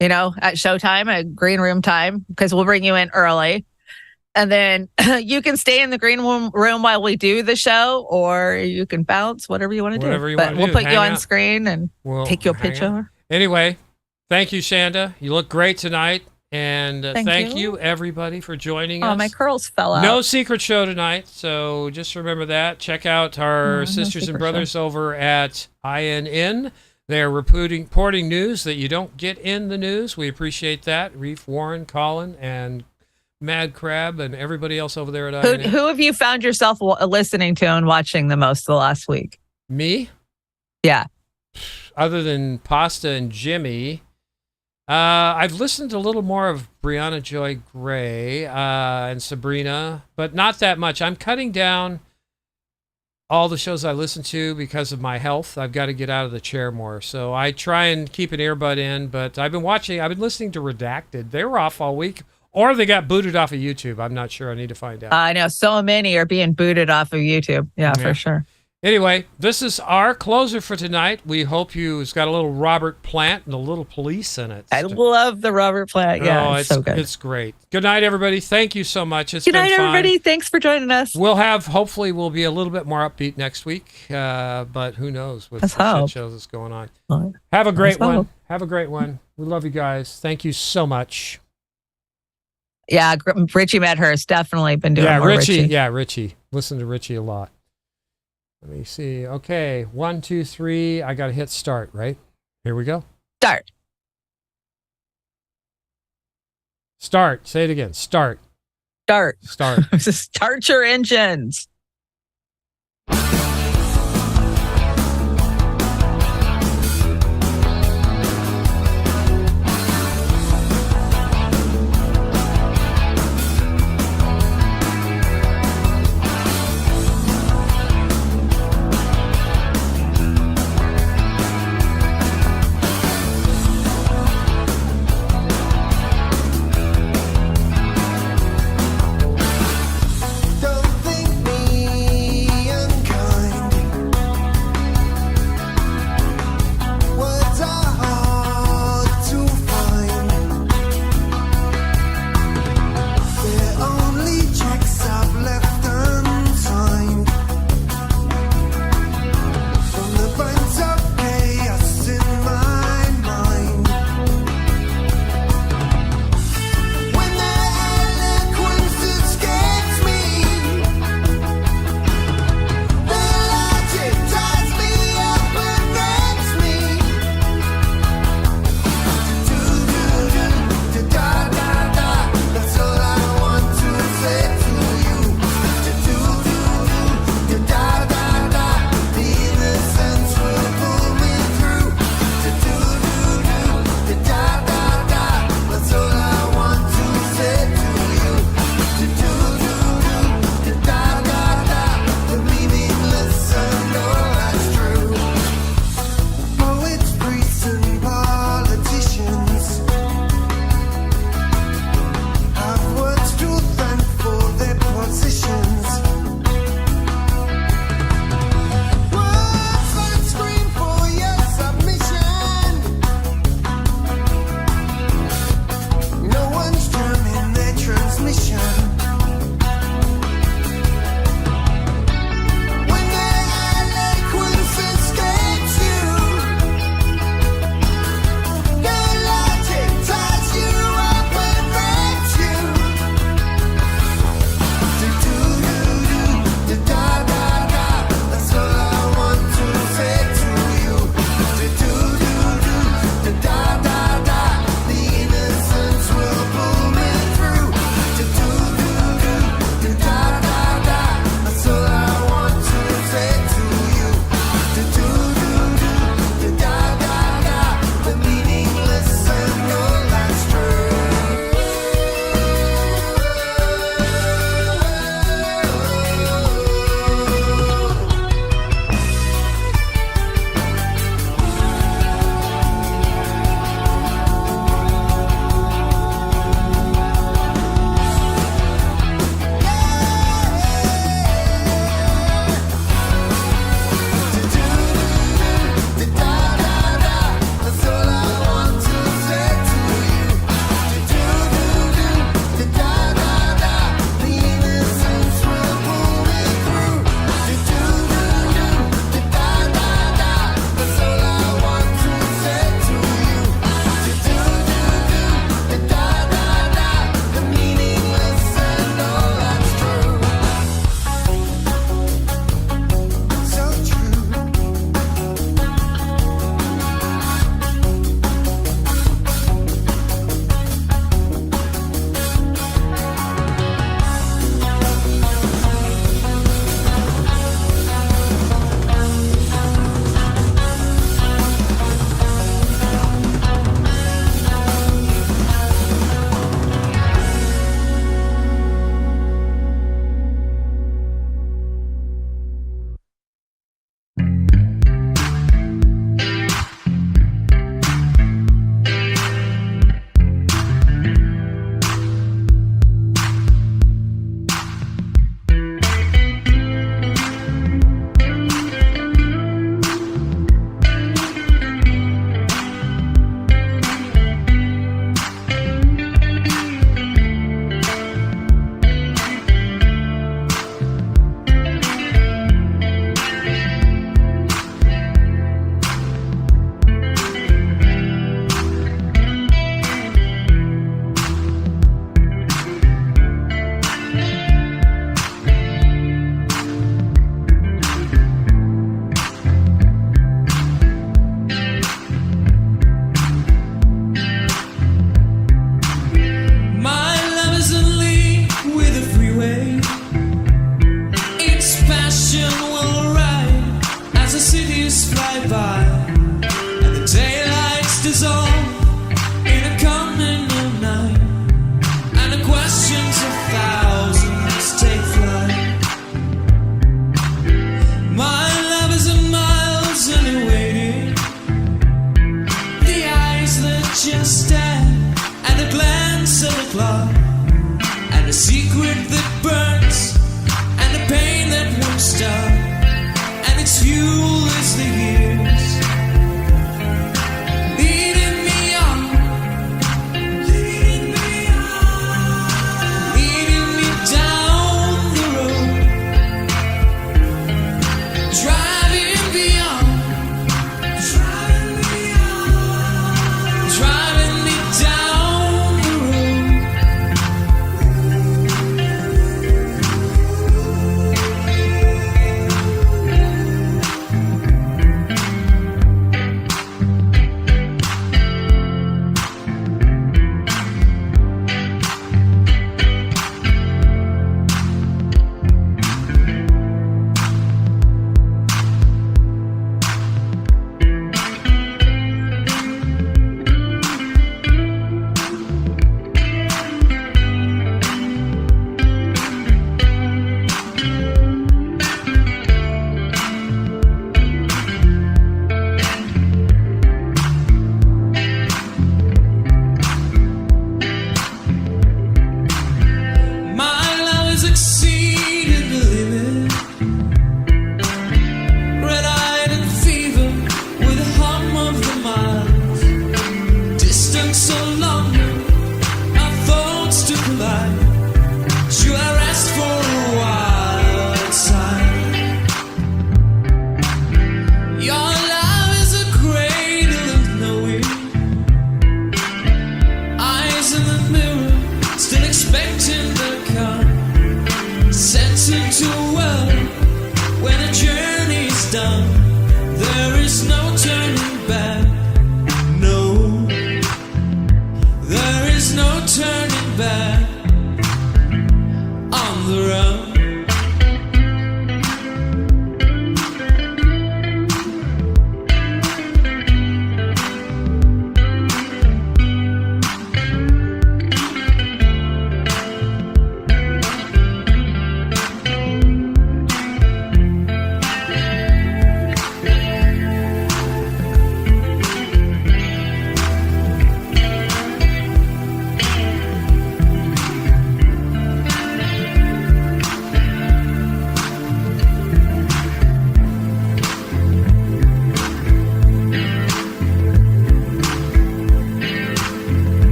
Speaker 2: at showtime, at green room time, because we'll bring you in early. And then you can stay in the green room while we do the show, or you can bounce, whatever you want to do. But we'll put you on screen and take your picture.
Speaker 1: Anyway, thank you, Chanda. You look great tonight. And thank you, everybody, for joining us.
Speaker 2: Oh, my curls fell out.
Speaker 1: No secret show tonight, so just remember that. Check out our sisters and brothers over at INN. They're reporting news that you don't get in the news. We appreciate that. Reef, Warren, Colin, and Mad Crab, and everybody else over there at INN.
Speaker 2: Who have you found yourself listening to and watching the most the last week?
Speaker 1: Me?
Speaker 2: Yeah.
Speaker 1: Other than Pasta and Jimmy, I've listened a little more of Brianna Joy Gray and Sabrina, but not that much. I'm cutting down all the shows I listen to because of my health. I've got to get out of the chair more. So I try and keep an earbud in, but I've been listening to Redacted. They were off all week. Or they got booted off of YouTube. I'm not sure. I need to find out.
Speaker 2: I know. So many are being booted off of YouTube. Yeah, for sure.
Speaker 1: Anyway, this is our closer for tonight. We hope it's got a little Robert Plant and a little police in it.
Speaker 2: I love the Robert Plant. Yeah, it's so good.
Speaker 1: It's great. Good night, everybody. Thank you so much. It's
Speaker 2: good
Speaker 1: been
Speaker 2: night,
Speaker 1: fun.
Speaker 2: everybody. Thanks for joining us.
Speaker 1: Hopefully we'll be a little bit more upbeat next week. But who knows with the shit shows that's going on. Have a great one. Have a great one. We love you guys. Thank you so much.
Speaker 2: Yeah, Richie Medhurst definitely been doing more
Speaker 1: Richie.
Speaker 2: Richie.
Speaker 1: Yeah, Richie. Listen to Richie a lot. Let me see. Okay, 1, 2, 3. I got to hit start, right? Here we go.
Speaker 2: Start.
Speaker 1: Start. Say it again. Start.
Speaker 2: Start.
Speaker 1: Start.
Speaker 2: Start your engines.